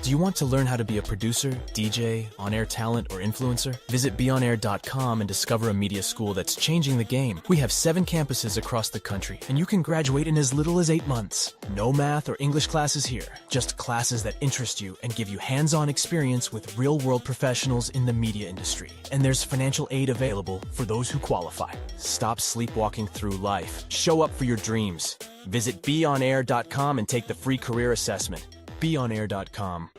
Do you want to learn how to be a producer, DJ, on-air talent, or influencer? Visit beonair.com and discover a media school that's changing the game. We have 7 campuses across the country, and you can graduate in as little as 8 months. No math or English classes here, just classes that interest you and give you hands-on experience with real-world professionals in the media industry. And there's financial aid available for those who qualify. Stop sleepwalking through life. Show up for your dreams. Visit beonair.com and take the free career assessment. beonair.com.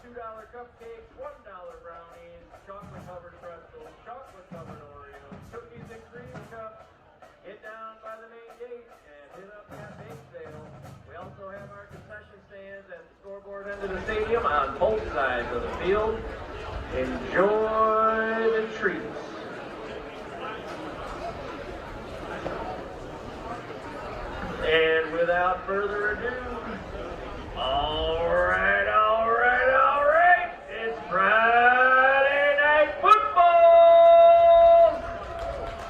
$2 cupcakes, $1 brownies, chocolate-covered pretzels, chocolate-covered Oreos, cookies and cream cups. Get down by the main gate and hit up that bake sale. We also have our concession stands at the scoreboard end of the stadium on both sides of the field. Enjoy the treats. And without further ado, all right. It's Friday Night Football!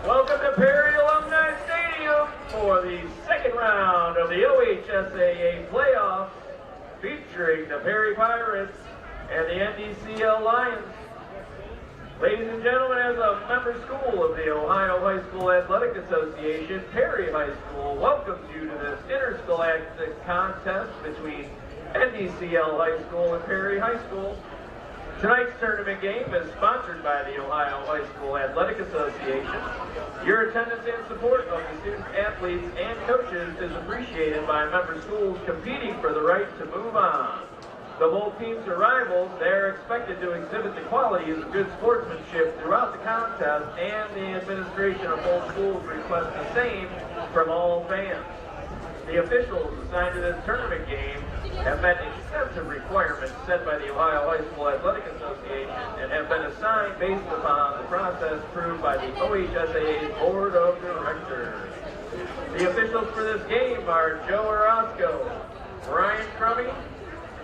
Welcome to Perry Alumni Stadium for the second round of the OHSAA playoffs featuring the Perry Pirates and the NDCL Lions. Ladies and gentlemen, as a member school of the Ohio High School Athletic Association, Perry High School welcomes you to this interscholastic contest between NDCL High School and Perry High School. Tonight's tournament game is sponsored by the Ohio High School Athletic Association. Your attendance and support of the students, athletes, and coaches is appreciated by member schools competing for the right to move on. Though both teams are rivals, they are expected to exhibit the qualities of good sportsmanship throughout the contest, and the administration of both schools request the same from all fans. The officials assigned to this tournament game have met extensive requirements set by the Ohio High School Athletic Association and have been assigned based upon the process approved by the OHSAA's Board of Directors. The officials for this game are Joe Orozco, Brian Crummy,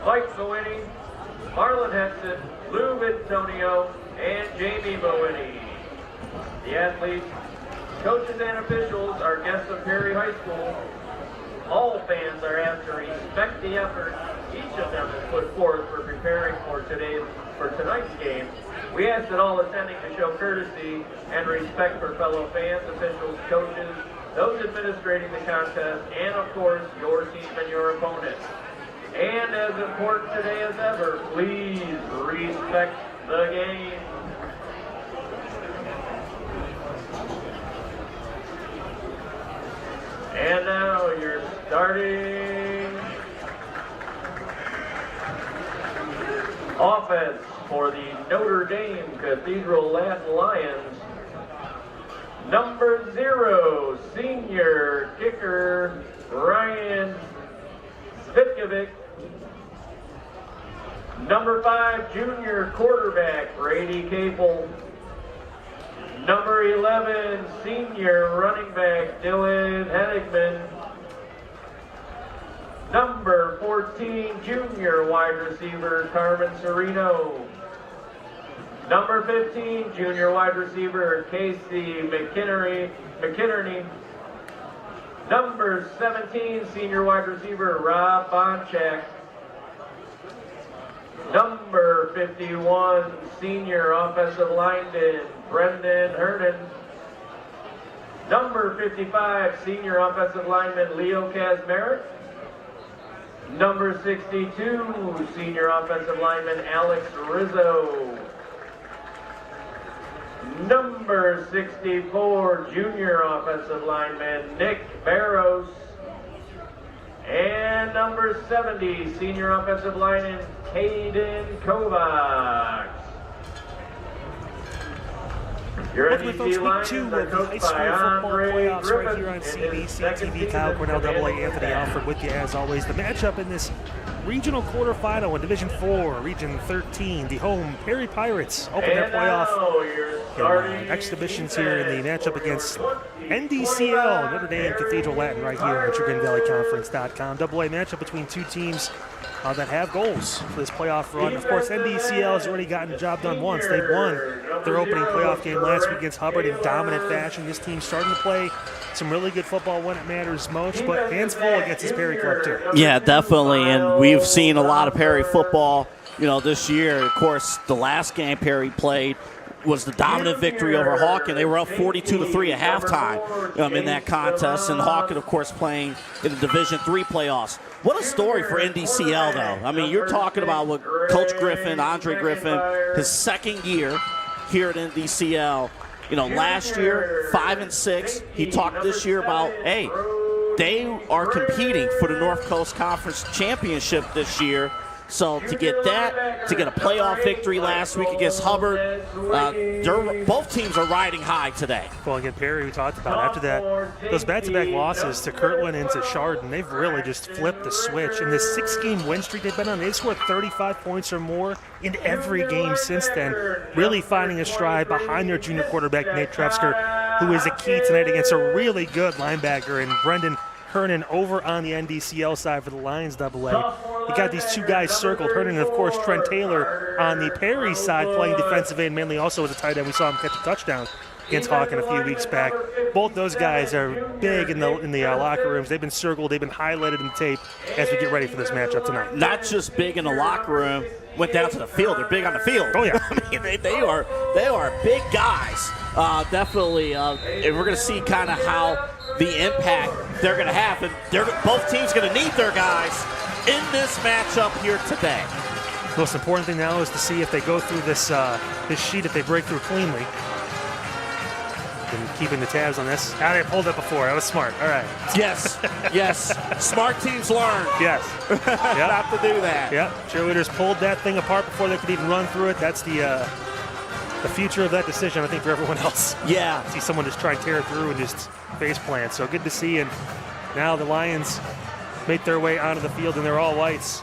Mike Boweni, Marlon Henson, Lou Antonio, and Jamie Boweni. The athletes, coaches, and officials are guests of Perry High School. All fans are asked to respect the effort each of them has put forth for preparing for tonight's game. We ask that all attending to show courtesy and respect for fellow fans, officials, coaches, those administrating the contest, and of course, your team and your opponent. And as important today as ever, please respect the game. And now your starting offense for the Notre Dame Cathedral Latin Lions. Number 0, senior kicker Ryan Spitkovic. Number 5, junior quarterback Brady Capel. Number 11, senior running back Dylan Henigman. Number 14, junior wide receiver Carmen Serino. Number 15, junior wide receiver Casey McInerney. Number 17, senior wide receiver Rob Bonchak. Number 51, senior offensive lineman Brendan Hernan. Number 55, senior offensive lineman Leo Kazmarek. Number 62, senior offensive lineman Alex Rizzo. Number 64, junior offensive lineman Nick Barros. And number 70, senior offensive lineman Caden Kovacs. Welcome, folks. Week 2 of the high school football playoffs right here on CVC TV. Kyle Cornell, AA Anthony Alford with you as always. The matchup in this regional quarterfinal in Division 4, Region 13, the home Perry Pirates open their playoff exhibitions here in the matchup against NDCL, Notre Dame Cathedral Latin, right here at TrigonValleyConference.com. AA matchup between two teams that have goals for this playoff run. Of course, NDCL has already gotten the job done once. They've won their opening playoff game last week against Hubbard in dominant fashion. This team's starting to play some really good football when it matters most, but hands full against this Perry club too. Yeah, definitely, and we've seen a lot of Perry football, this year. Of course, the last game Perry played was the dominant victory over Hawken. They were up 42-3 at halftime in that contest, and Hawken, of course, playing in the Division III playoffs. What a story for NDCL, though. I mean, you're talking about what Coach Griffin, Andre Griffin, his second year here at NDCL. Last year, 5-6. He talked this year about, hey, they are competing for the North Coast Conference Championship this year. So to get that, to get a playoff victory last week against Hubbard, both teams are riding high today. Well, again, Perry, we talked about after that, those back-to-back losses to Kirtland and to Chardon, they've really just flipped the switch. In this 6-game win streak they've been on, they've scored 35 points or more in every game since then, really finding a stride behind their junior quarterback, Nate Trefsker, who is a key tonight against a really good linebacker, and Brendan Hernan over on the NDCL side for the Lions AA. You got these two guys circled, Hernan and, of course, Trent Taylor on the Perry side playing defensive end, mainly also as a tight end. We saw him catch a touchdown against Hawken a few weeks back. Both those guys are big in the locker rooms. They've been circled. They've been highlighted in tape as we get ready for this matchup tonight. Not just big in the locker room, went down to the field. They're big on the field. Oh, yeah. I mean, they are big guys. Definitely. And we're going to see kind of how the impact they're going to have. And both teams going to need their guys in this matchup here today. The most important thing now is to see if they go through this sheet, if they break through cleanly. Been keeping the tabs on this. They pulled it before. That was smart. All right. Yes. Smart teams learn. Yes. Not to do that. Yep. Cheerleaders pulled that thing apart before they could even run through it. That's the future of that decision, I think, for everyone else. Yeah. See someone just try and tear through and just face plant. So good to see. And now the Lions make their way onto the field in their all whites.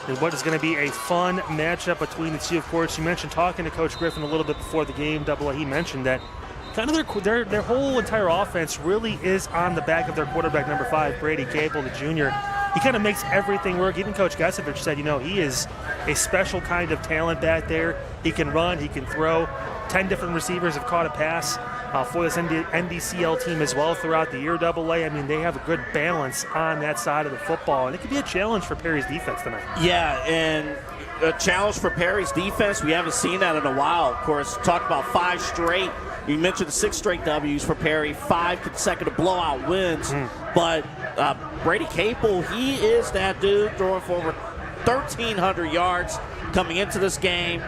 And what is going to be a fun matchup between the two. Of course, you mentioned talking to Coach Griffin a little bit before the game. He mentioned that kind of their whole entire offense really is on the back of their quarterback, number 5, Brady Cable, the junior. He kind of makes everything work. Even Coach Gesevich said, he is a special kind of talent back there. He can run, he can throw. 10 different receivers have caught a pass for this NDCL team as well throughout the year, AA. I mean, they have a good balance on that side of the football, and it could be a challenge for Perry's defense tonight. Yeah, and a challenge for Perry's defense. We haven't seen that in a while. Of course, talked about 5 straight. You mentioned 6 straight W's for Perry, 5 consecutive blowout wins. But Brady Capel, he is that dude throwing for over 1,300 yards coming into this game.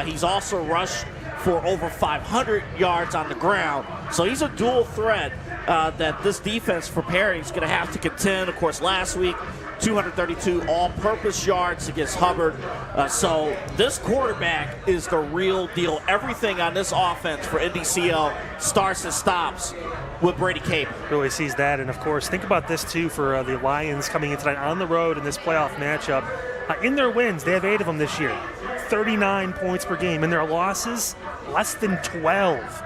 He's also rushed for over 500 yards on the ground. So he's a dual threat that this defense for Perry is going to have to contend. Of course, last week, 232 all-purpose yards against Hubbard. So this quarterback is the real deal. Everything on this offense for NDCL starts and stops with Brady Cable. Really sees that. And, of course, think about this, too, for the Lions coming in tonight on the road in this playoff matchup. In their wins, they have 8 of them this year. 39 points per game. In their losses, less than 12.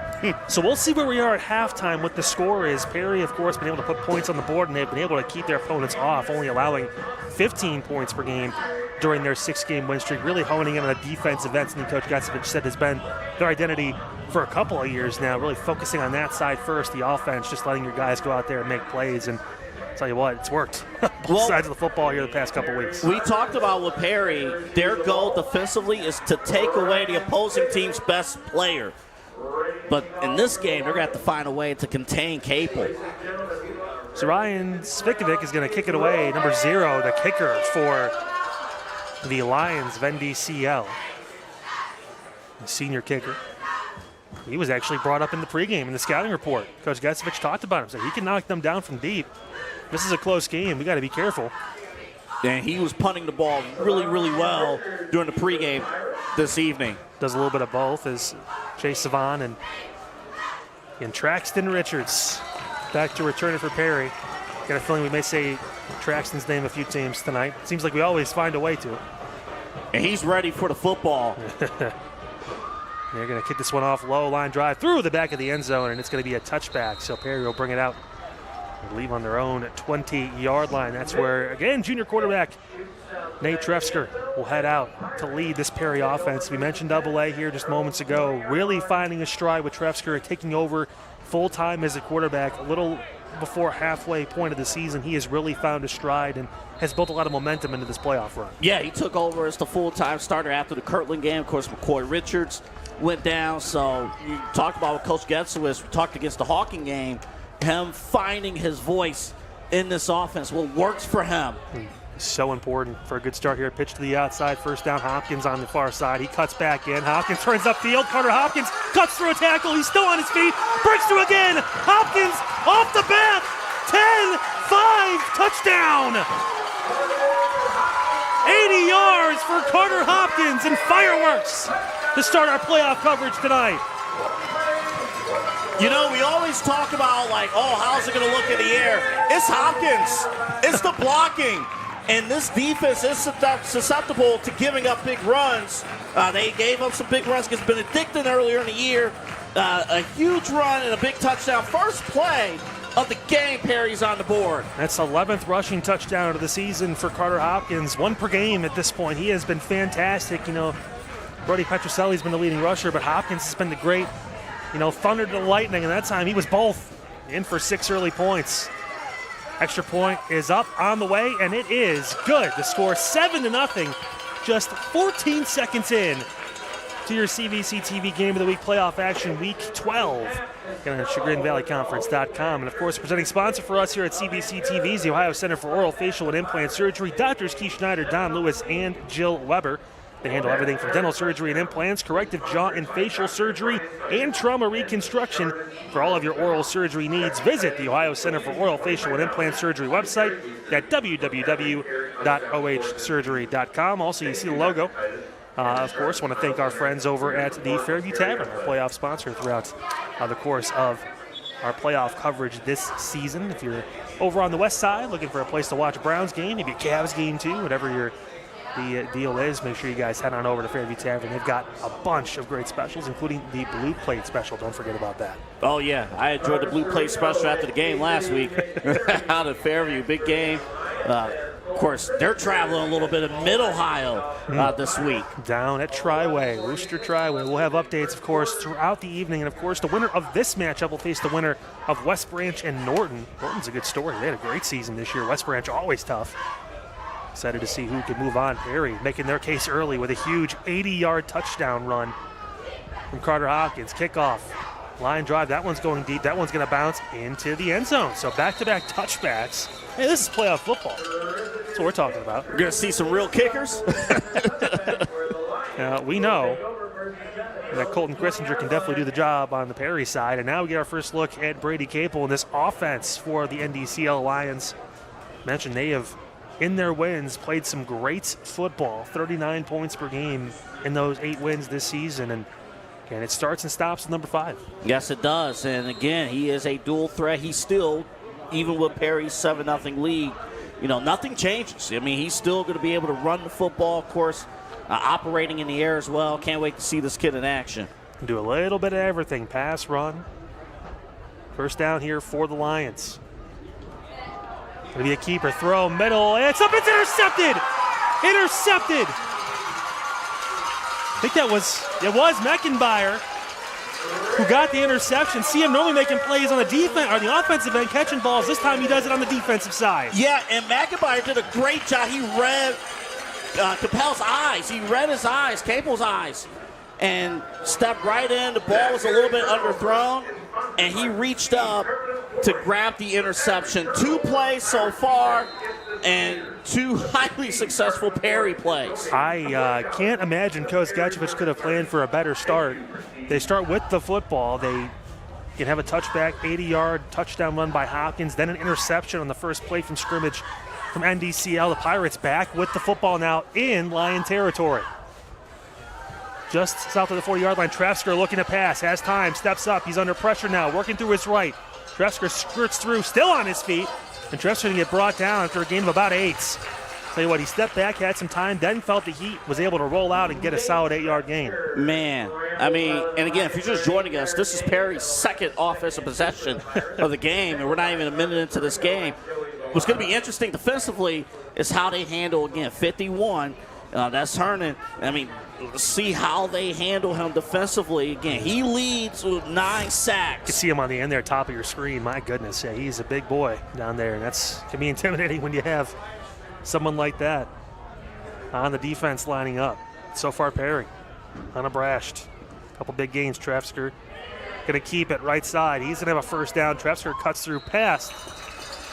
So we'll see where we are at halftime, what the score is. Perry, of course, been able to put points on the board, and they've been able to keep their opponents off, only allowing 15 points per game during their 6-game win streak, really honing in on the defensive ends. And Coach Getsovich said has been their identity for a couple of years now, really focusing on that side first, the offense, just letting your guys go out there and make plays. And I'll tell you what, it's worked. Both sides of the football here the past couple weeks. We talked about with Perry, their goal defensively is to take away the opposing team's best player. But in this game, they're going to have to find a way to contain Capel. So Ryan Svikovic is going to kick it away, number 0, the kicker for the Lions of NDCL. The senior kicker. He was actually brought up in the pregame in the scouting report. Coach Getsovich talked about him, said he can knock them down from deep. This is a close game. We got to be careful. And he was punting the ball really, really well during the pregame this evening. Does a little bit of both as Chase Savon and Traxton Richards back to return it for Perry. Got a feeling we may say Traxton's name a few times tonight. Seems like we always find a way to. And he's ready for the football. They're going to kick this one off, low line drive through the back of the end zone, and it's going to be a touchback. So Perry will bring it out, I believe, on their own 20-yard line. That's where, again, junior quarterback Nate Trefsker will head out to lead this Perry offense. We mentioned AA here just moments ago, really finding a stride with Trefsker, taking over full-time as a quarterback. A little before halfway point of the season, he has really found a stride and has built a lot of momentum into this playoff run. Yeah, he took over as the full-time starter after the Kirtland game. Of course, McCoy Richards went down. So you talked about what Coach Getsovich talked against the Hawking game, him finding his voice in this offense, what works for him. So important for a good start here. Pitch to the outside, first down. Hopkins on the far side. He cuts back in. Hopkins turns upfield. Carter Hopkins cuts through a tackle. He's still on his feet. Breaks through again. Hopkins off the bat. 10-5 touchdown. 80 yards for Carter Hopkins and fireworks to start our playoff coverage tonight. You know, we always talk about, like, oh, how's it going to look in the air? It's Hopkins. It's the blocking. And this defense is susceptible to giving up big runs. They gave up some big runs against Benedictine earlier in the year. A huge run and a big touchdown. First play of the game, Perry's on the board. That's 11th rushing touchdown of the season for Carter Hopkins. 1 per game at this point. He has been fantastic. You know, Brody Petroselli's been the leading rusher, but Hopkins has been the great, thunder to the lightning. And that time he was both in for 6 early points. Extra point is up on the way, and it is good. The score 7-0, just 14 seconds in to your CVC TV Game of the Week playoff action, Week 12. Again, at ChagrinValleyConference.com. And, of course, presenting sponsor for us here at CVC TV is the Ohio Center for Oral, Facial, and Implant Surgery. Doctors Keith Schneider, Don Lewis, and Jill Weber. They handle everything from dental surgery and implants, corrective jaw and facial surgery, and trauma reconstruction. For all of your oral surgery needs, visit the Ohio Center for Oral, Facial, and Implant Surgery website at www.ohsurgery.com. Also, you see the logo. Of course, want to thank our friends over at the Fairview Tavern, our playoff sponsor throughout the course of our playoff coverage this season. If you're over on the west side looking for a place to watch a Browns game, maybe a Cavs game too, whatever the deal is, make sure you guys head on over to Fairview Tavern. They've got a bunch of great specials, including the Blue Plate special. Don't forget about that. Oh, yeah. I enjoyed the Blue Plate special after the game last week out of Fairview. Big game. Of course, they're traveling a little bit in Mid-Ohio this week. Down at Triway, Worcester Triway. We'll have updates, of course, throughout the evening. And, of course, the winner of this matchup will face the winner of West Branch and Norton. Norton's a good story. They had a great season this year. West Branch always tough. Excited to see who can move on. Perry making their case early with a huge 80-yard touchdown run from Carter Hopkins. Kickoff, line drive. That one's going deep. That one's going to bounce into the end zone. So back-to-back touchbacks. Hey, this is playoff football. That's what we're talking about. We're going to see some real kickers. We know that Colton Christinger can definitely do the job on the Perry side. And now we get our first look at Brady Capel and this offense for the NDCL Lions. Mentioned they have, in their wins, played some great football. 39 points per game in those 8 wins this season. And it starts and stops with number 5. Yes, it does. And, again, he is a dual threat. He's still, even with Perry's 7-0 lead, nothing changes. I mean, he's still going to be able to run the football, of course, operating in the air as well. Can't wait to see this kid in action. Do a little bit of everything. Pass, run. First down here for the Lions. Going to be a keeper. Throw, middle. It's up. It's intercepted. Intercepted. I think it was Meckenbauer who got the interception. See him normally making plays on the defense or the offensive end, catching balls. This time he does it on the defensive side. Yeah, and Meckenbauer did a great job. He read Capel's eyes. He read his eyes, Capel's eyes, and stepped right in. The ball was a little bit underthrown, and he reached up to grab the interception. 2 plays so far, and 2 highly successful Perry plays. I can't imagine Coach Gatchevich could have planned for a better start. They start with the football. They can have a touchback, 80-yard touchdown run by Hopkins, then an interception on the first play from scrimmage from NDCL. The Pirates back with the football now in Lion territory. Just south of the 40-yard line, Trefsker looking to pass, has time, steps up. He's under pressure now, working through his right. Trefsker skirts through, still on his feet, and Trefsker going to get brought down after a gain of about 8. Tell you what, he stepped back, had some time, then felt the heat, was able to roll out and get a solid 8-yard gain. Man, I mean, and again, if you're just joining us, this is Perry's second offensive possession of the game, and we're not even a minute into this game. What's going to be interesting defensively is how they handle, again, 51. That's Hernan. I mean, see how they handle him defensively. Again, he leads with 9 sacks. You can see him on the end there, top of your screen. My goodness, yeah, he's a big boy down there, and that's can be intimidating when you have someone like that on the defense lining up. So far, Perry, unabashed. Couple big gains. Trefsker going to keep it right side. He's going to have a first down. Trefsker cuts through past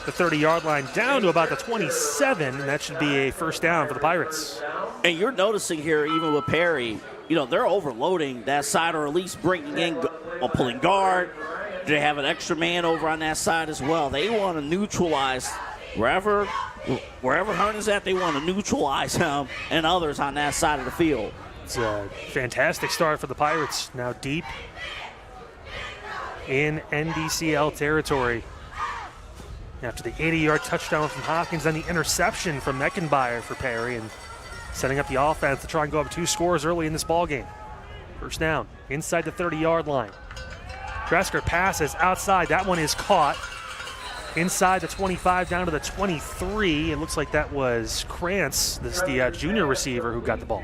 the 30-yard line down to about the 27, and that should be a first down for the Pirates. And you're noticing here, even with Perry, you know, they're overloading that side, or at least bringing in or pulling guard. They have an extra man over on that side as well. They want to neutralize wherever Hernan's at. They want to neutralize him and others on that side of the field. It's a fantastic start for the Pirates. Now deep in NDCL territory. After the 80-yard touchdown from Hopkins, then the interception from Meckenbauer for Perry, and setting up the offense to try and go up 2 scores early in this ballgame. First down, inside the 30-yard line. Trefsker passes outside. That one is caught. Inside the 25 down to the 23. It looks like that was Krantz, the junior receiver, who got the ball.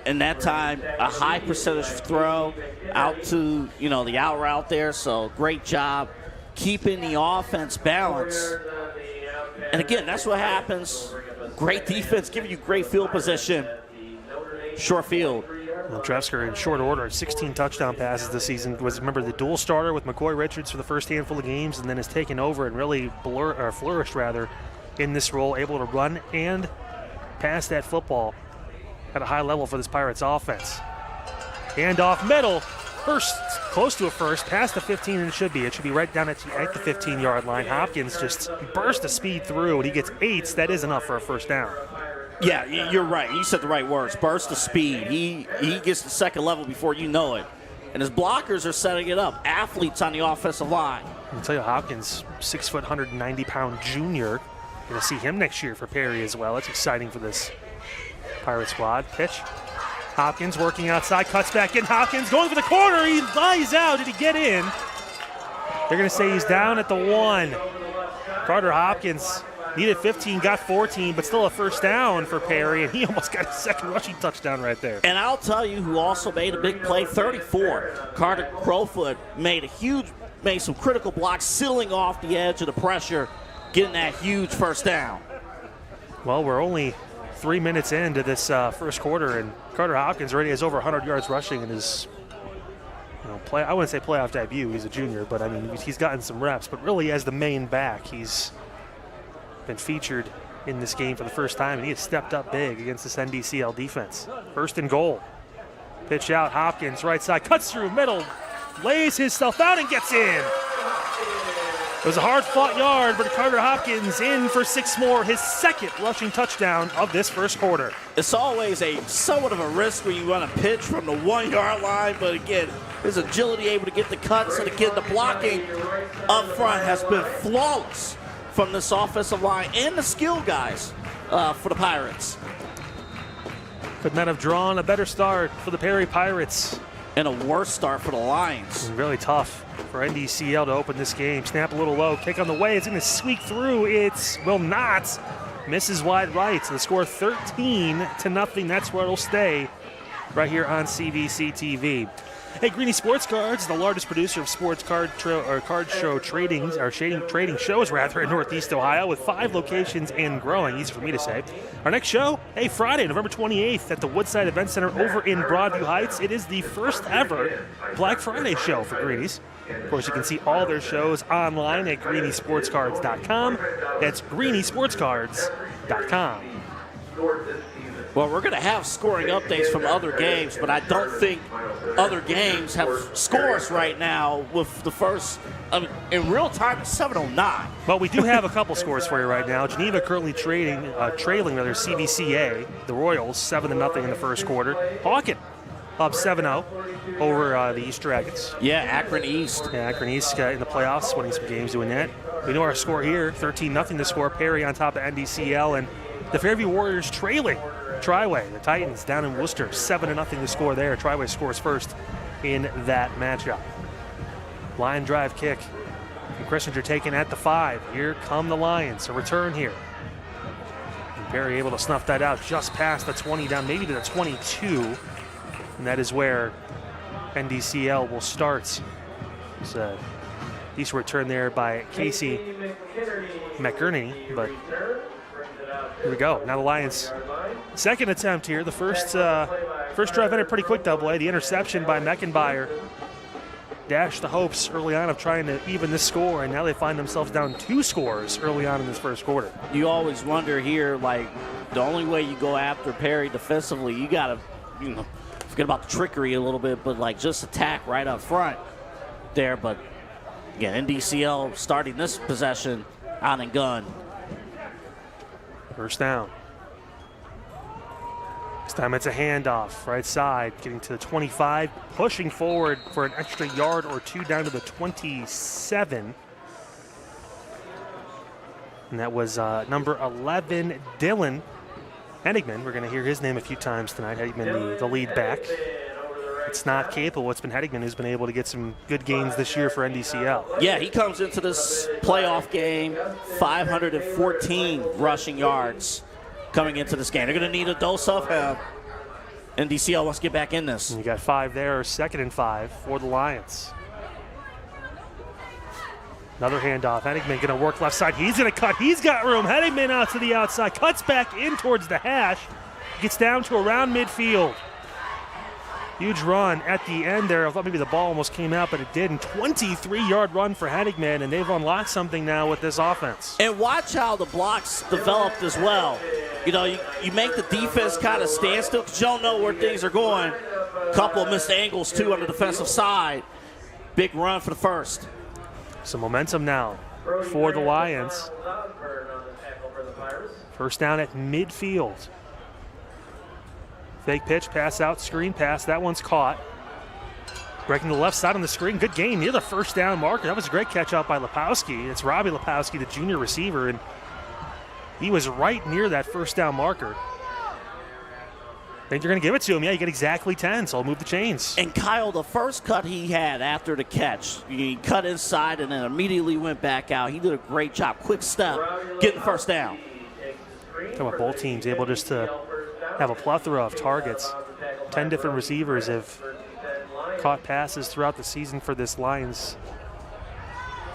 And that time, a high percentage throw out to, you know, the out route there. So great job keeping the offense balanced. And again, that's what happens. Great defense, giving you great field position. Short field. Well, Trefsker in short order, 16 touchdown passes this season. Was, remember, the dual starter with McCoy Richards for the first handful of games, and then has taken over and really flourished in this role, able to run and pass that football at a high level for this Pirates offense. Hand off middle. First, close to a first, past the 15, and it should be right down at the 15-yard line. Hopkins just burst of speed through, and he gets 8. That is enough for a first down. Yeah, you're right. You said the right words. Burst of speed. He gets the second level before you know it. And his blockers are setting it up. Athletes on the offensive line. I'll tell you, Hopkins, 6 foot, 190-pound junior. Going to see him next year for Perry as well. It's exciting for this Pirate squad. Pitch. Hopkins working outside, cuts back in. Hopkins going for the corner. He lies out. Did he get in? They're going to say he's down at the 1. Carter Hopkins needed 15, got 14, but still a first down for Perry, and he almost got a second rushing touchdown right there. And I'll tell you who also made a big play, 34. Carter Crowfoot made some critical blocks, sealing off the edge of the pressure, getting that huge first down. Well, we're only 3 minutes into this first quarter, and Carter Hopkins already has over 100 yards rushing in his, I wouldn't say playoff debut. He's a junior, but I mean, he's gotten some reps. But really, as the main back, he's been featured in this game for the first time, and he has stepped up big against this NDCL defense. First and goal. Pitch out, Hopkins, right side, cuts through middle, lays himself out and gets in. It was a hard-fought yard, but Carter Hopkins in for 6 more, his second rushing touchdown of this first quarter. It's always somewhat of a risk when you run a pitch from the 1-yard line, but again, his agility able to get the cuts, and again, the blocking up front has been flawless from this offensive line and the skill guys for the Pirates. Could not have drawn a better start for the Perry Pirates. And a worse start for the Lions. Really tough for NDCL to open this game. Snap a little low. Kick on the way. It's going to squeak through. It will not. Misses wide right. So the score 13-0. That's where it'll stay right here on CVC TV. Hey, Greeny Sports Cards, the largest producer of sports card show tradings, or trading shows rather, in Northeast Ohio, with 5 locations and growing. Easy for me to say. Our next show, hey, Friday, November 28th, at the Woodside Event Center over in Broadview Heights. It is the first ever Black Friday show for Greenies. Of course, you can see all their shows online at greeniesportscards.com. That's greeniesportscards.com. Well, we're going to have scoring updates from other games, but I don't think other games have scores right now with the first, in real time, it's 7:09. Well, we do have a couple scores for you right now. Geneva currently trailing CVCA, the Royals, 7-0 in the first quarter. Hawken up 7-0 over the East Dragons. Yeah, Akron East. Yeah, Akron East in the playoffs, winning some games doing that. We know our score here, 13-0 to score. Perry on top of NDCL, and the Fairview Warriors trailing Triway, the Titans down in Worcester, 7-0 to score there. Triway scores first in that matchup. Line drive kick. And Christinger taken at the 5. Here come the Lions. A return here. And Perry able to snuff that out just past the 20, down maybe to the 22. And that is where NDCL will start. It's a decent return there by Casey McGurney, but here we go. Now the Lions' second attempt here. The first drive ended pretty quick double A. The interception by Meckenbauer dashed the hopes early on of trying to even this score, and now they find themselves down 2 scores early on in this first quarter. You always wonder here, like, the only way you go after Perry defensively, you got to, forget about the trickery a little bit, but, like, just attack right up front there. But, again, NDCL starting this possession out and gun. First down. This time it's a handoff, right side, getting to the 25, pushing forward for an extra yard or 2 down to the 27. And that was number 11, Dylan Henigman. We're going to hear his name a few times tonight. Henigman, the lead back. It's not capable. It's been Henigman who's been able to get some good gains this year for NDCL. Yeah, he comes into this playoff game 514 rushing yards coming into this game. They're going to need a dose of him. NDCL wants to get back in this. And you got 5 there, 2nd and 5 for the Lions. Another handoff. Henigman going to work left side. He's going to cut. He's got room. Henigman out to the outside. Cuts back in towards the hash. Gets down to around midfield. Huge run at the end there. I thought maybe the ball almost came out, but it didn't. 23-yard run for Henigman, and they've unlocked something now with this offense. And watch how the blocks developed as well. You make the defense kind of stand still because you don't know where things are going. Couple of missed angles, too, on the defensive side. Big run for the first. Some momentum now for the Lions. First down at midfield. Fake pitch, pass out, screen pass. That one's caught. Breaking the left side on the screen. Good game near the first down marker. That was a great catch out by Lepowski. It's Robbie Lepowski, the junior receiver, and he was right near that first down marker. I think they're going to give it to him. Yeah, you get exactly 10, so I'll move the chains. And Kyle, the first cut he had after the catch, he cut inside and then immediately went back out. He did a great job. Quick step, getting first down. Talking about both teams able just to have a plethora of targets. 10 different receivers have caught passes throughout the season for this Lions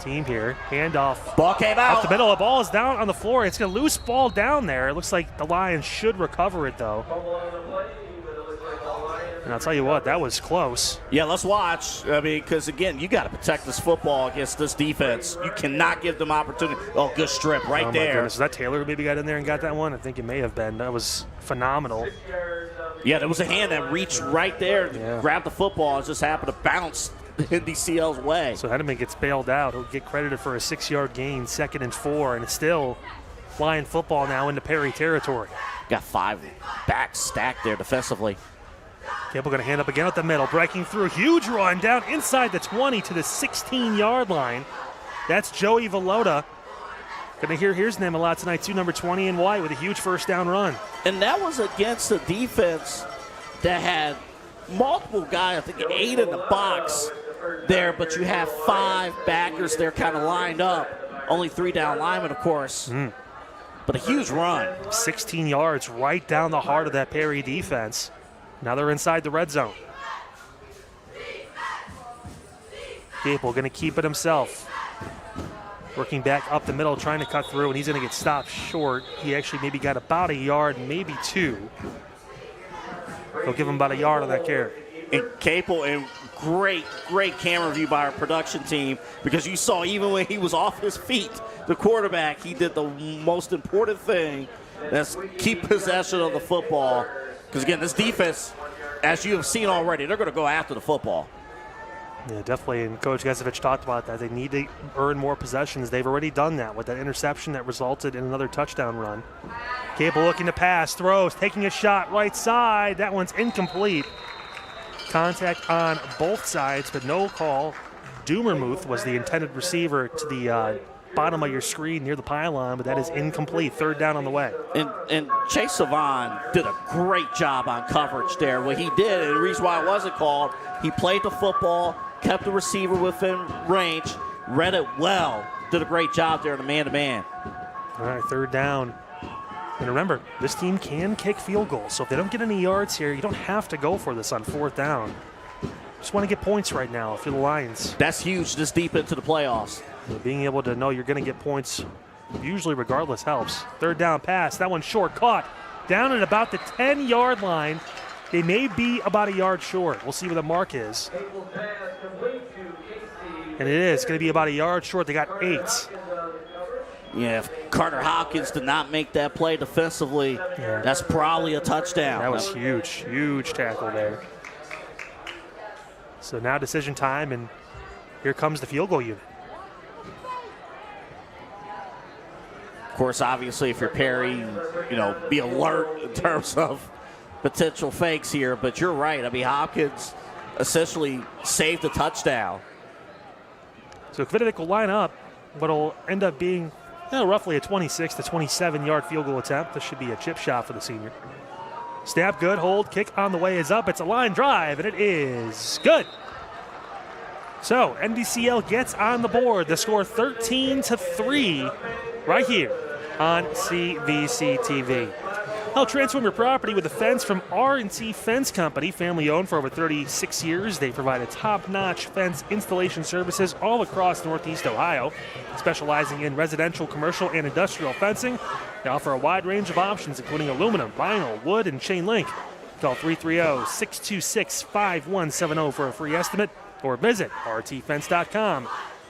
team here. Handoff. Ball came out. Up the middle. The ball is down on the floor. It's going to loose ball down there. It looks like the Lions should recover it, though. And I'll tell you what, that was close. Yeah, let's watch. I mean, because, again, you got to protect this football against this defense. You cannot give them opportunity. Oh, good strip right there. Goodness. Was that Taylor who maybe got in there and got that one? I think it may have been. That was phenomenal. Yeah, there was a hand that reached right there to grab the football. It just happened to bounce NDCL's way. So Henneman gets bailed out. He'll get credited for a 6-yard gain, 2nd and 4, and it's still Lion football now into Perry territory. Got 5 backs stacked there defensively. Campbell going to hand up again at the middle, breaking through. Huge run down inside the 20 to the 16-yard line. That's Joey Velota. Going to hear his name a lot tonight, too, number 20 in white with a huge first down run. And that was against a defense that had multiple guys, I think 8 in the box there, but you have 5 backers there kind of lined up. Only 3 down linemen, of course. But a huge run. 16 yards right down the heart of that Perry defense. Now they're inside the red zone. Capel going to keep it himself. Working back up the middle, trying to cut through, and he's going to get stopped short. He actually maybe got about a yard, maybe 2. They'll give him about a yard on that carry. And Capel, and great camera view by our production team, because you saw even when he was off his feet, the quarterback, he did the most important thing, that's keep possession of the football. Because, again, this defense, as you have seen already, they're going to go after the football. Yeah, definitely, and Coach Gesevich talked about that. They need to earn more possessions. They've already done that with that interception that resulted in another touchdown run. Capel looking to pass, throws, taking a shot right side. That one's incomplete. Contact on both sides, but no call. Dumermuth was the intended receiver to the bottom of your screen near the pylon, but that is incomplete. 3rd down on the way. And Chase Savon did a great job on coverage there. What he did, and the reason why it wasn't called, he played the football, kept the receiver within range, read it well, did a great job there in the man-to-man. All right, 3rd down. And remember, this team can kick field goals, so if they don't get any yards here, you don't have to go for this on 4th down. Just want to get points right now for the Lions. That's huge this deep into the playoffs. Being able to know you're going to get points, usually regardless, helps. 3rd down pass, that one short, caught. Down at about the 10-yard line. They may be about a yard short. We'll see what the mark is. And it is going to be about a yard short. They got 8. Yeah, if Carter Hopkins did not make that play defensively, that's probably a touchdown. That was huge tackle there. So now decision time, and here comes the field goal unit. Of course, obviously, if you're Perry, be alert in terms of potential fakes here. But you're right. I mean, Hopkins essentially saved the touchdown. So Kvitovik will line up what'll end up being roughly a 26 to 27-yard field goal attempt. This should be a chip shot for the senior. Snap good, hold, kick on the way is up. It's a line drive, and it is good. So NDCL gets on the board. The score 13-3 right here on CVC TV. Now transform your property with a fence from R&T Fence Company, family-owned for over 36 years. They provide a top-notch fence installation services all across Northeast Ohio, specializing in residential, commercial, and industrial fencing. They offer a wide range of options, including aluminum, vinyl, wood, and chain link. Call 330-626-5170 for a free estimate, or visit rtfence.com.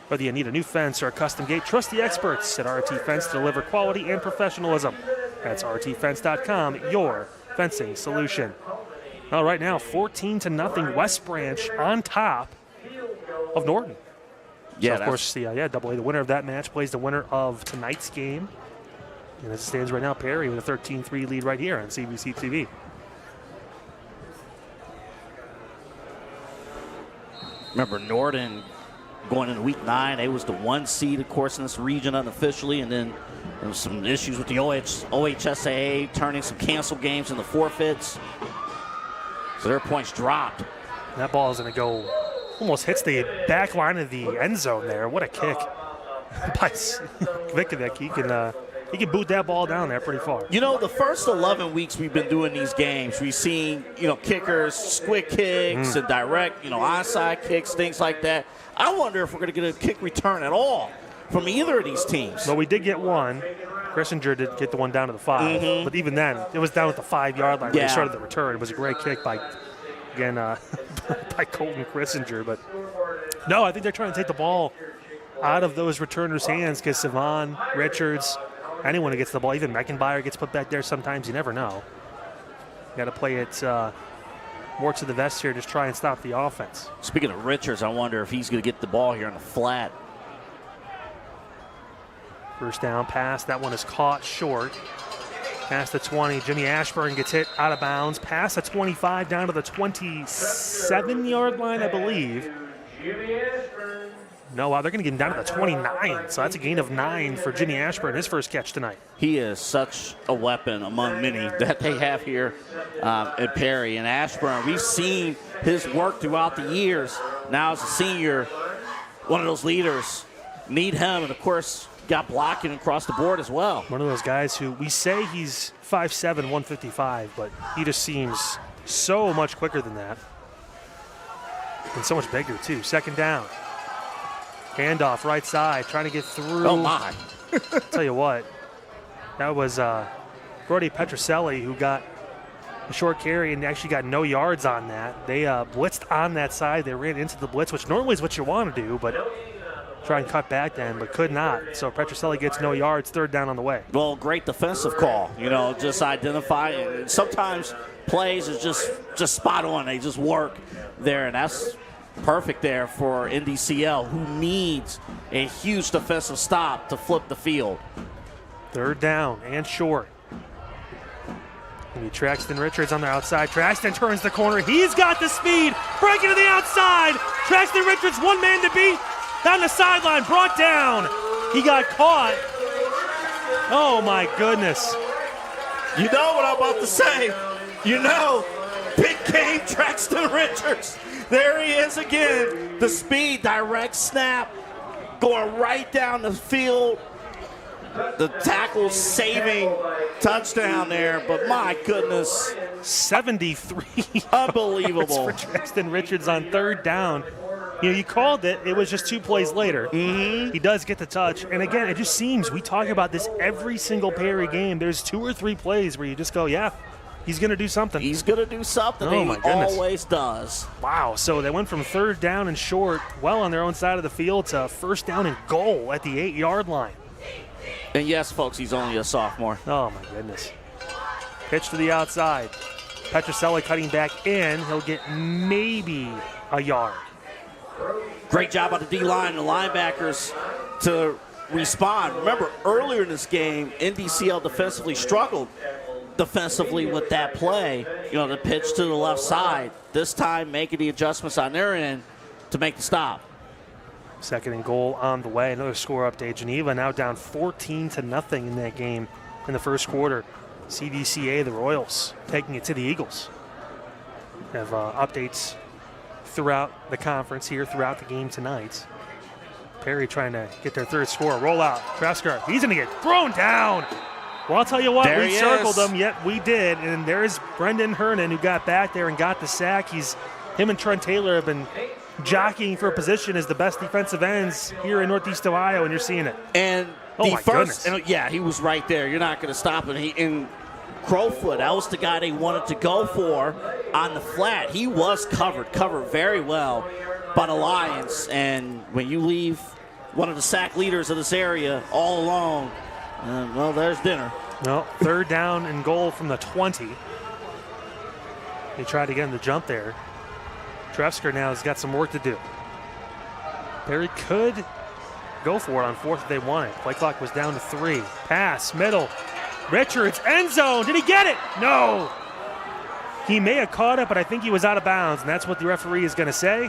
Whether you need a new fence or a custom gate, trust the experts at RT Fence to deliver quality and professionalism. That's rtfence.com, your fencing solution. Well, right now, 14-0, West Branch on top of Norton. Yeah, so of course, Double A, the winner of that match plays the winner of tonight's game. And as it stands right now, Perry with a 13-3 lead right here on CVC TV. Remember, Norton going into week 9, they was the 1 seed, of course, in this region unofficially, and then there was some issues with the OHSAA turning some canceled games into forfeits. So their points dropped. That ball is going to go, almost hits the back line of the end zone there. What a kick by Vikovic. He can boot that ball down there pretty far. The first 11 weeks we've been doing these games, we've seen, kickers, squid kicks, and direct, onside kicks, things like that. I wonder if we're going to get a kick return at all from either of these teams. Well, we did get one. Grissinger did get the one down to the 5. But even then, it was down at the 5-yard line when they started the return. It was a great kick by Colton Grissinger. But no, I think they're trying to take the ball out of those returners' hands because Savon, Richards, anyone who gets the ball, even Meckenbauer gets put back there sometimes. You never know. You got to play it more to the vest here, just try and stop the offense. Speaking of Richards, I wonder if he's going to get the ball here on the flat. First down pass. That one is caught short. Past the 20. Jimmy Ashburn gets hit out of bounds. Past the 25 down to the 27-yard line, I believe. No, wow, they're going to get him down to the 29. So that's a gain of 9 for Jimmy Ashburn, his first catch tonight. He is such a weapon among many that they have here at Perry. And Ashburn, we've seen his work throughout the years. Now as a senior, one of those leaders, need him. And, of course, got blocking across the board as well. One of those guys who we say he's 5'7", 155, but he just seems so much quicker than that. And so much bigger, too. Second down. Handoff right side, trying to get through. Oh, my. Tell you what, that was Brody Petroselli who got a short carry and actually got no yards on that. They blitzed on that side. They ran into the blitz, which normally is what you want to do, but try and cut back then, but could not. So Petroselli gets no yards, third down on the way. Well, great defensive call. You know, just identify. And sometimes plays is just spot on. They just work there, and that's perfect there for NDCL, who needs a huge defensive stop to flip the field. Third down and short. Maybe Traxton Richards on the outside. Traxton turns the corner. He's got the speed. Breaking to the outside. Traxton Richards, one man to beat. Down the sideline, brought down. He got caught. Oh, my goodness. You know what I'm about to say. You know, big game Traxton Richards. There he is again. The speed, direct snap, going right down the field. The tackle saving touchdown there, but my goodness. 73 Unbelievable. for Traxton Richards on third down. You know, you called it. It was just 2 plays later. He does get the touch. And, again, it just seems we talk about this every single Perry game. There's 2 or 3 plays where you just go, yeah, he's going to do something. He's going to do something. Oh, my goodness. He always does. Wow. So they went from third down and short, well on their own side of the field, to first down and goal at the 8-yard line. And, yes, folks, he's only a sophomore. Oh, my goodness. Pitch to the outside. Petroselli cutting back in. He'll get maybe a yard. Great job on the D-line and the linebackers to respond. Remember, earlier in this game, NDCL defensively struggled defensively with that play, you know, the pitch to the left side. This time making the adjustments on their end to make the stop. Second and goal on the way. Another score update. Geneva now down 14-0 in that game in the first quarter. CVCA, the Royals, taking it to the Eagles. Have updates throughout the conference here, throughout the game tonight. Perry trying to get their third score. Roll out. Kresker, he's going to get thrown down. Well, I'll tell you what, we circled him. Yep, we did. And there's Brendan Hernan, who got back there and got the sack. Him and Trent Taylor have been jockeying for a position as the best defensive ends here in Northeast Ohio, and you're seeing it. And oh, my goodness. Yeah, he was right there. You're not going to stop him. In Crowfoot, that was the guy they wanted to go for on the flat. He was covered very well by the Lions. And when you leave one of the sack leaders of this area all alone, well, there's dinner. No, third down and goal from the 20. They tried to get him to jump there. Trefsker now has got some work to do. Perry could go for it on fourth if they want it. Play clock was down to 3. Pass, middle. Richards, end zone. Did he get it? No. He may have caught it, but I think he was out of bounds, and that's what the referee is going to say.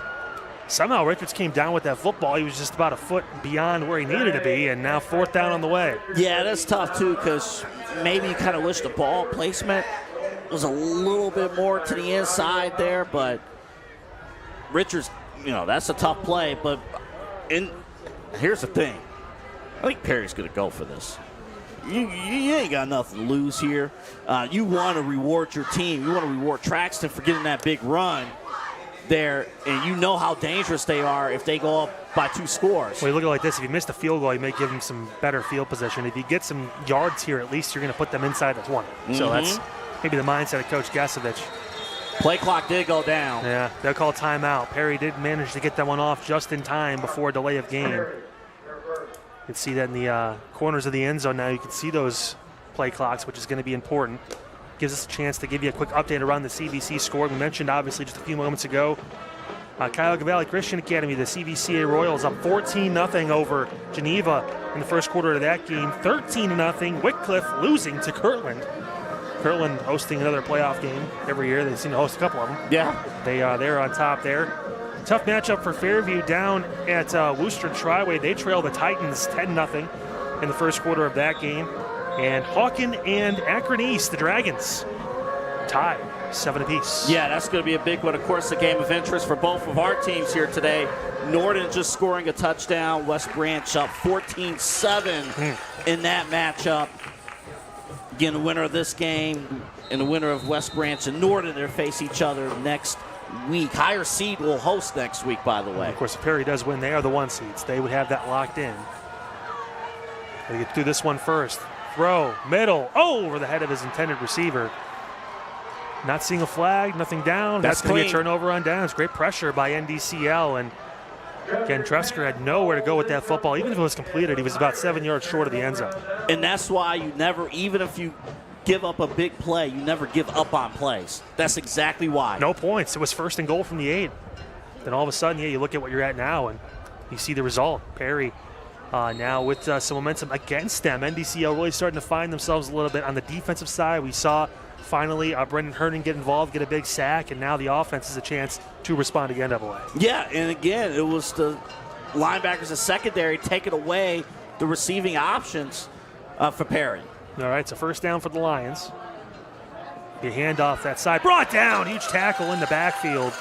Somehow Richards came down with that football. He was just about a foot beyond where he needed to be, and now fourth down on the way. Yeah, that's tough, too, because maybe you kind of wish the ball placement was a little bit more to the inside there, but Richards, you know, that's a tough play. But here's the thing. I think Perry's going to go for this. You ain't got nothing to lose here. You want to reward your team. You want to reward Traxton for getting that big run there, and you know how dangerous they are if they go up by 2 scores. Well, you look at it like this. If you missed a field goal, you may give them some better field position. If you get some yards here, at least you're going to put them inside the 20. So that's maybe the mindset of Coach Gasevich. Play clock did go down. Yeah, they'll call timeout. Perry did manage to get that one off just in time before a delay of game. You can see that in the corners of the end zone now. You can see those play clocks, which is going to be important. Gives us a chance to give you a quick update around the CVC score. We mentioned, obviously, just a few moments ago, Cuyahoga Valley Christian Academy, the CVCA Royals, up 14-0 over Geneva in the first quarter of that game. 13-0, Wycliffe losing to Kirtland. Kirtland hosting another playoff game every year. They seem to host a couple of them. Yeah. They're on top there. tough matchup for Fairview down at Worcester Triway. They trail the Titans 10-0 in the first quarter of that game. And Hawken and Akron East, the Dragons, tied 7 apiece. Yeah, that's going to be a big one. Of course, the game of interest for both of our teams here today. Norton just scoring a touchdown. West Branch up 14-7 in that matchup. Again, the winner of this game and the winner of West Branch and Norton, they'll face each other next week. Higher seed will host next week, by the way. And of course, if Perry does win, they are the 1 seeds. They would have that locked in. They get through this one first. Throw, middle, over the head of his intended receiver. Not seeing a flag, nothing down. That's going to be a turnover on downs. Great pressure by NDCL. And again, Dresker had nowhere to go with that football. Even if it was completed, he was about 7 yards short of the end zone. And that's why you never, even if you give up a big play, you never give up on plays. That's exactly why. No points. It was 1st and goal from the 8. Then all of a sudden, you look at what you're at now, and you see the result. Perry now with some momentum against them. NDCL really starting to find themselves a little bit on the defensive side. We saw finally Brendan Herndon get involved, get a big sack, and now the offense has a chance to respond again, double A. Yeah, and again, it was the linebackers and secondary taking away the receiving options for Perry. All right, so 1st down for the Lions. The handoff that side. Brought down. Huge tackle in the backfield.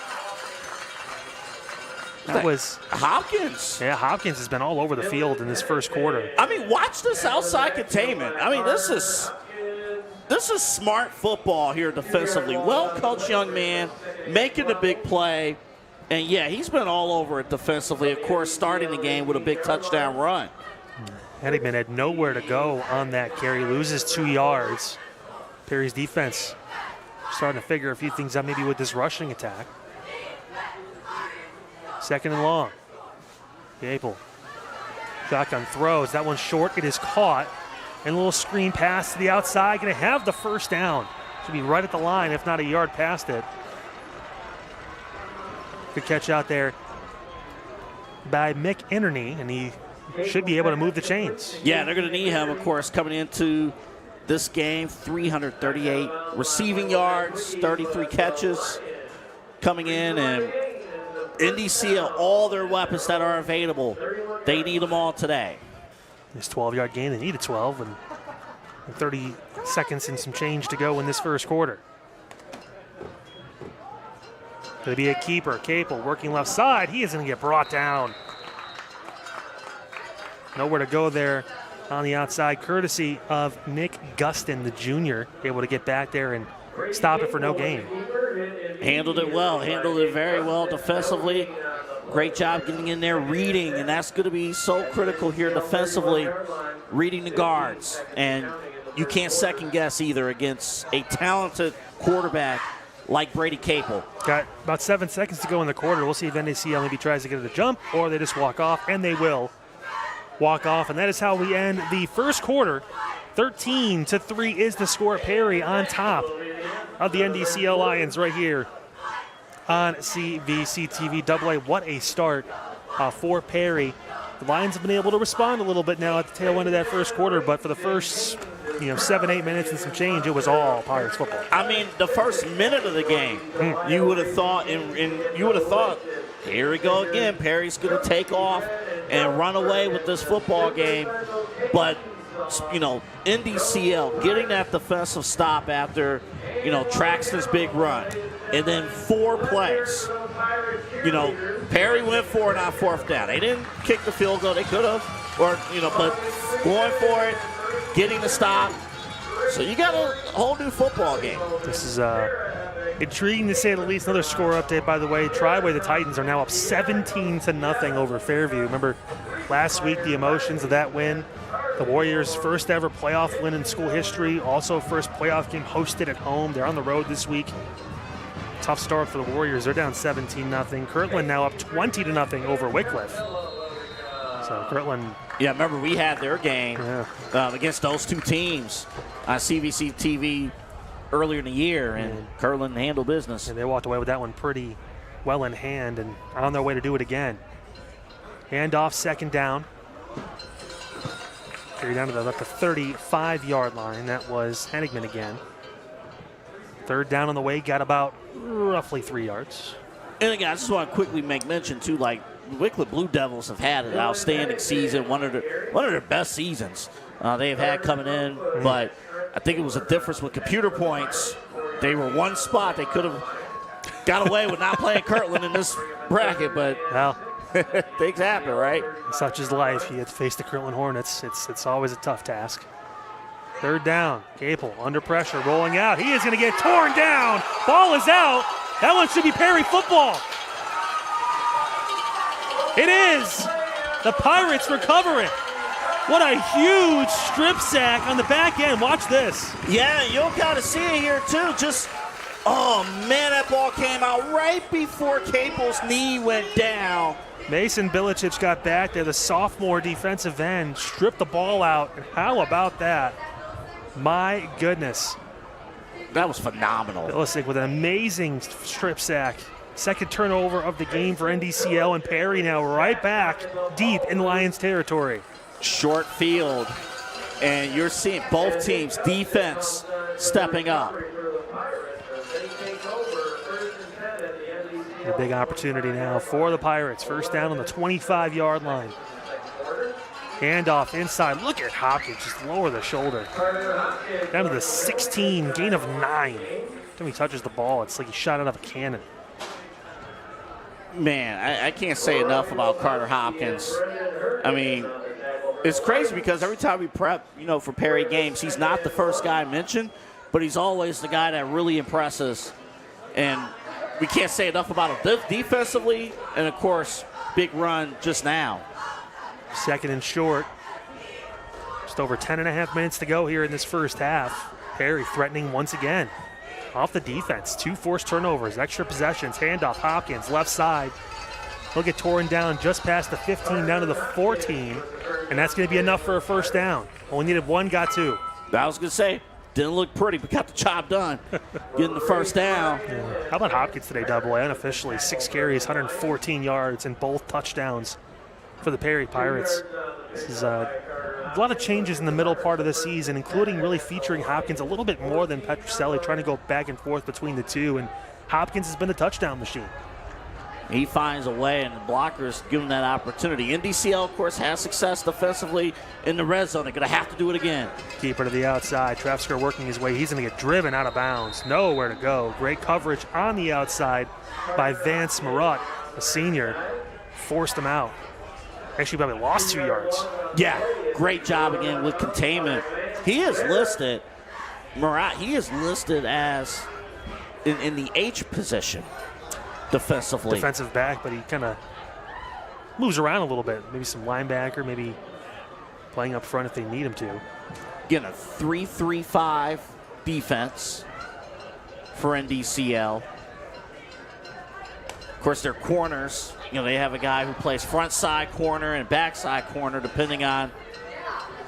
That was Hopkins. Yeah, Hopkins has been all over the field in this first quarter. I mean, watch this outside containment. I mean, this is smart football here defensively. Well-coached young man, making the big play. And, yeah, he's been all over it defensively, of course, starting the game with a big touchdown run. Henigman had nowhere to go on that carry. Loses 2 yards. Perry's defense starting to figure a few things out maybe with this rushing attack. 2nd and long. Gable. Shotgun throws. That one's short. It is caught. And a little screen pass to the outside. Going to have the 1st down. Should be right at the line, if not a yard past it. Good catch out there by Mick Innerney, and he should be able to move the chains. Yeah, they're going to need him, of course, coming into this game. 338 receiving yards, 33 catches coming in, and NDCL, all their weapons that are available, they need them all today. This 12-yard gain, they needed 12, and 30 seconds and some change to go in this first quarter. Going to be a keeper. Capel working left side. He is going to get brought down. Nowhere to go there on the outside, courtesy of Nick Gustin, the junior, able to get back there and stop it for no gain. Handled it well, handled it very well defensively. Great job getting in there, reading, and that's going to be so critical here defensively, reading the guards. And you can't second guess either against a talented quarterback like Brady Capel. Got about 7 seconds to go in the quarter. We'll see if NDCL maybe tries to get it a jump or they just walk off, and they will walk off. And that is how we end the first quarter. 13-3 is the score. Perry on top of the NDCL Lions right here on CVC TV AA. What a start for Perry. The Lions have been able to respond a little bit now at the tail end of that first quarter, but for the first 7-8 minutes and some change, it was all Pirates football. I mean, the first minute of the game, you would have thought, here we go again. Perry's going to take off and run away with this football game. But, NDCL getting that defensive stop after, Traxton's big run. And then 4 plays. Perry went for it on 4th down. They didn't kick the field goal. They could have. But going for it, getting the stop. So you got a whole new football game. This is intriguing to say the least. Another score update, by the way. Triway, the Titans are now up 17-0 over Fairview. Remember last week the emotions of that win. The Warriors' first ever playoff win in school history. Also first playoff game hosted at home. They're on the road this week. Tough start for the Warriors. They're down 17-0. Kirtland now up 20-0 over Wycliffe. So Kirtland. Yeah, remember we had their game against those two teams on CVC TV earlier in the year, and Kirtland handled business. And they walked away with that one pretty well in hand and on their way to do it again. Handoff, 2nd down. Carry down to the 35-yard line. That was Henigman again. 3rd down on the way, got about roughly 3 yards. And again, I just want to quickly make mention, too, like, Wycliffe Blue Devils have had an outstanding season, one of their best seasons they've had coming in. But I think it was a difference with computer points. They were one spot. They could have got away with not playing Kirtland in this bracket, but Well, things happen, right? such is life. You have to face the Kirtland Hornets. It's always a tough task. Third down. Capel under pressure, rolling out. He is going to get torn down. Ball is out. That one should be Perry football. It is. The Pirates recovering. What a huge strip sack on the back end. Watch this. Yeah, you'll got to see it here, too. Just, oh, man, that ball came out right before Capel's knee went down. Mason Bilicic got back there, the sophomore defensive end, stripped the ball out. And how about that? My goodness. That was phenomenal. Bilicic with an amazing strip sack. Second turnover of the game for NDCL, and Perry now right back deep in Lions territory. Short field, and you're seeing both teams' defense stepping up. A big opportunity now for the Pirates. First down on the 25-yard line. Handoff inside. Look at Hopkins just lower the shoulder. Down to the 16, gain of 9. When he touches the ball, it's like he shot out of a cannon. Man, I can't say enough about Carter Hopkins. I mean, it's crazy because every time we prep, for Perry games, he's not the first guy mentioned, but he's always the guy that really impresses. And we can't say enough about him defensively, and of course, big run just now. Second and short. Just over 10.5 minutes to go here in this first half. Perry threatening once again. Off the defense, 2 forced turnovers, extra possessions, handoff, Hopkins, left side. He'll get torn down just past the 15, down to the 14, and that's going to be enough for a first down. Only needed 1, got 2. I was going to say, didn't look pretty, but got the job done. Getting the first down. Yeah. How about Hopkins today, double A, unofficially? 6 carries, 114 yards, and both touchdowns for the Perry Pirates. This is a lot of changes in the middle part of the season, including really featuring Hopkins a little bit more than Petrucelli, trying to go back and forth between the two, and Hopkins has been the touchdown machine. He finds a way, and the blockers give him that opportunity. NDCL, of course, has success defensively in the red zone. They're going to have to do it again. Keeper to the outside. Trafsker working his way. He's going to get driven out of bounds. Nowhere to go. Great coverage on the outside by Vance Marat, a senior. Forced him out. Actually probably lost 2 yards. Yeah, great job again with containment. He is listed, Marat, he is listed as in the H position defensively. Defensive back, but he kind of moves around a little bit. Maybe some linebacker, maybe playing up front if they need him to. Again, a 3-3-5 defense for NDCL. Of course, their corners, they have a guy who plays front side corner and back side corner depending on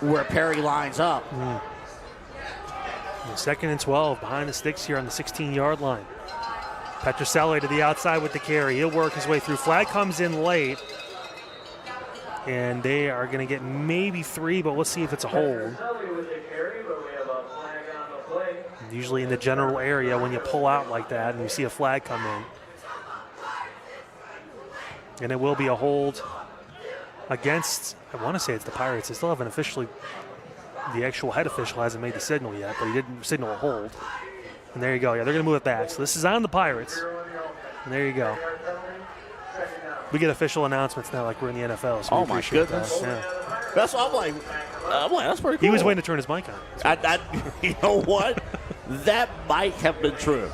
where Perry lines up. Second and 12 behind the sticks here on the 16-yard line. Petrucelli to the outside with the carry. He'll work his way through. Flag comes in late. And they are going to get maybe 3, but let's see if it's a hold. Usually in the general area when you pull out like that and you see a flag come in. And it will be a hold against, I want to say it's the Pirates. They still haven't officially, the actual head official hasn't made the signal yet, but he didn't signal a hold. And there you go. Yeah, they're going to move it back. So this is on the Pirates. And there you go. We get official announcements now like we're in the NFL. So oh, my goodness. Yeah. That's what I'm like, that's pretty cool. He was waiting to turn his mic on. You know what? That might have been true.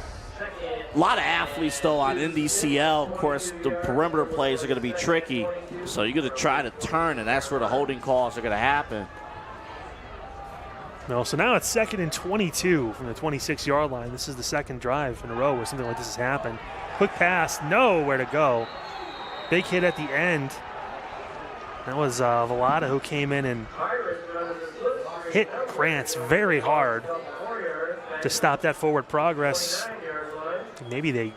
A lot of athletes, though, on NDCL. Of course, the perimeter plays are going to be tricky. So you're going to try to turn, and that's where the holding calls are going to happen. No, so now it's 2nd and 22 from the 26-yard line. This is the second drive in a row where something like this has happened. Quick pass, nowhere to go. Big hit at the end. That was Velada who came in and hit Krantz very hard to stop that forward progress. Maybe they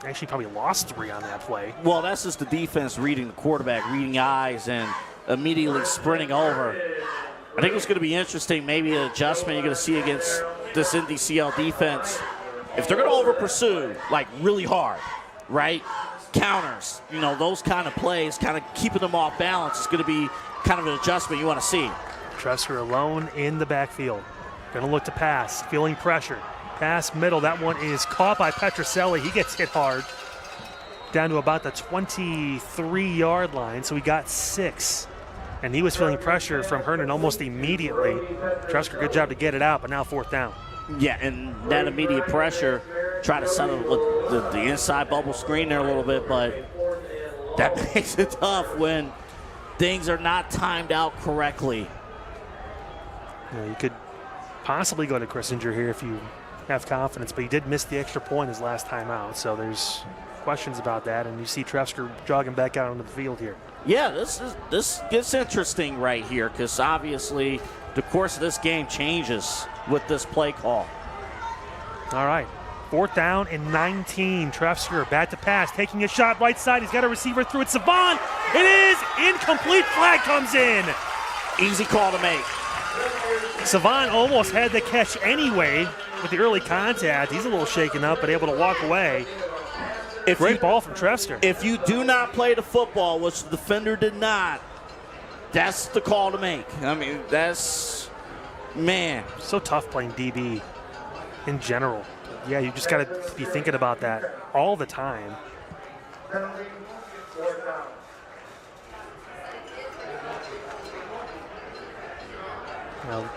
actually probably lost 3 on that play. Well, that's just the defense reading the quarterback, reading eyes, and immediately sprinting over. I think it's going to be interesting, maybe an adjustment you're going to see against this NDCL defense. If they're going to over-pursue, like really hard, right? Counters, those kind of plays, kind of keeping them off balance is going to be kind of an adjustment you want to see. Tresker alone in the backfield. Going to look to pass, feeling pressure. Pass middle, that one is caught by Petroselli. He gets hit hard. Down to about the 23-yard line, so he got 6. And he was feeling pressure from Hernan almost immediately. Tresker, good job to get it out, but now 4th down. Yeah, and that immediate pressure, try to settle with the inside bubble screen there a little bit, but that makes it tough when things are not timed out correctly. You could possibly go to Christinger here if you have confidence, but he did miss the extra point his last time out, so there's questions about that, and you see Tresker jogging back out onto the field here. Yeah, this gets interesting right here because obviously the course of this game changes with this play call. All right, 4th down and 19. Tresker back to pass, taking a shot right side. He's got a receiver through it. Savon, it is incomplete. Flag comes in. Easy call to make. Savon almost had the catch anyway with the early contact. He's a little shaken up, but able to walk away. Great ball from Tresker. If you do not play the football, which the defender did not, that's the call to make. I mean, that's, man. So tough playing DB in general. Yeah, you just got to be thinking about that all the time. Now,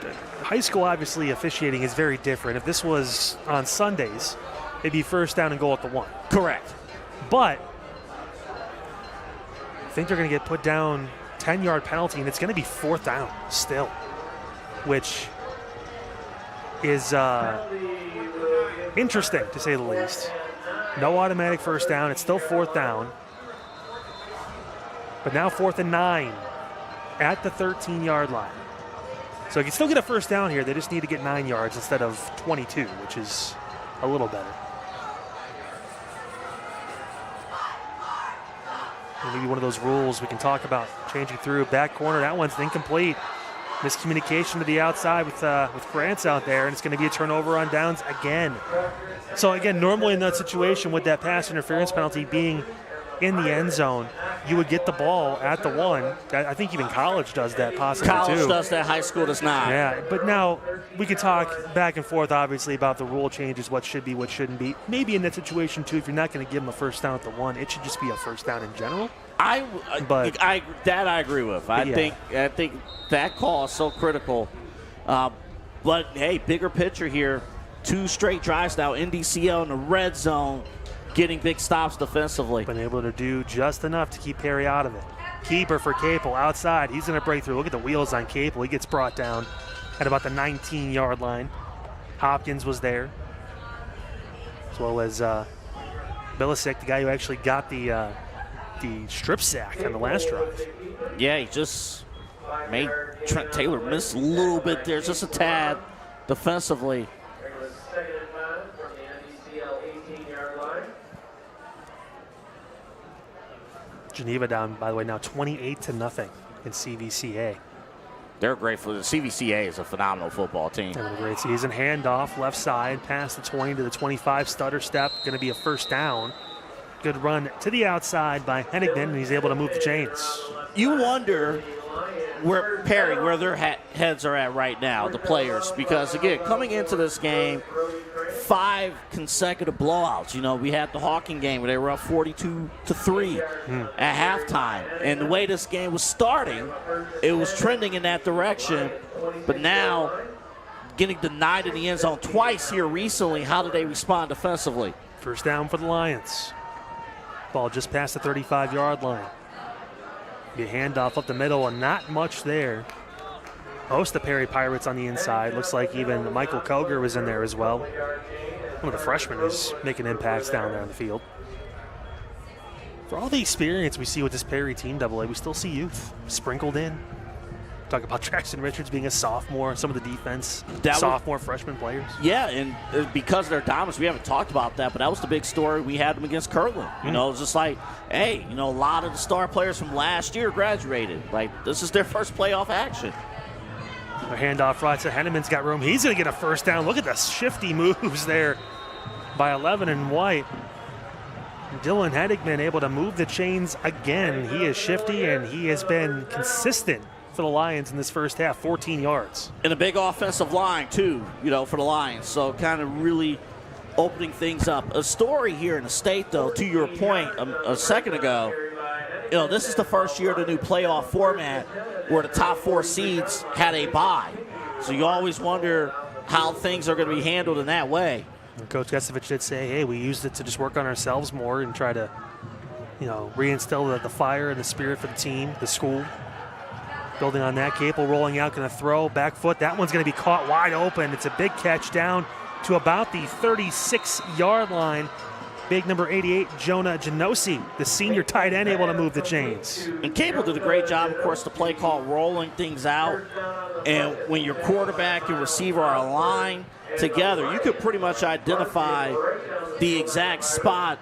high school, obviously, officiating is very different. If this was on Sundays, it'd be 1st down and goal at the 1. Correct. But I think they're going to get put down 10-yard penalty, and it's going to be 4th down still, which is interesting, to say the least. No automatic 1st down. It's still 4th down. But now 4th and 9 at the 13-yard line. So you can still get a 1st down here. They just need to get 9 yards instead of 22, which is a little better. Maybe one of those rules we can talk about changing through. Back corner, that one's incomplete. Miscommunication to the outside with Grants out there, and it's going to be a turnover on downs again. So again, normally in that situation with that pass interference penalty being in the end zone, you would get the ball at the 1. I think even college does that possibly too. College does that, high school does not. Yeah, but now we could talk back and forth, obviously, about the rule changes, what should be, what shouldn't be. Maybe in that situation too, if you're not going to give them a 1st down at the 1, it should just be a 1st down in general. I agree with. I think that call is so critical. But hey, bigger picture here. 2 straight drives now. NDCL in the red zone, getting big stops defensively. Been able to do just enough to keep Perry out of it. Keeper for Capel outside. He's going to break through. Look at the wheels on Capel. He gets brought down at about the 19-yard line. Hopkins was there, as well as Bilisic, the guy who actually got the strip sack on the last drive. Yeah, he just made Trent Taylor miss a little bit there, just a tad defensively. Geneva down, by the way, now 28-0 in CVCA. They're great for the CVCA is a phenomenal football team. Having a great season. Handoff, left side, past the 20 to the 25, stutter step, going to be a 1st down. Good run to the outside by Hennigan, and he's able to move the chains. You wonder where their heads are at right now, the players, because again, coming into this game, 5 consecutive blowouts. We had the Hawking game where they were up 42-3 at halftime, and the way this game was starting, it was trending in that direction. But now, getting denied in the end zone twice here recently, how did they respond defensively? 1st down for the Lions. Ball just past the 35-yard line. Be a handoff up the middle, and not much there. Most of the Perry Pirates on the inside. Looks like even Michael Koger was in there as well. One of the freshmen who's making impacts down there on the field. For all the experience we see with this Perry team AA, we still see youth sprinkled in. Talk about Jackson Richards being a sophomore, some of the defense, sophomore freshman players. Yeah, and because of their dominance, we haven't talked about that, but that was the big story. We had them against Kirtland. It was just like, hey, a lot of the star players from last year graduated. Like, this is their first playoff action. A handoff right to Henneman's got room. He's going to get a 1st down. Look at the shifty moves there by 11 and White. Dylan Henigman able to move the chains again. He is shifty, and he has been consistent for the Lions in this first half, 14 yards. And a big offensive line, too, for the Lions. So kind of really opening things up. A story here in the state, though, to your point a second ago, this is the first year of the new playoff format where the top 4 seeds had a bye. So you always wonder how things are going to be handled in that way. And Coach Gesevich did say, hey, we used it to just work on ourselves more and try to, reinstill the fire and the spirit for the team, the school. Building on that, Capel rolling out, going to throw, back foot. That one's going to be caught wide open. It's a big catch down to about the 36-yard line. Big number 88, Jonah Genosi, the senior tight end, able to move the chains. And Capel did a great job, of course, the play call, rolling things out. And when your quarterback and receiver are aligned together, you could pretty much identify the exact spot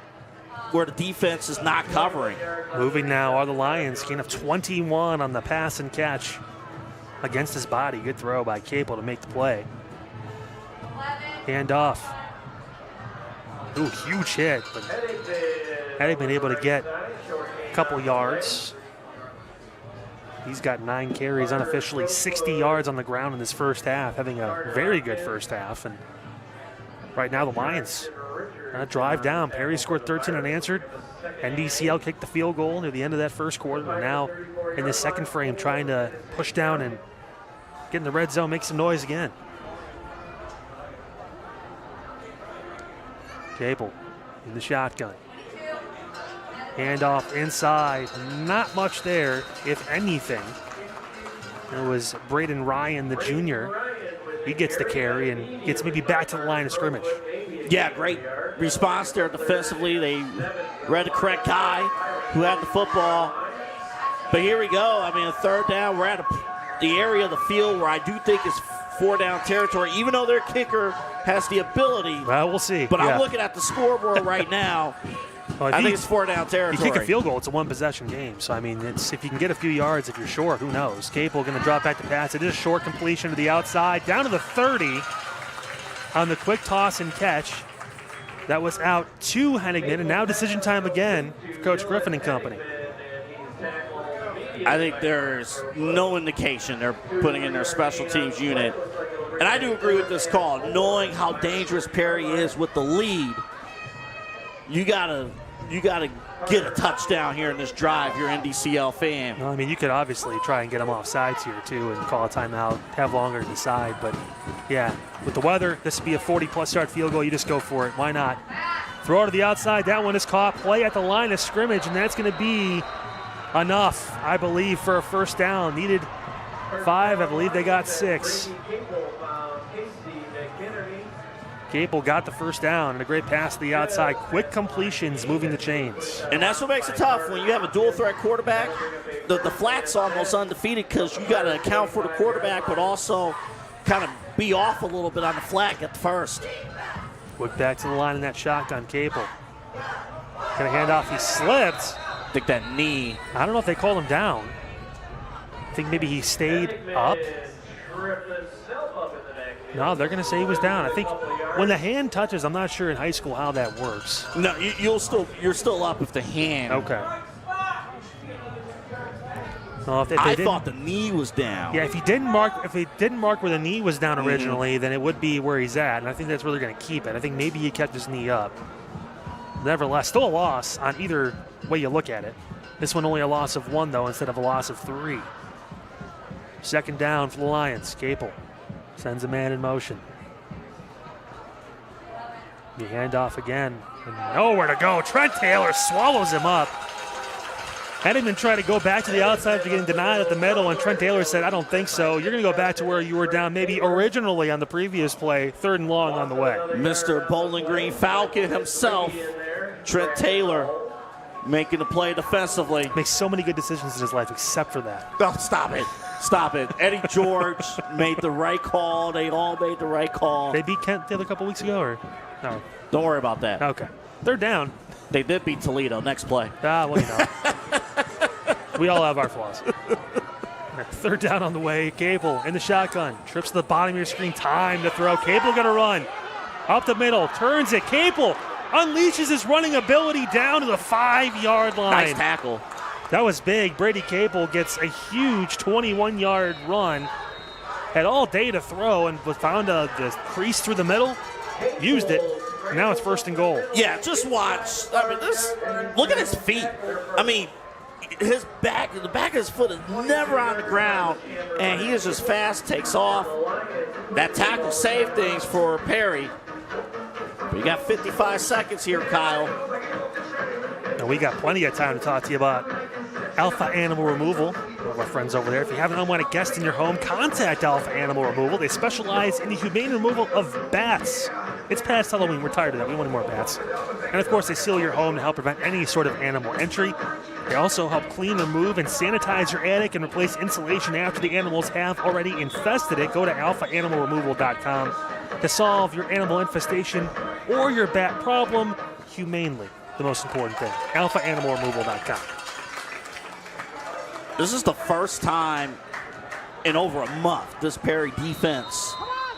where the defense is not covering. Moving now are the Lions. Gain of 21 on the pass and catch against his body. Good throw by Capel to make the play. Hand off. Ooh, huge hit, but hadn't been able to get a couple yards. He's got 9 carries unofficially, 60 yards on the ground in this first half, having a very good first half. And right now the Lions drive down. Perry scored 13 unanswered. NDCL kicked the field goal near the end of that first quarter. And now in the second frame, trying to push down and get in the red zone, make some noise again. Capel in the shotgun. Handoff inside. Not much there, if anything. It was Braden Ryan, the junior. He gets the carry and gets maybe back to the line of scrimmage. Yeah, great response there defensively. They read the correct guy who had the football. But here we go. I mean, a third down. We're at the area of the field where I do think is 4-down territory, even though their kicker has the ability. Well, we'll see. But I'm looking at the scoreboard right now. Well, I think it's 4-down territory. You kick a field goal, it's a one-possession game. So, I mean, it's if you can get a few yards, if you're short, who knows? Capel going to drop back to pass. It is a short completion to the outside, down to the 30 on the quick toss and catch. That was out to Henigman, and now decision time again for Coach Griffin and company. I think there's no indication they're putting in their special teams unit. And I do agree with this call. Knowing how dangerous Perry is with the lead, you gotta get a touchdown here in this drive, your NDCL fan. Well, I mean, you could obviously try and get them off sides here, too, and call a timeout, have longer to decide. But, yeah, with the weather, this would be a 40-plus yard field goal. You just go for it. Why not? Throw it to the outside. That one is caught. Play at the line of scrimmage, and that's going to be enough, I believe, for a first down. Needed 5. I believe they got 6. Capel got the first down and a great pass to the outside. Quick completions, moving the chains. And that's what makes it tough. When you have a dual-threat quarterback, the flat's almost undefeated because you got to account for the quarterback but also kind of be off a little bit on the flat at first. Quick back to the line in that shotgun, Capel. Gonna hand off, he slipped. I think that knee. I don't know if they called him down. I think maybe he stayed up. No, they're going to say he was down. I think when the hand touches, I'm not sure in high school how that works. No, you're still up if the hand. Okay. Well, if I thought the knee was down. Yeah, if he didn't mark where the knee was down originally, then it would be where he's at, and I think that's where they're going to keep it. I think maybe he kept his knee up. Nevertheless, still a loss on either way you look at it. This one only a loss of 1 though, instead of a loss of 3. Second down for the Lions. Capel sends a man in motion. The handoff again. And nowhere to go. Trent Taylor swallows him up. Henigman tried to go back to the outside after getting denied at the middle, and Trent Taylor said, I don't think so. You're going to go back to where you were down maybe originally on the previous play. 3rd and long on the way. Mr. Bowling Green Falcon himself, Trent Taylor, making the play defensively. Makes so many good decisions in his life except for that. Oh, stop it. Stop it. Eddie George made the right call. They all made the right call. They beat Kent the other couple weeks ago, or no? Don't worry about that. Okay. 3rd down. They did beat Toledo. Next play. Well, you know. We all have our flaws. 3rd down on the way. Capel in the shotgun. Trips to the bottom of your screen. Time to throw. Capel going to run. Up the middle. Turns it. Capel unleashes his running ability down to the 5-yard line. Nice tackle. That was big. Brady Capel gets a huge 21-yard run. Had all day to throw and found the crease through the middle, used it. Now it's 1st and goal. Yeah, just watch. I mean, look at his feet. I mean, the back of his foot is never on the ground, and he is just fast, takes off. That tackle saved things for Perry. But you got 55 seconds here, Kyle. Now we got plenty of time to talk to you about Alpha Animal Removal. One of our friends over there. If you have an unwanted guest in your home, contact Alpha Animal Removal. They specialize in the humane removal of bats. It's past Halloween. We're tired of that. We want more bats. And, of course, they seal your home to help prevent any sort of animal entry. They also help clean, remove, and sanitize your attic and replace insulation after the animals have already infested it. Go to alphaanimalremoval.com to solve your animal infestation or your bat problem humanely. The most important thing. alphaanimalremoval.com. This is the first time in over a month this Perry defense,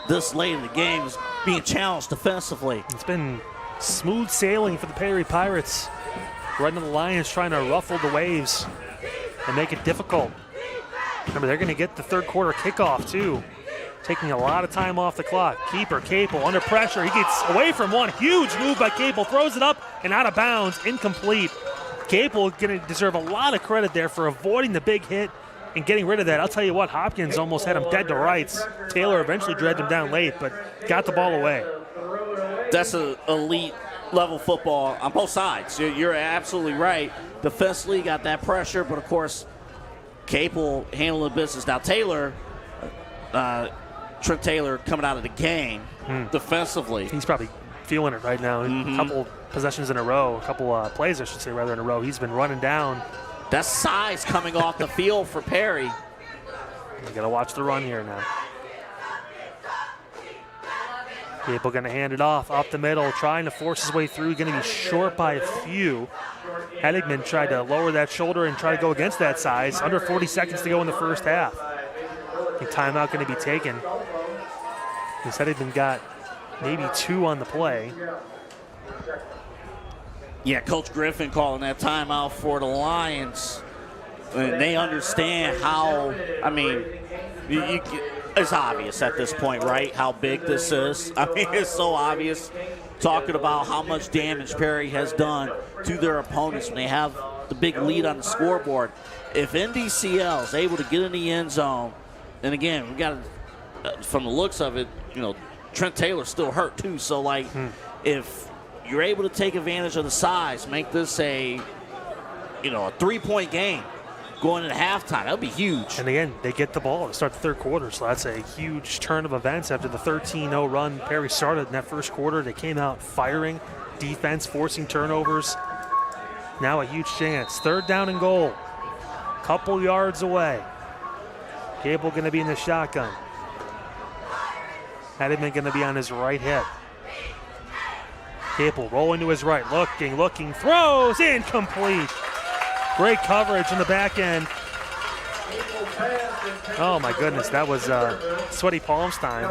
this late in the game, is being challenged defensively. It's been smooth sailing for the Perry Pirates. Right into the Lions trying to ruffle the waves and make it difficult. Remember, they're going to get the 3rd quarter kickoff, too. Taking a lot of time off the clock. Keeper Capel under pressure. He gets away from one. Huge move by Capel. Throws it up and out of bounds. Incomplete. Capel going to deserve a lot of credit there for avoiding the big hit and getting rid of that. I'll tell you what, Hopkins almost had him dead to rights. Taylor eventually dragged him down late, but got the ball away. That's an elite level football on both sides. You're absolutely right. Defensively got that pressure, but of course, Capel handling the business. Now Taylor, Trent Taylor coming out of the game defensively. He's probably feeling it right now. A couple possessions in a row, a couple plays, I should say, rather, in a row. He's been running down. That size coming off the field for Perry. You got to watch the run here now. Capel going to hand it off up the middle, trying to force his way through. Going to be short by a few. Henigman tried to lower that shoulder and try to go against that size. Under 40 seconds to go in the first half. I think timeout going to be taken. Because Henigman got maybe 2 on the play. Yeah, Coach Griffin calling that timeout for the Lions. And they understand how, I mean, it's obvious at this point, right, how big this is. I mean, it's so obvious, talking about how much damage Perry has done to their opponents when they have the big lead on the scoreboard. If NDCL is able to get in the end zone, and again, we got, from the looks of it, you know, Trent Taylor's still hurt too. So, like, if you're able to take advantage of the size, make this a 3-point game going into halftime, that would be huge. And again, they get the ball to start the 3rd quarter, so that's a huge turn of events after the 13-0 run Perry started in that 1st quarter. They came out firing, defense forcing turnovers. Now a huge chance. 3rd down and goal. Couple yards away. Capel going to be in the shotgun. Henigman going to be on his right hip. Capel rolling to his right, looking, throws, incomplete. Great coverage in the back end. Oh my goodness, that was sweaty palms time.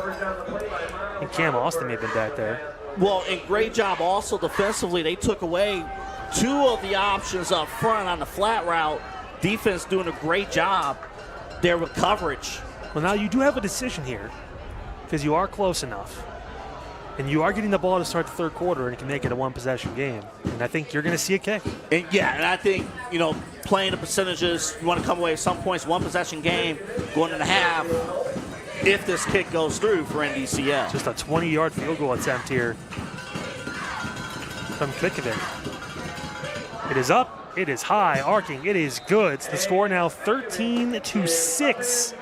And Cam Austin may have been back there. Well, and great job also defensively. They took away 2 of the options up front on the flat route. Defense doing a great job there with coverage. Well, now you do have a decision here because you are close enough. And you are getting the ball to start the 3rd quarter, and it can make it a 1-possession game. And I think you're going to see a kick. And I think, playing the percentages, you want to come away with some points, 1-possession game, going into half, if this kick goes through for NDCL. Just a 20-yard field goal attempt here from Kickoff. It is up, it is high, arcing, it is good. The score now 13-6,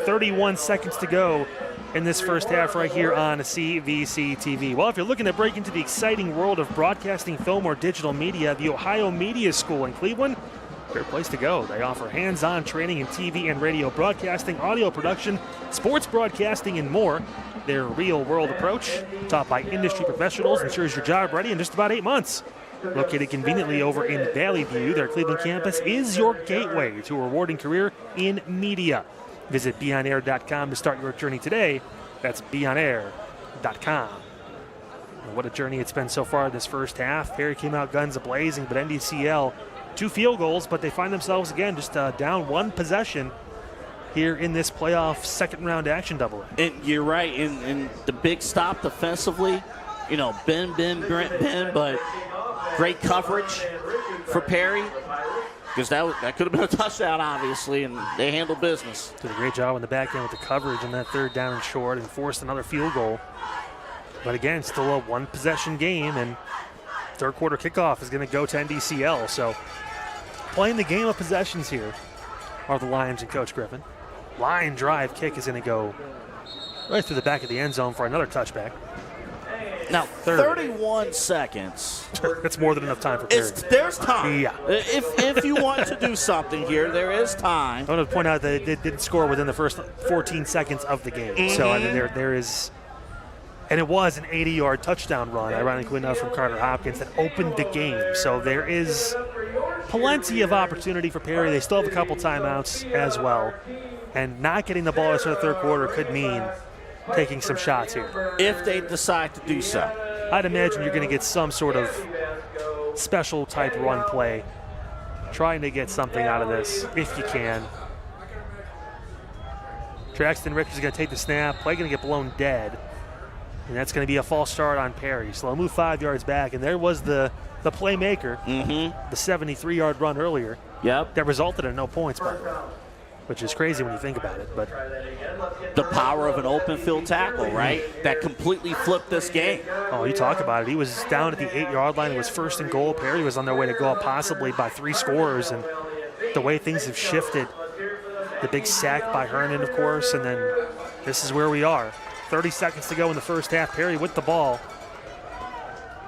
31 seconds to go in this first half right here on CVC TV. Well, if you're looking to break into the exciting world of broadcasting, film, or digital media, the Ohio Media School in Cleveland, great place to go. They offer hands-on training in TV and radio broadcasting, audio production, sports broadcasting, and more. Their real-world approach, taught by industry professionals, ensures your job ready in just about 8 months. Located conveniently over in Valley View, their Cleveland campus is your gateway to a rewarding career in media. Visit beonair.com to start your journey today. That's beonair.com. What a journey it's been so far this first half. Perry came out guns a-blazing, but NDCL 2 field goals, but they find themselves again just down 1 possession here in this playoff second-round action double. And you're right, in the big stop defensively, bend, but great coverage for Perry, because that could have been a touchdown, obviously, and they handled business. Did a great job on the back end with the coverage on that third down and short and forced another field goal. But again, still a 1-possession game, and third quarter kickoff is going to go to NDCL. So playing the game of possessions here are the Lions and Coach Griffin. Line drive kick is going to go right through the back of the end zone for another touchback. Now, 31 seconds. That's more than enough time for Perry. There's time. Yeah. If you want to do something here, there is time. I want to point out that they didn't score within the first 14 seconds of the game. Mm-hmm. So, I mean, there is... And it was an 80-yard touchdown run, ironically enough, from Carter Hopkins that opened the game. So there is plenty of opportunity for Perry. They still have a couple timeouts as well. And not getting the ball for the third quarter could mean taking some shots here. If they decide to do so. I'd imagine you're going to get some sort of special type run play, trying to get something out of this if you can. Traxton Richards is going to take the snap. Play going to get blown dead. And that's going to be a false start on Perry. So they'll move 5 yards back. And there was the playmaker, the 73-yard run earlier. Yep. That resulted in no points, by the way, which is crazy when you think about it. But the power of an open field tackle, right? That completely flipped this game. Oh, you talk about it. He was down at the 8-yard line. It was 1st and goal. Perry was on their way to go up possibly by 3 scores. And the way things have shifted, the big sack by Hernan, of course, and then this is where we are. 30 seconds to go in the first half. Perry with the ball,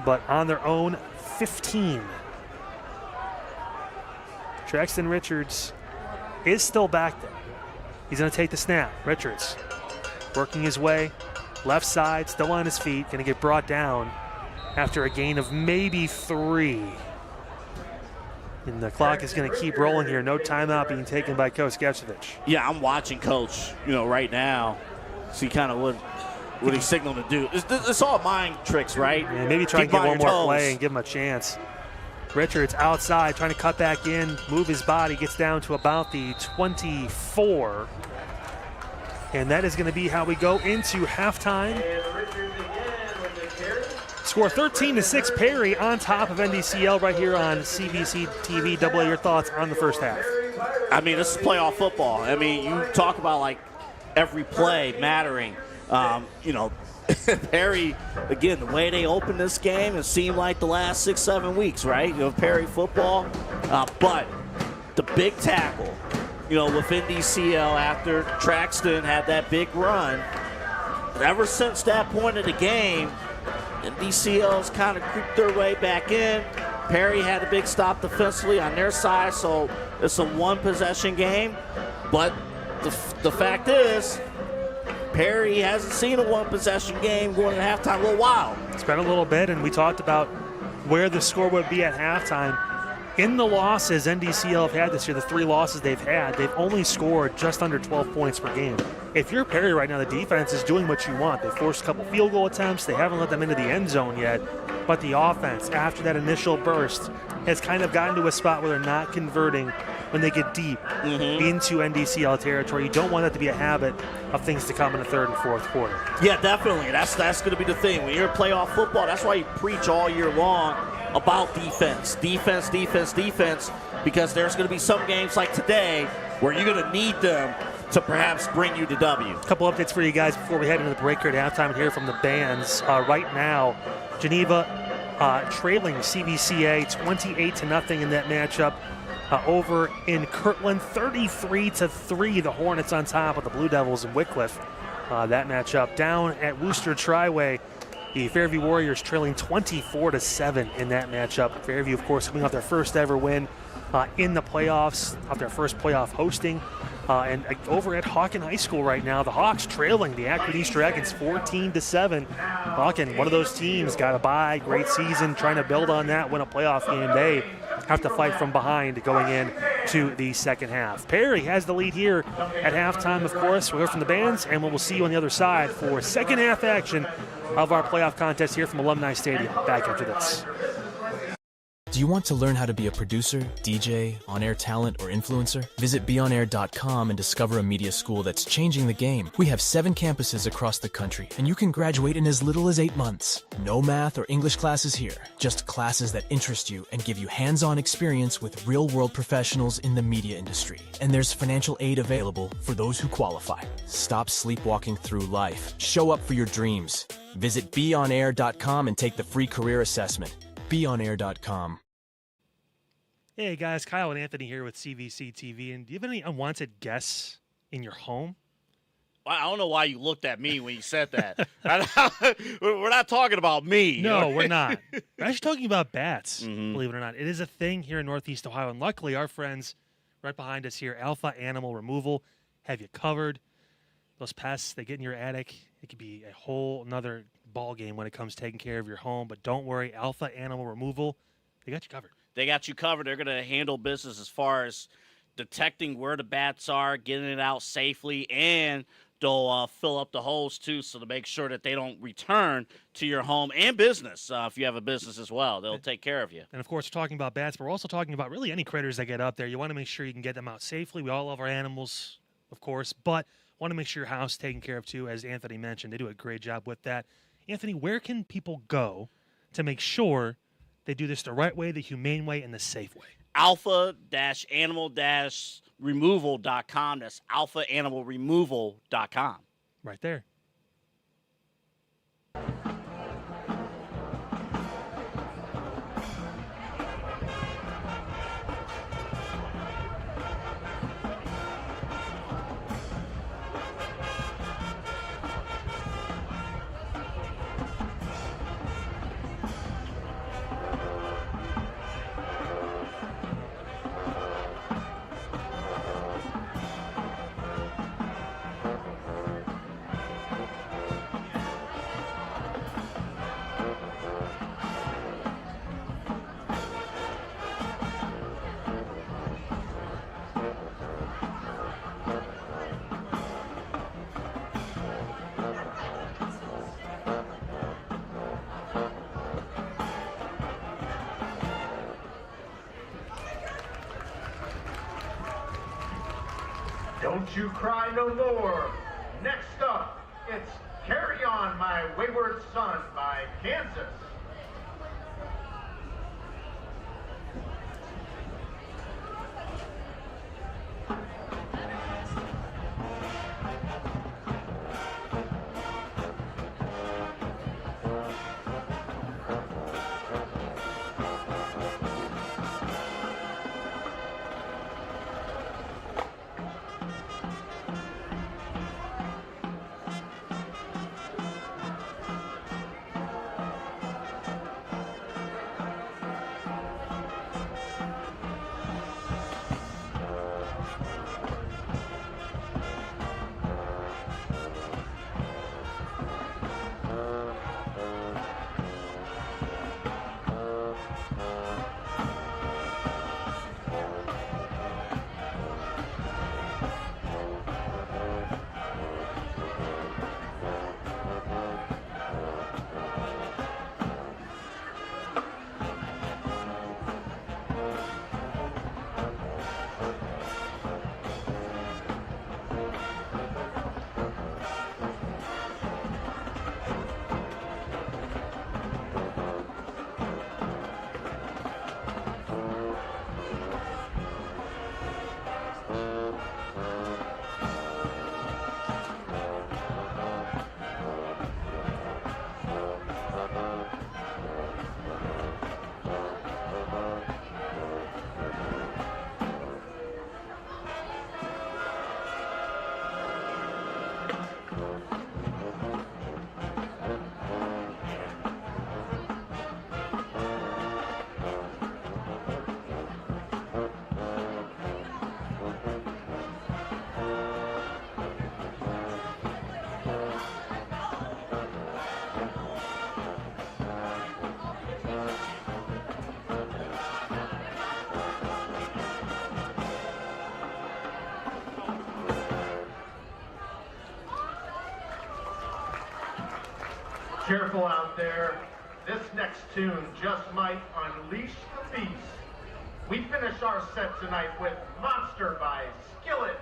but on their own 15. Traxton Richards is still back there. He's going to take the snap. Richards working his way, left side, still on his feet, going to get brought down after a gain of maybe 3. And the clock is going to keep rolling here. No timeout being taken by Coach Gevcevich. Yeah, I'm watching Coach, right now. See kind of what he's signaling to do. It's all mind tricks, right? Yeah, maybe try and get one more play and give him a chance. Richards outside, trying to cut back in, move his body, gets down to about the 24. And that is going to be how we go into halftime. Score 13-6, Perry on top of NDCL right here on CVC TV. Double A, your thoughts on the first half? I mean, this is playoff football. I mean, you talk about, every play mattering. Perry, again, the way they opened this game, it seemed like the last 6-7 weeks, right? Perry football. But the big tackle, with NDCL after Traxton had that big run, ever since that point of the game, NDCL's kind of creeped their way back in. Perry had a big stop defensively on their side, so it's a 1-possession game. But the fact is, Perry hasn't seen a 1-possession game going to halftime in a little while. It's been a little bit, and we talked about where the score would be at halftime. In the losses NDCL have had this year, the 3 losses they've had, they've only scored just under 12 points per game. If you're Perry right now, the defense is doing what you want. They forced a couple field goal attempts. They haven't let them into the end zone yet. But the offense, after that initial burst, has kind of gotten to a spot where they're not converting when they get deep into NDCL territory. You don't want that to be a habit of things to come in the third and fourth quarter. Yeah, definitely. That's going to be the thing. When you're in playoff football, that's why you preach all year long about defense, because there's going to be some games like today where you're going to need them to perhaps bring you to W. A couple updates for you guys before we head into the break here at halftime and hear from the bands. Right now, Geneva trailing CVCA 28-0 in that matchup. Over in Kirtland, 33-3, the Hornets on top of the Blue Devils in Wickliffe. That matchup down at Worcester Triway. The Fairview Warriors trailing 24-7 in that matchup. Fairview, of course, coming off their first ever win in the playoffs, off their first playoff hosting. And over at Hawken High School right now, the Hawks trailing the Akron East Dragons 14-7. Hawken, one of those teams, got a bye, great season, trying to build on that, win a playoff game. They have to fight from behind going in to the second half. Perry has the lead here at halftime, of course. We'll hear from the bands, and we'll see you on the other side for second half action of our playoff contest here from Alumni Stadium. Back after this. Do you want to learn how to be a producer, DJ, on-air talent, or influencer? Visit beonair.com and discover a media school that's changing the game. We have 7 campuses across the country, and you can graduate in as little as 8 months. No math or English classes here, just classes that interest you and give you hands-on experience with real-world professionals in the media industry. And there's financial aid available for those who qualify. Stop sleepwalking through life. Show up for your dreams. Visit beonair.com and take the free career assessment. beonair.com. Hey guys, Kyle and Anthony here with CVC TV. And do you have any unwanted guests in your home? I don't know why you looked at me when you said that. We're not talking about me. No, we're not. We're actually talking about bats, believe it or not. It is a thing here in Northeast Ohio. And luckily, our friends right behind us here, Alpha Animal Removal, have you covered. Those pests, they get in your attic. It could be a whole another ball game when it comes to taking care of your home. But don't worry, Alpha Animal Removal, they got you covered. They got you covered. They're going to handle business as far as detecting where the bats are, getting it out safely, and they'll fill up the holes, too, so to make sure that they don't return to your home and business. If you have a business as well, they'll take care of you. And, of course, we're talking about bats, but we're also talking about really any critters that get up there. You want to make sure you can get them out safely. We all love our animals, of course, but want to make sure your house is taken care of, too. As Anthony mentioned, they do a great job with that. Anthony, where can people go to make sure they do this the right way, the humane way, and the safe way? Alpha-animal-removal.com. That's alpha-animal-removal.com. Right there. Don't you cry no more. Next up, it's Carry On, My Wayward Son by Kansas. Careful out there. This next tune just might unleash the beast. We finish our set tonight with Monster by Skillet.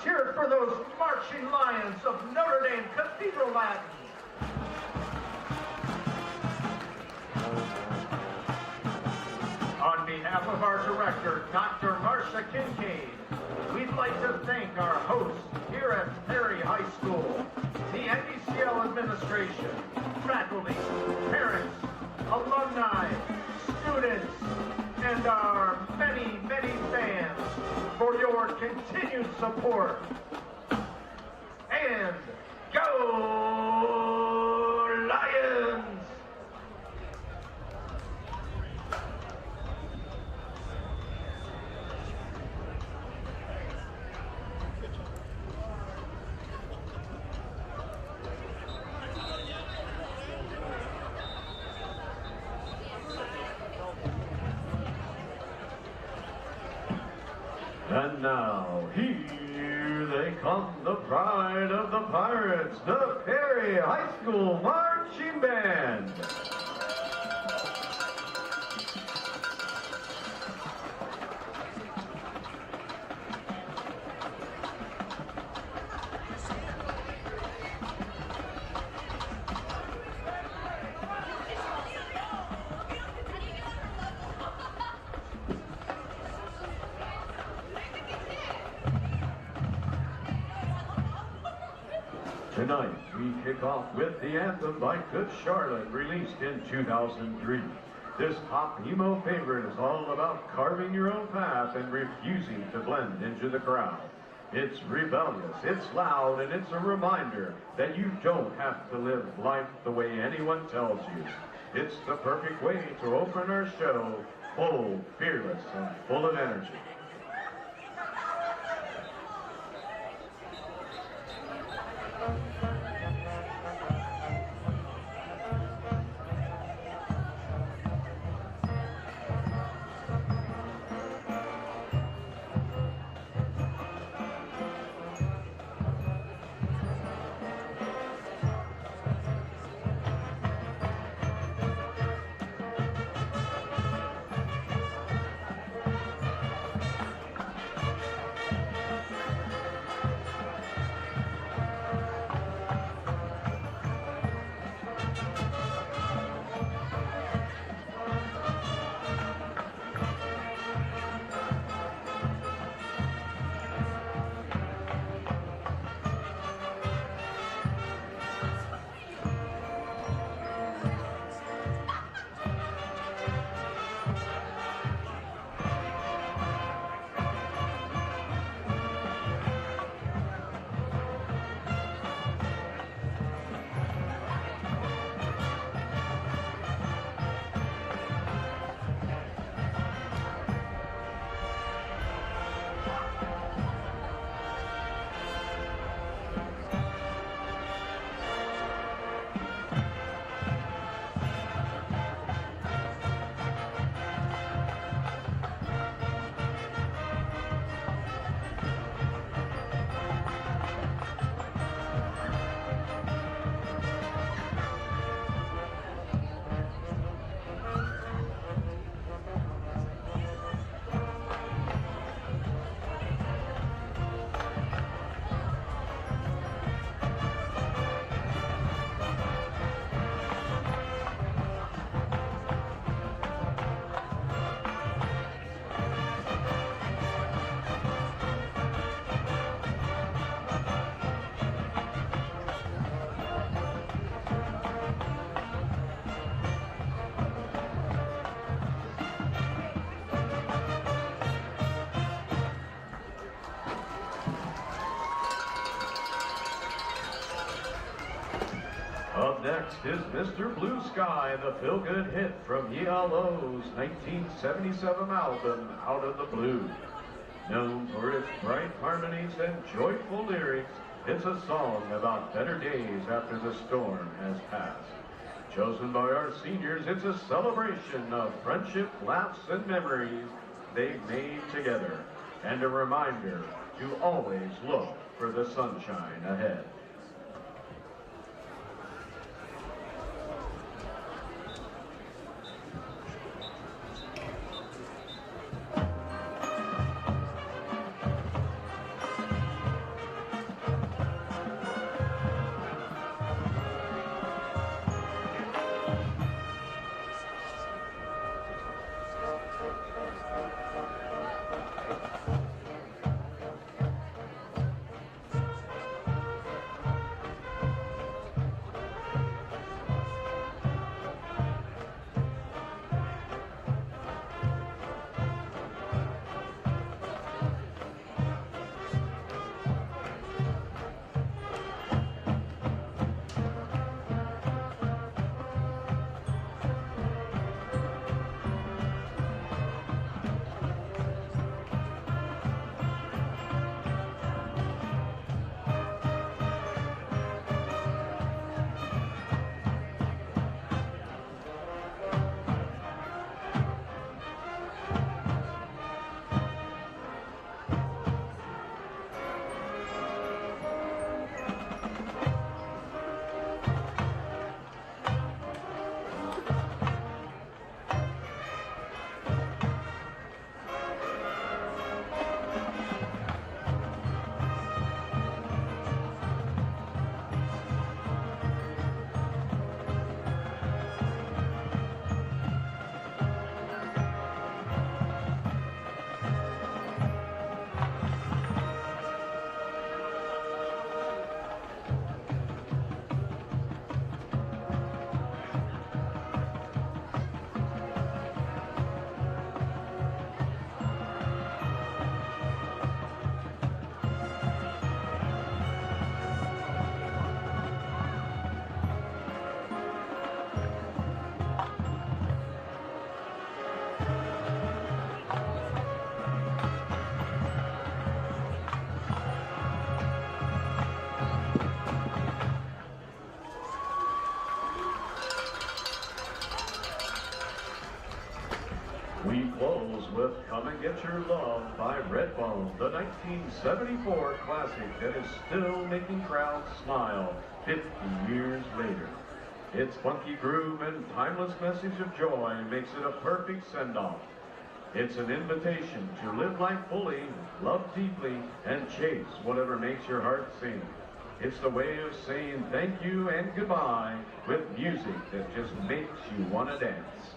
Cheer for those marching lions of Notre Dame Cathedral Latin. On behalf of our director, Dr. Marcia Kincaid, we'd like to thank our hosts here at Perry High School, the NDCL administration, faculty, parents, alumni, students, and our many, many fans for your continued support. And go Lions! And now, here they come, the pride of the Pirates, the Perry High School Marching Band. Tonight, we kick off with the anthem by Good Charlotte, released in 2003. This pop emo favorite is all about carving your own path and refusing to blend into the crowd. It's rebellious, it's loud, and it's a reminder that you don't have to live life the way anyone tells you. It's the perfect way to open our show, bold, fearless, and full of energy. next is Mr. Blue Sky, the feel-good hit from ELO's 1977 album, Out of the Blue. Known for its bright harmonies and joyful lyrics, it's a song about better days after the storm has passed. Chosen by our seniors, it's a celebration of friendship, laughs, and memories they've made together, and a reminder to always look for the sunshine ahead. We close with Come and Get Your Love by Redbone, the 1974 classic that is still making crowds smile 50 years later. Its funky groove and timeless message of joy makes it a perfect send-off. It's an invitation to live life fully, love deeply, and chase whatever makes your heart sing. It's the way of saying thank you and goodbye with music that just makes you want to dance.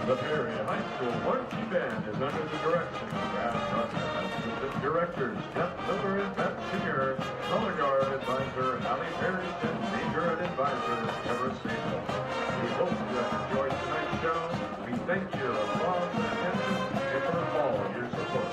The Perry High School marching band is under the direction of Assistant Directors Jeff Miller and Beth Singer, Color Guard Advisor Allie Harrington, Major Advisor Deborah Sable. We hope you have enjoyed tonight's show. We thank you for your applause and attention and for all of your support.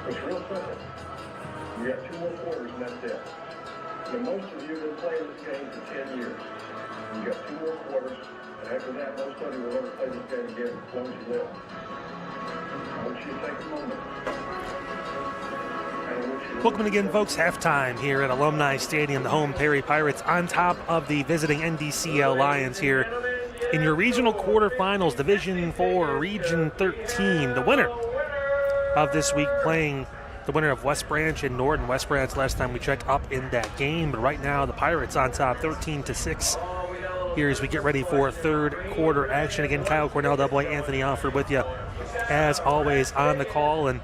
It's real simple. You got 2 more quarters and that's it. Now, most of you have been playing this game for 10 years. You got 2 more quarters, and after that, most of you will never play this game again as long as you live. I want you to take a moment. Welcome again, folks. Halftime here at Alumni Stadium, the home Perry Pirates on top of the visiting NDCL Lions here in your regional quarterfinals, Division 4, Region 13. The winner of this week playing the winner of West Branch and Norton. West Branch, last time we checked, up in that game, but right now the Pirates on top 13-6 here as we get ready for third quarter action. Again, Kyle Cornell, AA, Anthony Alford with you as always on the call, and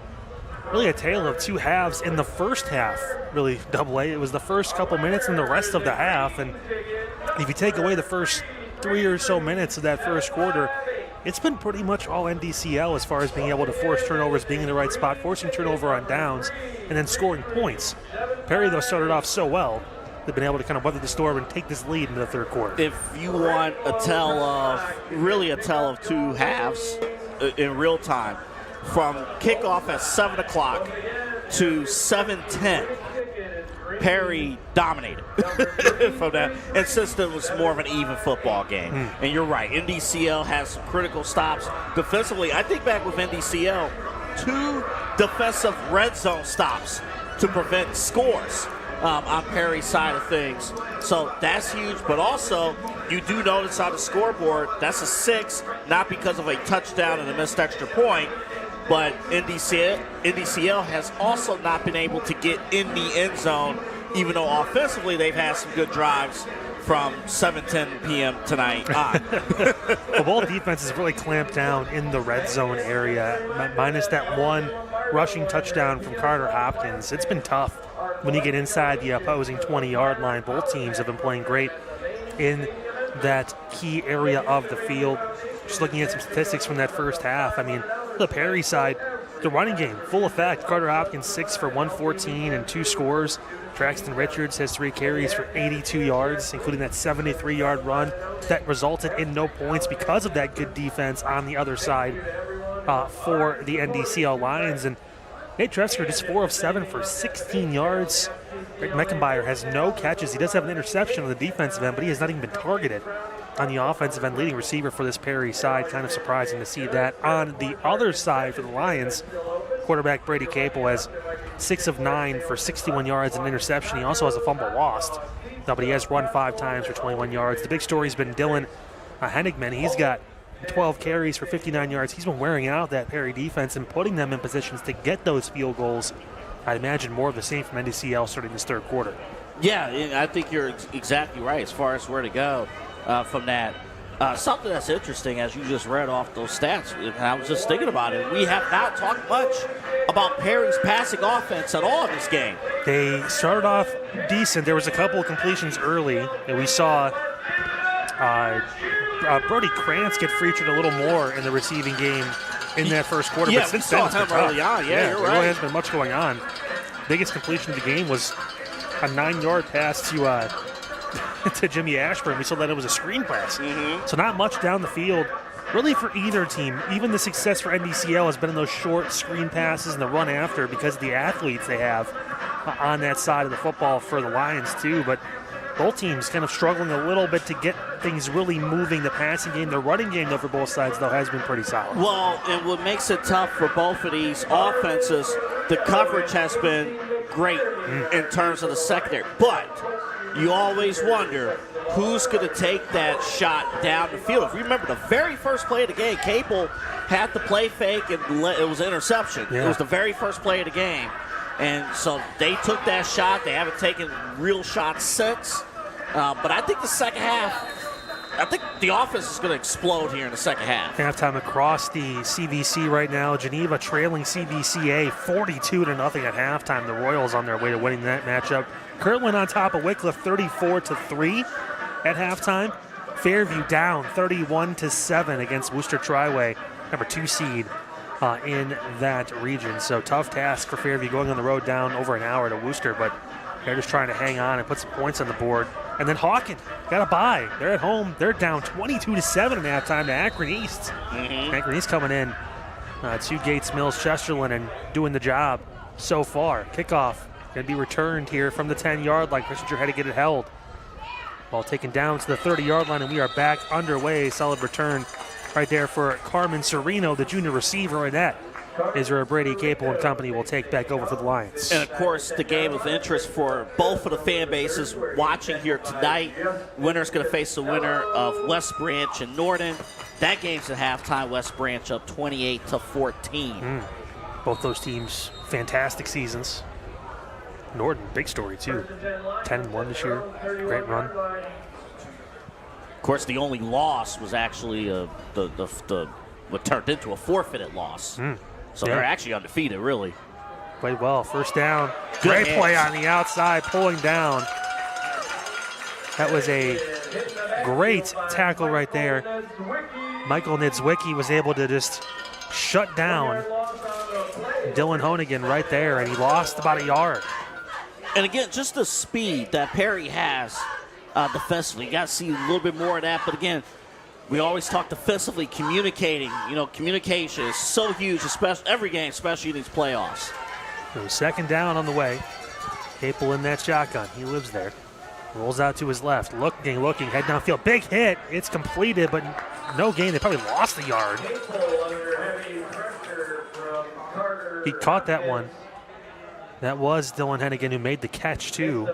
really a tale of 2 halves in the first half, really, AA. It was the first couple minutes and the rest of the half, and if you take away the first 3 or so minutes of that first quarter, it's been pretty much all NDCL as far as being able to force turnovers, being in the right spot, forcing turnover on downs, and then scoring points. Perry, though, started off so well, they've been able to kind of weather the storm and take this lead into the third quarter. If you want a tell of 2 halves in real time, from kickoff at 7 o'clock to 7:10, Perry dominated from that. And since it was more of an even football game. And you're right, NDCL has some critical stops defensively. I think back with NDCL, 2 defensive red zone stops to prevent scores on Perry's side of things. So that's huge, but also you do notice on the scoreboard, that's a 6, not because of a touchdown and a missed extra point, but NDCL has also not been able to get in the end zone, even though offensively they've had some good drives from 7:10 p.m. tonight on. Well, both defenses really clamped down in the red zone area, minus that 1 rushing touchdown from Carter Hopkins. It's been tough when you get inside the opposing 20-yard line. Both teams have been playing great in that key area of the field. Just looking at some statistics from that first half, I mean, the Perry side, the running game, full effect. Carter Hopkins 6 for 114 and 2 scores. Traxton Richards has 3 carries for 82 yards, including that 73-yard run that resulted in no points because of that good defense on the other side for the NDCL Lions. And Nate Tresker just 4 of 7 for 16 yards. Rick Meckenbauer has no catches. He does have an interception on the defensive end, but he has not even been targeted on the offensive end. Leading receiver for this Perry side. Kind of surprising to see that. On the other side for the Lions, quarterback Brady Capel has 6 of 9 for 61 yards and an interception. He also has a fumble lost, but he has run 5 times for 21 yards. The big story's been Dylan Henigman. He's got 12 carries for 59 yards. He's been wearing out that Perry defense and putting them in positions to get those field goals. I'd imagine more of the same from NDCL starting this third quarter. Yeah, I think you're exactly right as far as where to go from that. Something that's interesting, as you just read off those stats, and I was just thinking about it, we have not talked much about Perry's passing offense at all in this game. They started off decent. There was a couple of completions early, and we saw Brody Krantz get featured a little more in the receiving game in that first quarter. Yeah, but since we then, saw him early on. Yeah, you're there right. really hasn't been much going on. Biggest completion of the game was a 9-yard pass to Jimmy Ashburn. We saw that it was a screen pass. So not much down the field, really, for either team. Even the success for NDCL has been in those short screen passes and the run after because of the athletes they have on that side of the football for the Lions too. But both teams kind of struggling a little bit to get things really moving. The passing game, the running game, though, for both sides, though, has been pretty solid. Well, and what makes it tough for both of these offenses, the coverage has been great in terms of the secondary. But you always wonder who's going to take that shot down the field. If you remember the very first play of the game, Cable had the play fake and it was an interception. Yeah. It was the very first play of the game. And so they took that shot. They haven't taken real shots since. But I think the second half, I think the offense is going to explode here in the second half. Halftime across the CVC right now. Geneva trailing CVCA 42-0 at halftime. The Royals on their way to winning that matchup. Kirtland on top of Wycliffe 34-3 at halftime. Fairview down 31-7 against Worcester Triway, number 2 seed in that region. So tough task for Fairview going on the road down over an hour to Worcester, but they're just trying to hang on and put some points on the board. And then Hawken got a bye. They're at home. They're down 22-7 at halftime to Akron East. Akron East coming in to Gates Mills, Chesterland, and doing the job so far. Kickoff going to be returned here from the 10-yard line. Kissinger had to get it held. Ball taken down to the 30-yard line, and we are back underway. Solid return right there for Carmen Sereno, the junior receiver, and that is where Brady Capel and company will take back over for the Lions. And, of course, the game of interest for both of the fan bases watching here tonight. Winner's going to face the winner of West Branch and Norton. That game's at halftime. West Branch up 28-14. Both those teams, fantastic seasons. Norton, big story, too. 10-1 this year. Great run. Of course, the only loss was actually what turned into a forfeited loss. So they're actually undefeated, really. Played well. First down. Good Great play on the outside, pulling down. That was a great tackle right there. Michael Nidzwicki was able to just shut down Dylan Honigan right there, and he lost about a yard. And again, just the speed that Perry has defensively. You got to see a little bit more of that. But again, we always talk defensively, communicating. You know, communication is so huge, especially every game, especially in these playoffs. So second down on the way. Capel in that shotgun. He lives there. Rolls out to his left. Looking, head downfield. Big hit. It's completed, but no gain. They probably lost a yard. He caught that one. That was Dylan Hennigan who made the catch, too.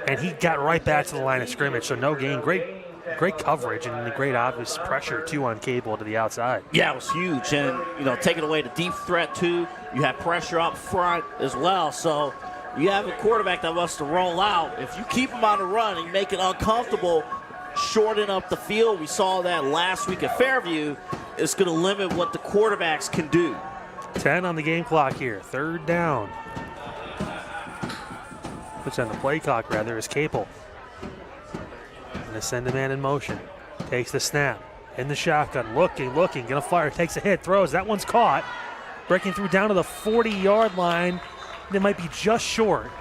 And he got right back to the line of scrimmage, so no gain. Great coverage and the great obvious pressure, too, on Cable to the outside. Yeah, it was huge. And, you know, taking away the deep threat, too. You have pressure up front as well. So you have a quarterback that wants to roll out. If you keep him on the run and you make it uncomfortable, shorten up the field. We saw that last week at Fairview. It's going to limit what the quarterbacks can do. 10 on the game clock here. Third down. Which on the play clock, rather, is Capel. Going to send a man in motion. Takes the snap. In the shotgun. Looking. Going to fire. Takes a hit. Throws. That one's caught. Breaking through down to the 40-yard line. They might be just short.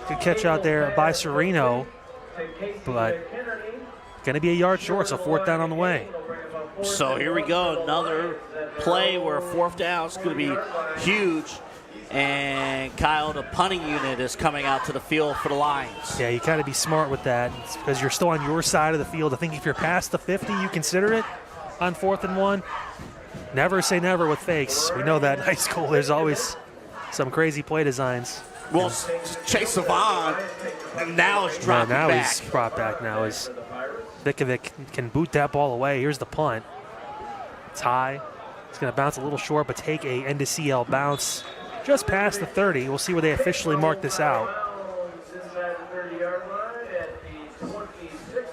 Good catch out there by Sereno. But going to be a yard short, so fourth down on the way. So here we go. Another play where fourth down is going to be huge. And Kyle, the punting unit, is coming out to the field for the Lions. Yeah, you got to be smart with that. It's because you're still on your side of the field. I think if you're past the 50, you consider it on 4th and 1. Never say never with fakes. We know that in high school. There's always some crazy play designs. Well, Chase Savon now is dropping back. Now he's brought back now. As Vikovic can boot that ball away. Here's the punt. It's high. It's going to bounce a little short, but take a NDCL bounce just past the 30. We'll see where they officially mark this out.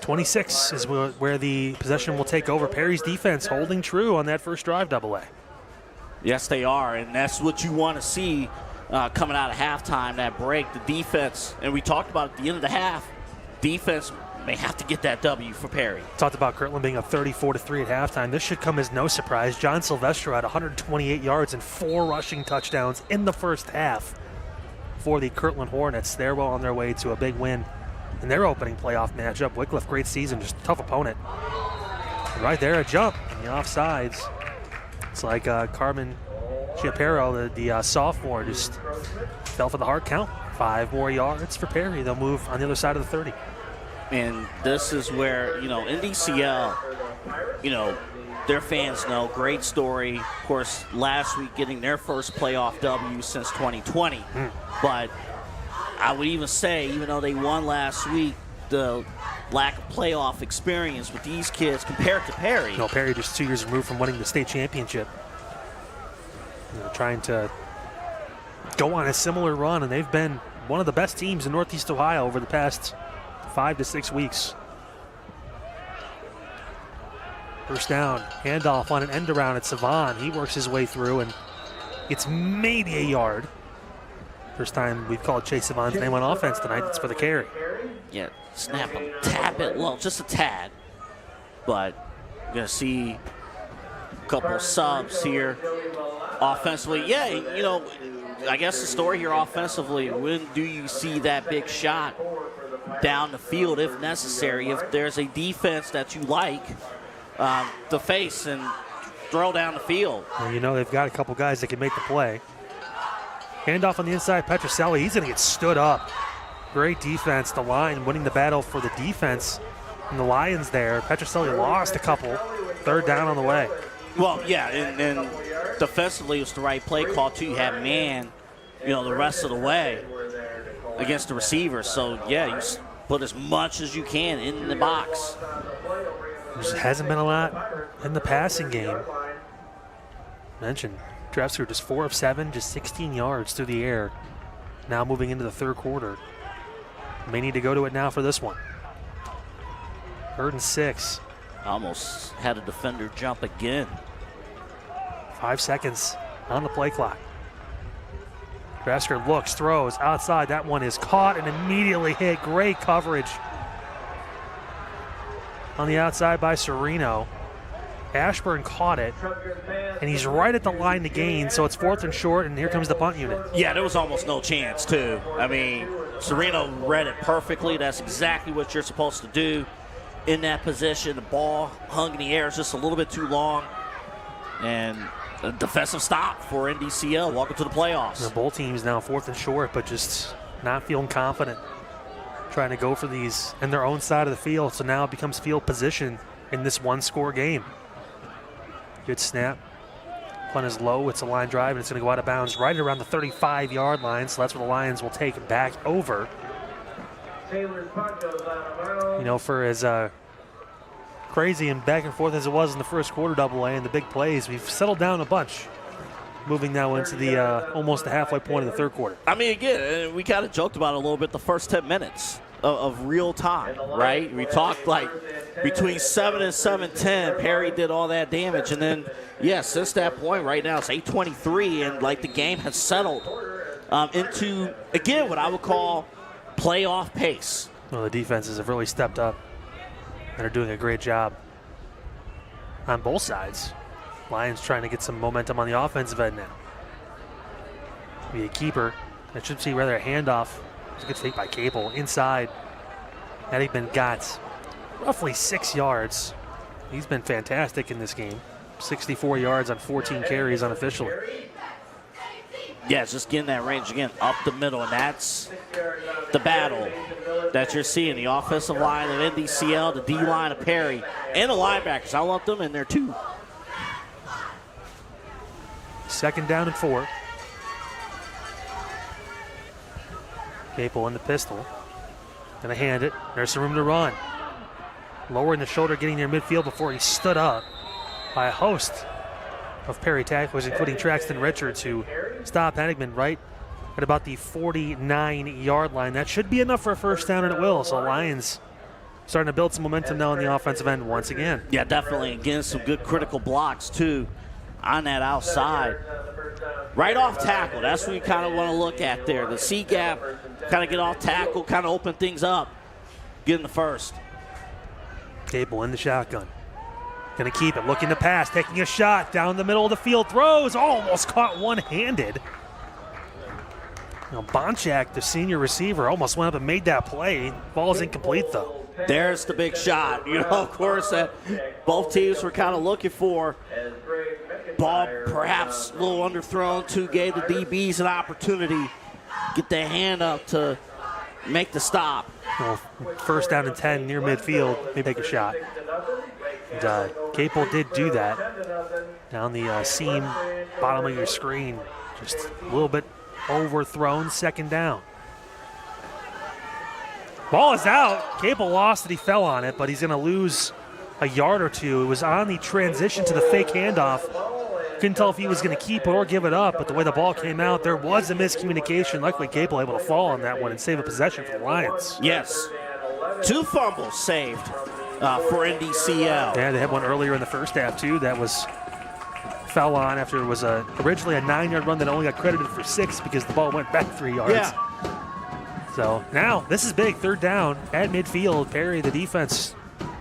26 is where the possession will take over. Perry's defense holding true on that first drive, AA. Yes, they are, and that's what you want to see coming out of halftime, that break. The defense, and we talked about at the end of the half, defense may have to get that W for Perry. Talked about Kirtland being up 34-3 at halftime. This should come as no surprise. John Silvestro had 128 yards and 4 rushing touchdowns in the first half for the Kirtland Hornets. They're well on their way to a big win in their opening playoff matchup. Wycliffe, great season, just a tough opponent. Right there, a jump in the offsides. It's like Carmen Chiapero, the sophomore, just fell for the hard count. 5 more yards for Perry. They'll move on the other side of the 30. And this is where, NDCL, their fans know, great story. Of course, last week getting their first playoff W since 2020. But I would even say, even though they won last week, the lack of playoff experience with these kids compared to Perry. Perry just 2 years removed from winning the state championship. Trying to go on a similar run, and they've been one of the best teams in Northeast Ohio over the past 5 to 6 weeks. First down, handoff on an end around at Savon. He works his way through and gets maybe a yard. First time we've called Chase Savon's name on offense tonight. It's for the carry. Yeah, snap a tad bit low, just a tad. But you're going to see a couple subs here offensively. Yeah, I guess the story here offensively, when do you see that big shot down the field if necessary? If there's a defense that you like to face and throw down the field. Well, they've got a couple guys that can make the play. Handoff on the inside, Petroselli. He's going to get stood up. Great defense. The line winning the battle for the defense. And the Lions there. Petroselli lost a couple. Third down on the way. Well, yeah, and defensively it was the right play call, too. You have man, the rest of the way against the receivers. So, yeah, you put as much as you can in the box. There hasn't been a lot in the passing game. Mentioned, Drefsker just 4 of 7, just 16 yards through the air. Now moving into the third quarter. May need to go to it now for this one. 3rd and 6. Almost had a defender jump again. 5 seconds on the play clock. Drefsker looks, throws outside. That one is caught and immediately hit. Great coverage on the outside by Sereno. Ashburn caught it, and he's right at the line to gain, so it's 4th and short, and here comes the punt unit. Yeah, there was almost no chance, too. I mean, Sereno read it perfectly. That's exactly what you're supposed to do in that position. The ball hung in the air. It's just a little bit too long, and a defensive stop for NDCL. Welcome to the playoffs. The both teams now 4th and short, but just not feeling confident. Trying to go for these in their own side of the field, so now it becomes field position in this one-score game. Good snap. Punt is low. It's a line drive, and it's going to go out of bounds right around the 35-yard line, so that's where the Lions will take back over. For as crazy and back and forth as it was in the first quarter, AA, and the big plays, we've settled down a bunch. Moving now into the almost the halfway point of the third quarter. I mean, again, we kind of joked about it a little bit the first 10 minutes of real time, right? We talked like between 7 and 7:10, Perry did all that damage. And then, yeah, since that point right now, it's 8:23, and like the game has settled into, again, what I would call playoff pace. Well, the defenses have really stepped up and are doing a great job on both sides. Lions trying to get some momentum on the offensive end now. Be a keeper. That should be rather a handoff. It's a good fake by Cable. Inside. Eddington got roughly 6 yards. He's been fantastic in this game. 64 yards on 14 carries unofficially. Yeah, it's just getting that range again up the middle, and that's the battle that you're seeing. The offensive line of NDCL, the D-line of Perry, and the linebackers. I want them in there too. 2nd down and 4. Capel in the pistol. Gonna hand it. There's some room to run. Lowering the shoulder, getting near midfield before he stood up by a host of Perry tacklers, including Traxton Richards, who stopped Henigman right at about the 49-yard line. That should be enough for a first down, and it will. So Lions starting to build some momentum now on the offensive end once again. Yeah, definitely. Again, some good critical blocks, too, on that outside. Right off tackle, that's what you kind of want to look at there. The C gap, kind of get off tackle, kind of open things up, get in the first. Cable in the shotgun. Going to keep it, looking to pass, taking a shot down the middle of the field, throws, almost caught one-handed. Bonchak, the senior receiver, almost went up and made that play. Ball is incomplete, though. There's the big shot. Of course, that both teams were kind of looking for. Ball perhaps a little underthrown, too, gave the DBs an opportunity. Get their hand up to make the stop. Well, first down and 10 near midfield, maybe take a shot. And Capel did do that. Down the seam, bottom of your screen, just a little bit overthrown, second down. Ball is out. Capel lost it, he fell on it, but he's going to lose a yard or two. It was on the transition to the fake handoff. Couldn't tell if he was going to keep it or give it up, but the way the ball came out, there was a miscommunication. Luckily, Capel able to fall on that one and save a possession for the Lions. Yes. 2 fumbles saved for NDCL. Yeah, they had one earlier in the first half, too. That was fell on after it was originally a 9-yard run that only got credited for 6 because the ball went back 3 yards. Yeah. So now this is big. Third down at midfield. Perry, the defense,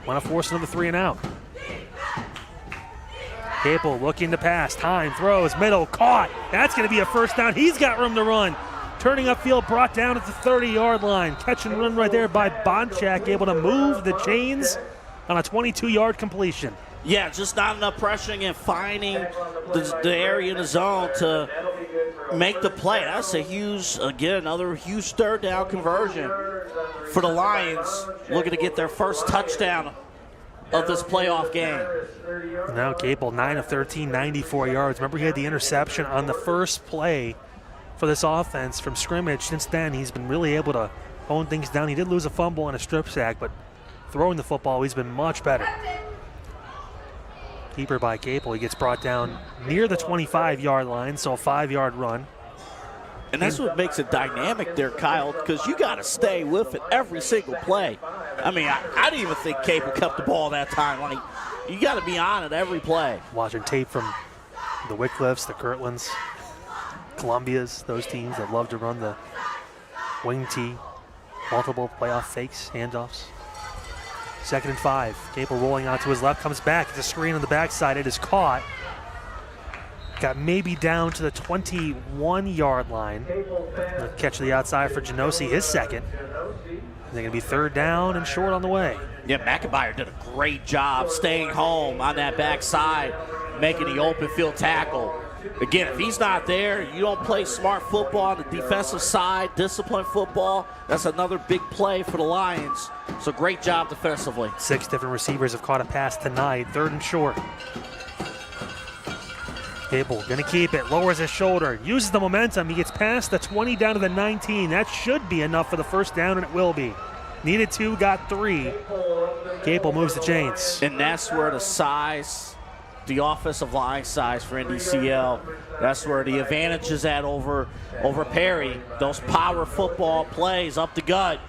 want to force another 3 and out. Capel looking to pass. Time, throws, middle, caught. That's going to be a first down. He's got room to run. Turning upfield, brought down at the 30-yard line. Catch and run right there by Bonchak, able to move the chains on a 22-yard completion. Yeah, just not enough pressuring and finding the area in the zone to make the play. That's a huge, again, another huge third down conversion for the Lions, looking to get their first touchdown of this playoff game. Now Capel, 9 of 13, 94 yards. Remember, he had the interception on the first play for this offense from scrimmage. Since then, he's been really able to hone things down. He did lose a fumble and a strip sack, but throwing the football, he's been much better. Keeper by Capel. He gets brought down near the 25-yard line, so a 5-yard run. And that's what makes it dynamic there, Kyle, because you got to stay with it every single play. I mean, I didn't even think Capel kept the ball that time. Like, you got to be on it every play. Watching tape from the Wycliffes, the Kirtlands, Columbias, those teams that love to run the wing tee, multiple playoff fakes, handoffs. 2nd and 5. Capel rolling out to his left, comes back. It's a screen on the backside. It is caught. Got maybe down to the 21-yard line. Catch to the outside for Genosi, his second. They're going to be third down and short on the way. Yeah, McIntyre did a great job staying home on that backside, making the open field tackle. Again, if he's not there, you don't play smart football on the defensive side, disciplined football. That's another big play for the Lions. So great job defensively. 6 different receivers have caught a pass tonight. 3rd and short. Capel going to keep it, lowers his shoulder, uses the momentum. He gets past the 20 down to the 19. That should be enough for the first down, and it will be. Needed 2, got 3. Capel moves the chains. And that's where the size, the offensive line size for NDCL, that's where the advantage is at over Perry. Those power football plays up the gut,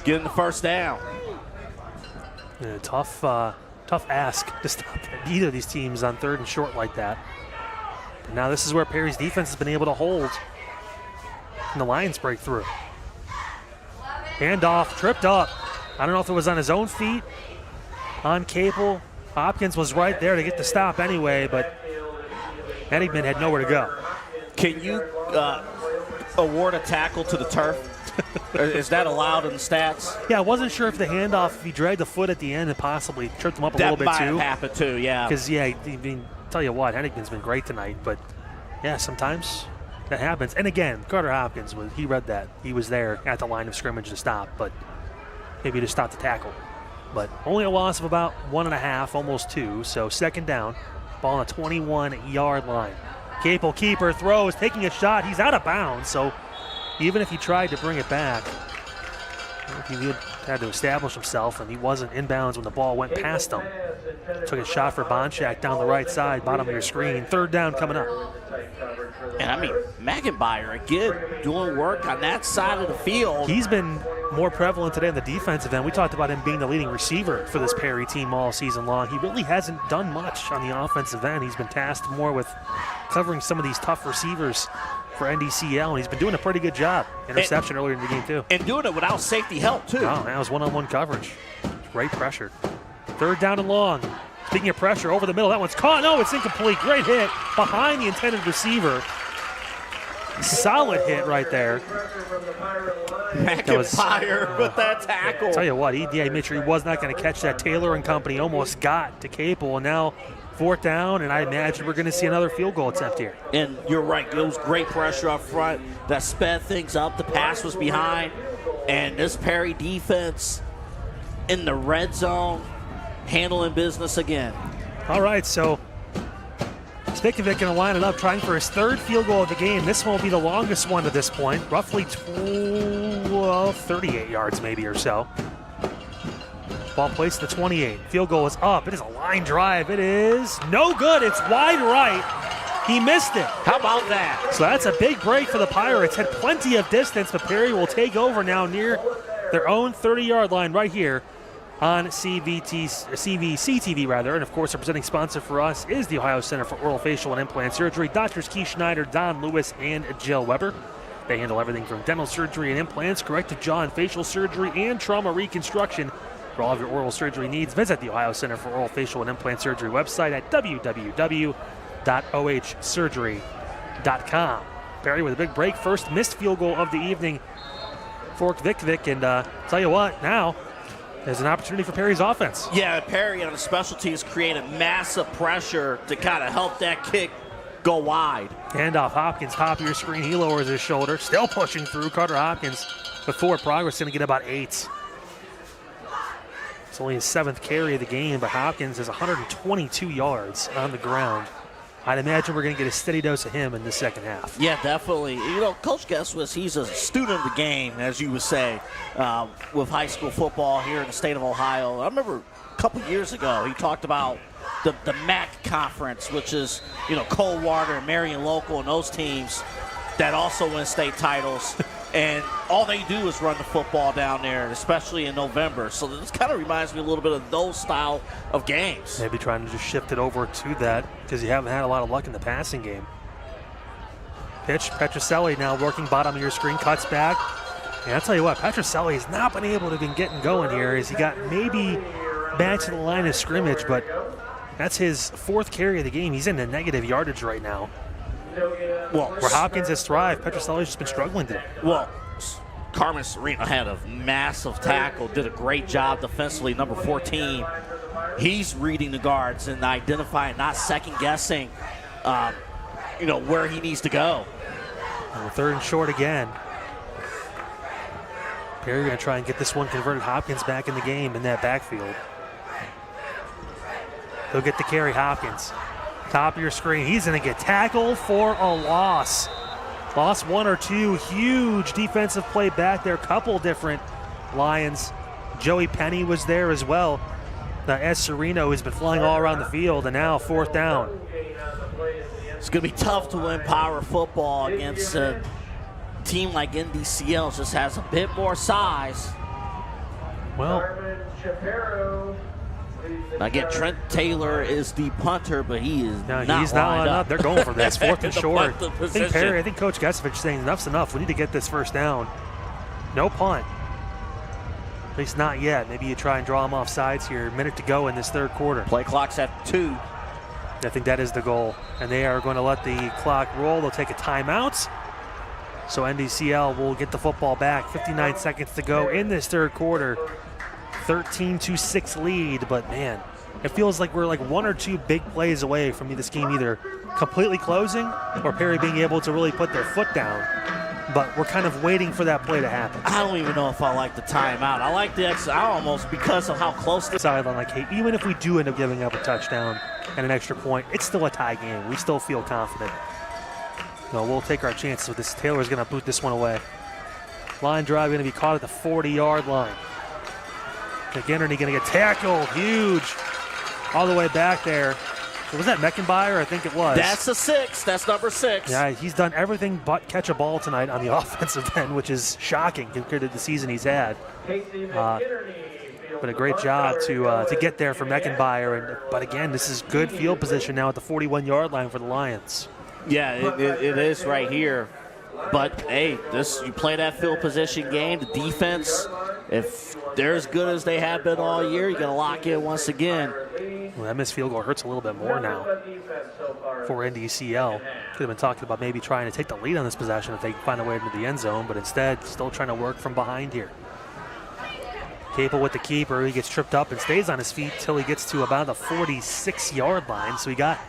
getting the first down. Yeah, tough ask to stop either of these teams on 3rd and short like that. But now this is where Perry's defense has been able to hold, and the Lions break through. Handoff, tripped up. I don't know if it was on his own feet, on Capel. Hopkins was right there to get the stop anyway, but Eddington had nowhere to go. Can you award a tackle to the turf? Is that allowed in the stats? Yeah, I wasn't sure if the handoff, if he dragged the foot at the end and possibly tripped him up a little bit too. That might have happened too, yeah. Because, yeah, I mean, tell you what, Hennington's been great tonight, but, yeah, sometimes that happens. And, again, Carter Hopkins, he read that. He was there at the line of scrimmage to stop, but maybe to stop the tackle. But only a loss of about 1.5, almost 2, so 2nd down. Ball on the 21-yard line. Capel, keeper, throws, taking a shot. He's out of bounds, so even if he tried to bring it back, I don't know if he would had to establish himself, and he wasn't inbounds when the ball went past him. Took a shot for Bonchak down the right side, bottom of your screen. Third down coming up. And I mean, Magenbauer, again, doing work on that side of the field. He's been more prevalent today on the defensive end. We talked about him being the leading receiver for this Perry team all season long. He really hasn't done much on the offensive end. He's been tasked more with covering some of these tough receivers for NDCL, and he's been doing a pretty good job. Interception earlier in the game, too. And doing it without safety help, too. Oh, that was one-on-one coverage. Great pressure. Third down and long. Speaking of pressure, over the middle. That one's caught. No, it's incomplete. Great hit behind the intended receiver. Solid hit right there. McIntyre with that tackle. I'll tell you what, EDA made sure he was not going to catch that. Taylor and company almost got to Capel, and now fourth down, and I imagine we're going to see another field goal attempt here. And you're right, it was great pressure up front that sped things up. The pass was behind, and this Perry defense in the red zone handling business again. All right, so Spikovic going to line it up, trying for his third field goal of the game. This one will be the longest one to this point, roughly 38 yards maybe or so. Ball placed at the 28. Field goal is up. It is a line drive. It is no good. It's wide right. He missed it. How about that? So that's a big break for the Pirates. Had plenty of distance, but Perry will take over now near their own 30-yard line right here on CVC TV, rather. And, of course, our presenting sponsor for us is the Ohio Center for Oral, Facial, and Implant Surgery. Doctors Keith Schneider, Don Lewis, and Jill Weber. They handle everything from dental surgery and implants, corrective jaw and facial surgery, and trauma reconstruction. For all of your oral surgery needs, visit the Ohio Center for Oral, Facial, and Implant Surgery website at www.ohsurgery.com. Perry with a big break. First missed field goal of the evening for Vic. And tell you what, now there's an opportunity for Perry's offense. Yeah, Perry on the special teams created massive pressure to kind of help that kick go wide. Handoff, Hopkins, top of your screen. He lowers his shoulder. Still pushing through. Carter Hopkins with forward progress, going to get about 8. It's only his 7th carry of the game, but Hopkins has 122 yards on the ground. I'd imagine we're going to get a steady dose of him in the second half. Yeah, definitely. You know, Coach Guesswitz, he's a student of the game, as you would say, with high school football here in the state of Ohio. I remember a couple years ago, he talked about the MAC conference, which is, you know, Coldwater and Marion Local and those teams that also win state titles. And all they do is run the football down there, especially in November. So this kind of reminds me a little bit of those style of games. Maybe trying to just shift it over to that because you haven't had a lot of luck in the passing game. Pitch, Petroselli now working bottom of your screen, cuts back. And I'll tell you what, Petroselli has not been able to be getting going here as he got maybe back to the line of scrimmage, but that's his 4th carry of the game. He's in the negative yardage right now. Well, where Hopkins has thrived, Petroselli's just been struggling today. Well, Carmen Sereno had a massive tackle, did a great job defensively, number 14. He's reading the guards and identifying, not second-guessing, you know, where he needs to go. And 3rd and short again. Perry going to try and get this one converted. Hopkins back in the game in that backfield. He'll get the carry, Hopkins. Top of your screen. He's going to get tackled for a loss. Lost 1 or 2. Huge defensive play back there. Couple different Lions. Joey Penny was there as well. S. Sereno has been flying all around the field, and now 4th down. It's going to be tough to win power football against a team like NDCL. Just has a bit more size. Well, again, Trent Taylor is the punter, but he is not lined up. They're going for this. 4th and short. I think Coach Guessovich is saying enough's enough. We need to get this first down. No punt. At least not yet. Maybe you try and draw them off sides here. A minute to go in this 3rd quarter. Play clock's at 2. I think that is the goal. And they are going to let the clock roll. They'll take a timeout. So NDCL will get the football back. 59 seconds to go in this 3rd quarter. 13-6 lead, but man, it feels like we're like 1 or 2 big plays away from this game either completely closing or Perry being able to really put their foot down. But we're kind of waiting for that play to happen. I don't even know if I like the timeout. I like the extra almost because of how close the sideline. Like, hey, even if we do end up giving up a touchdown and an extra point, it's still a tie game. We still feel confident. No, we'll take our chances with this. Taylor's going to boot this one away. Line drive going to be caught at the 40-yard line. McInerney going to get tackled. Huge. All the way back there. Was that Meckenbauer? I think it was. That's a 6. That's number 6. Yeah, he's done everything but catch a ball tonight on the offensive end, which is shocking compared to the season he's had. But a great job to get there for Meckenbauer. But again, this is good field position now at the 41-yard line for the Lions. Yeah, it is right here. But, hey, you play that field position game, the defense, if they're as good as they have been all year, you're going to lock in once again. Well, that missed field goal hurts a little bit more now for NDCL. Could have been talking about maybe trying to take the lead on this possession if they find a way into the end zone, but instead still trying to work from behind here. Capel with the keeper. He gets tripped up and stays on his feet till he gets to about the 46-yard line. So he got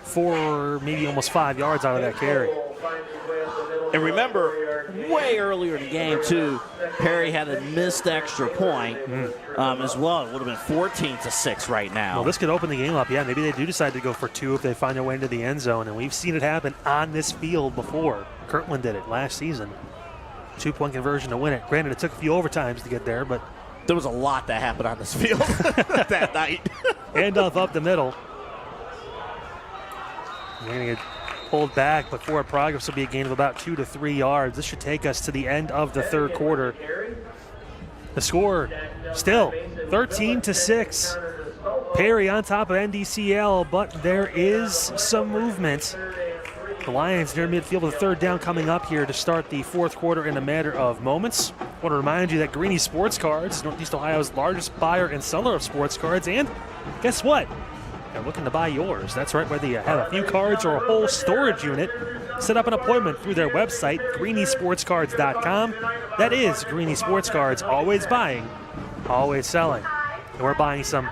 4, maybe almost 5 yards out of that carry. And remember, way earlier in the game, too, Perry had a missed extra point as well. It would have been 14-6 right now. Well, this could open the game up. Yeah, maybe they do decide to go for 2 if they find their way into the end zone. And we've seen it happen on this field before. Kirtland did it last season. 2-point conversion to win it. Granted, it took a few overtimes to get there, but there was a lot that happened on this field that night. Handoff up the middle. We're going to get pulled back, but forward progress will be a gain of about 2 to 3 yards. This should take us to the end of the third quarter. The score still 13-6. Perry on top of NDCL, but there is some movement. The Lions near midfield with a third down coming up here to start the fourth quarter in a matter of moments. I want to remind you that Greeny Sports Cards is Northeast Ohio's largest buyer and seller of sports cards, and guess what? They're looking to buy yours. That's right, whether you have a few cards or a whole storage unit, set up an appointment through their website, greenysportscards.com. That is Greeny Sports Cards, always buying, always selling. And we're buying some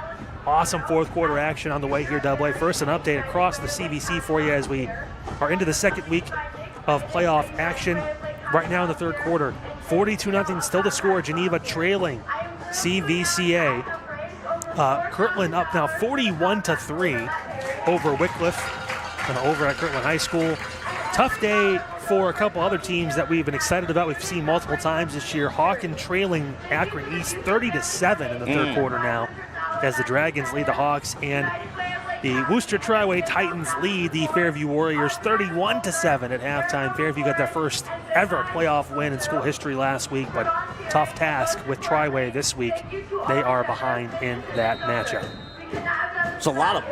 awesome fourth quarter action on the way here, Double A. First, an update across the CVC for you as we are into the second week of playoff action. Right now in the third quarter, 42-0, still the score. Geneva trailing CVCA. Kirtland up now 41-3 over Wycliffe and over at Kirtland High School. Tough day for a couple other teams that we've been excited about. We've seen multiple times this year. Hawken trailing Akron East 30-7 in the third quarter now as the Dragons lead the Hawks, and the Worcester Triway Titans lead the Fairview Warriors 31-7 at halftime. Fairview got their first ever playoff win in school history last week, but tough task with Triway this week. They are behind in that matchup. It's a lot of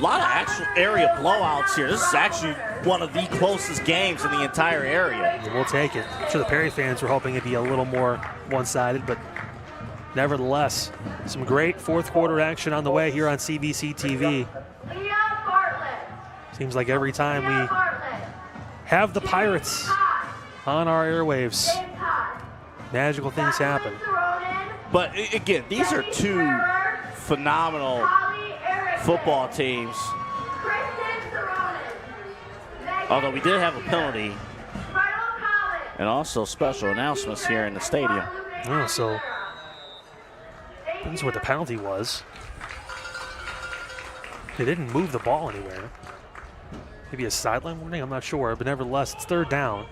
actual area blowouts here. This is actually one of the closest games in the entire area. And we'll take it. I'm sure the Perry fans were hoping it'd be a little more one-sided, but nevertheless, some great fourth quarter action on the way here on CVC TV. Seems like every time we have the Pirates on our airwaves, magical things happen. But again, these are two phenomenal football teams. Although we did have a penalty and also special announcements here in the stadium. Oh, so depends what the penalty was. They didn't move the ball anywhere. Maybe a sideline warning, I'm not sure, but nevertheless, it's third down.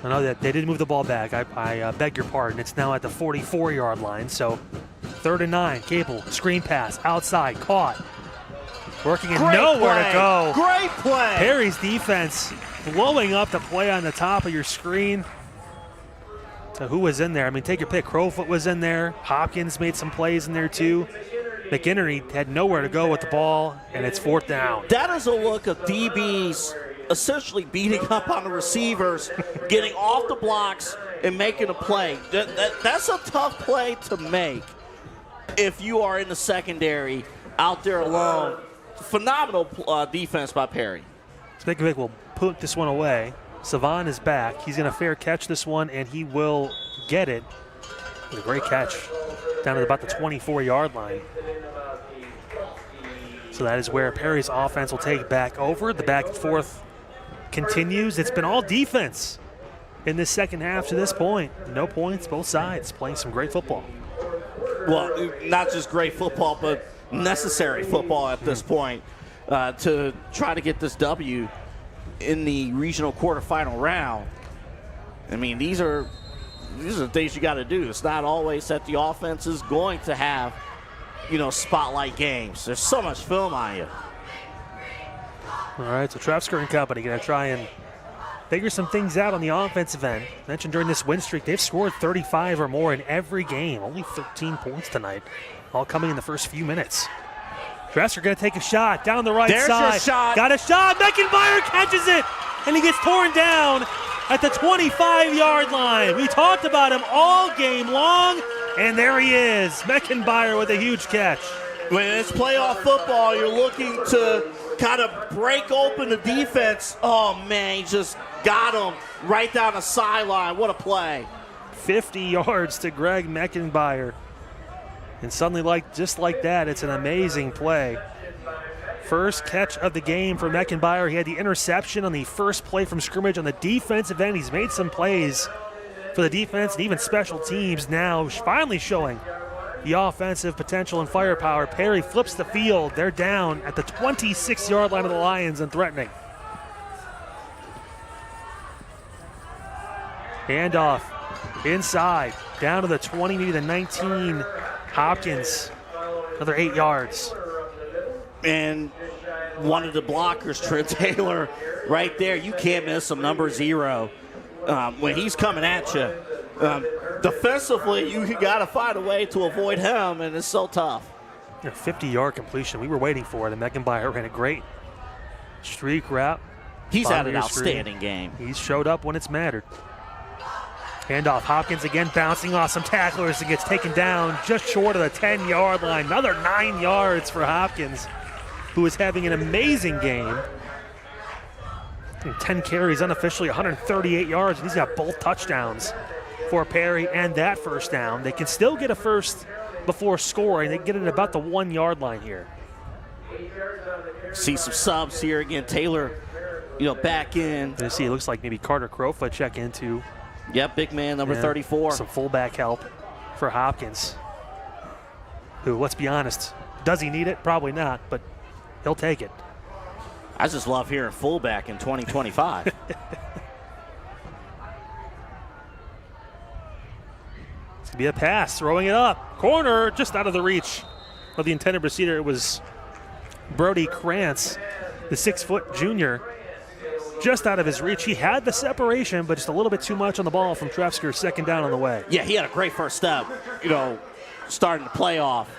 I know that they didn't move the ball back. I beg your pardon. It's now at the 44-yard line, so 3rd and 9. Cable, screen pass, outside, caught. Working and nowhere to go. Great play. Perry's defense blowing up the play on the top of your screen. So who was in there? I mean, take your pick. Crowfoot was in there. Hopkins made some plays in there too. McInerney had nowhere to go with the ball, and it's 4th down. That is a look of DBs essentially beating up on the receivers, getting off the blocks and making a play. That's a tough play to make if you are in the secondary out there alone. Phenomenal defense by Perry. Vic will put this one away. Savon is back. He's going to fair catch this one, and he will get it. With a great catch down at about the 24-yard line. So that is where Perry's offense will take back over. The back and forth continues. It's been all defense in this second half to this point. No points, both sides playing some great football. Well, not just great football, but necessary football at this point to try to get this W in the regional quarterfinal round. I mean, these are these are the things you got to do. It's not always that the offense is going to have, spotlight games. There's so much film on you. All right, so Trefsker and company going to try and figure some things out on the offensive end. Mentioned during this win streak, they've scored 35 or more in every game. Only 13 points tonight, all coming in the first few minutes. Trefsker going to take a shot down the right side. There's your shot. Got a shot. Meckenbauer catches it, and he gets torn down at the 25-yard line. We talked about him all game long, and there he is. Meckenbauer with a huge catch. When it's playoff football, you're looking to kind of break open the defense. Oh, man, he just got him right down the sideline. What a play. 50 yards to Greg Meckenbauer. And suddenly, just like that, it's an amazing play. First catch of the game for Meckenbauer. He had the interception on the first play from scrimmage on the defensive end. He's made some plays for the defense and even special teams now, finally showing the offensive potential and firepower. Perry flips the field. They're down at the 26-yard line of the Lions and threatening. Handoff inside, down to the 20, maybe the 19. Hopkins, another 8 yards. And one of the blockers, Trent Taylor, right there. You can't miss him, number 0. When he's coming at you, defensively, you got to find a way to avoid him, and it's so tough. A 50-yard completion we were waiting for, and Meckenbauer ran a great streak route. He's had an outstanding game. He's showed up when it's mattered. Handoff, Hopkins again bouncing off some tacklers and gets taken down just short of the 10-yard line. Another 9 yards for Hopkins, who is having an amazing game. 10 carries unofficially, 138 yards, and he's got both touchdowns for Perry and that first down. They can still get a first before scoring. They get it about the 1-yard line here. See some subs here again. Taylor, back in. You see, it looks like maybe Carter Crowfoot check into. Yep, big man, number 34. Some fullback help for Hopkins, who, let's be honest, does he need it? Probably not, but he'll take it. I just love hearing fullback in 2025. It's going to be a pass, throwing it up. Corner, just out of the reach of the intended receiver. It was Brody Krantz, the 6-foot junior, just out of his reach. He had the separation, but just a little bit too much on the ball from Trefsker, second down on the way. Yeah, he had a great first step, starting to play off.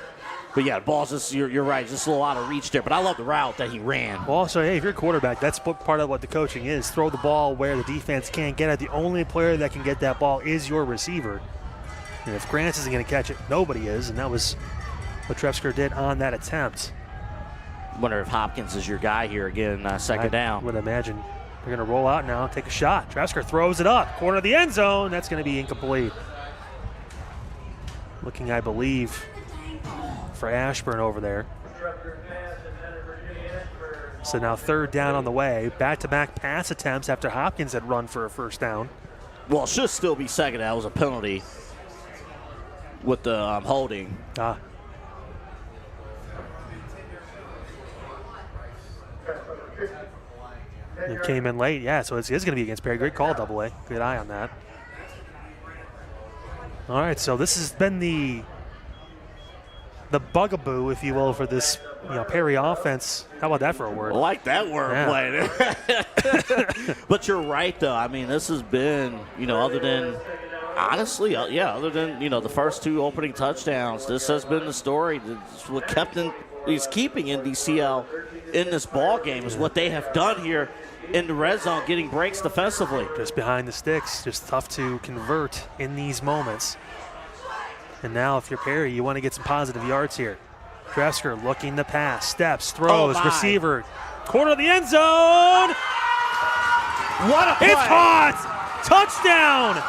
But yeah, the ball's just, you're right, just a little out of reach there. But I love the route that he ran. Well, also, hey, if you're a quarterback, that's part of what the coaching is. Throw the ball where the defense can't get it. The only player that can get that ball is your receiver. And if Grant isn't going to catch it, nobody is. And that was what Trefsker did on that attempt. Wonder if Hopkins is your guy here again, second down. I would imagine they're going to roll out now, take a shot. Trefsker throws it up, corner of the end zone. That's going to be incomplete. Looking, I believe, for Ashburn over there. So now third down on the way. Back-to-back pass attempts after Hopkins had run for a first down. Well, it should still be second. That was a penalty with the holding. It came in late, yeah, so it's going to be against Perry. Great call, Double A. Good eye on that. All right, so this has been the bugaboo, if you will, for this Perry offense. How about that for a word? I like that word play. But you're right, though. I mean, this has been, other than, honestly, other than, the first 2 opening touchdowns, this has been the story. It's what is keeping NDCL in this ball game is what they have done here in the red zone, getting breaks defensively. Just behind the sticks, just tough to convert in these moments. And now if you're Perry, you want to get some positive yards here. Trefsker looking to pass, steps, throws, receiver, corner of the end zone. What a play. It's caught! Touchdown!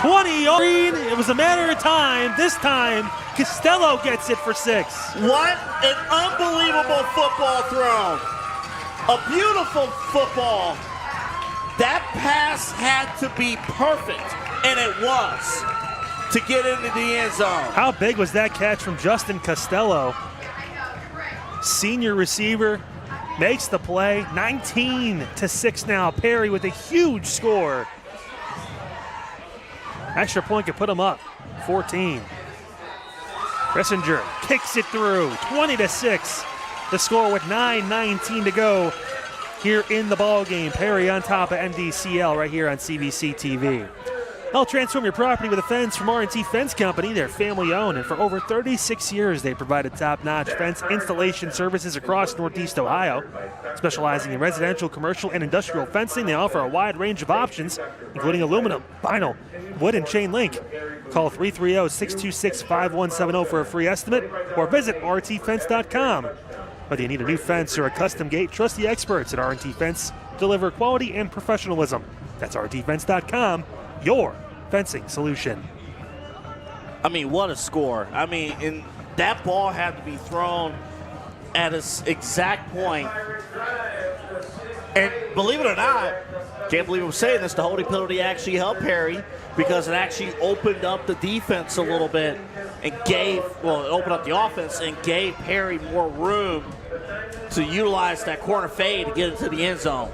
20 yards. It was a matter of time. This time, Costello gets it for 6. What an unbelievable football throw. A beautiful football. That pass had to be perfect, and it was, to get into the end zone. How big was that catch from Justin Costello? Senior receiver makes the play. 19-6 now. Perry with a huge score. Extra point could put them up, 14. Rissinger kicks it through, 20-6. The score with 9:19 to go here in the ball game. Perry on top of NDCL right here on CVC TV. Help transform your property with a fence from R&T Fence Company. They're family-owned, and for over 36 years, they provided top-notch fence installation services across Northeast Ohio. Specializing in residential, commercial, and industrial fencing, they offer a wide range of options, including aluminum, vinyl, wood, and chain link. Call 330-626-5170 for a free estimate, or visit rtfence.com. Whether you need a new fence or a custom gate, trust the experts at R&T Fence to deliver quality and professionalism. That's rtfence.com, your fencing solution. I mean, what a score. I mean, and that ball had to be thrown at its exact point. And believe it or not, can't believe I'm saying this, the holding penalty actually helped Perry because it actually opened up the defense a little bit and it opened up the offense and gave Perry more room to utilize that corner fade to get into the end zone.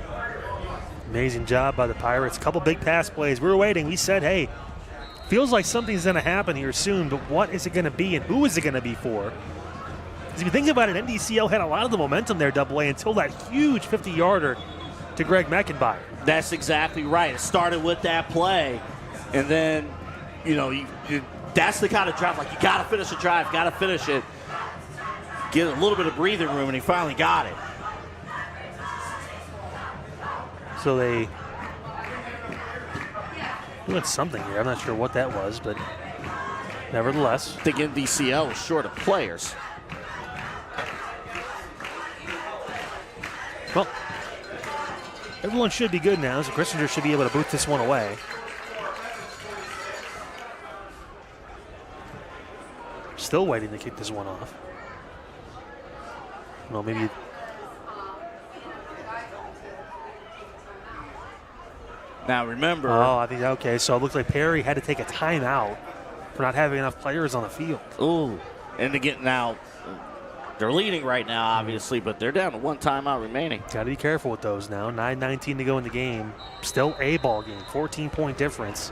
Amazing job by the Pirates. Couple big pass plays. We were waiting. We said, hey, feels like something's going to happen here soon, but what is it going to be and who is it going to be for? Because if you think about it, NDCL had a lot of the momentum there, AA, until that huge 50-yarder to Greg Meckenbauer. That's exactly right. It started with that play, and then, that's the kind of drive, like you got to finish the drive, got to finish it, get a little bit of breathing room, and he finally got it. So they doing something here. I'm not sure what that was, but nevertheless. I think NDCL was short of players. Well, everyone should be good now, so Christinger should be able to boot this one away. Still waiting to kick this one off. Well, maybe. Now remember. Oh, I think, okay, so it looks like Perry had to take a timeout for not having enough players on the field. Ooh, and now, they're leading right now, obviously, but they're down to one timeout remaining. Got to be careful with those now. 9:19 to go in the game. Still a ball game, 14-point difference.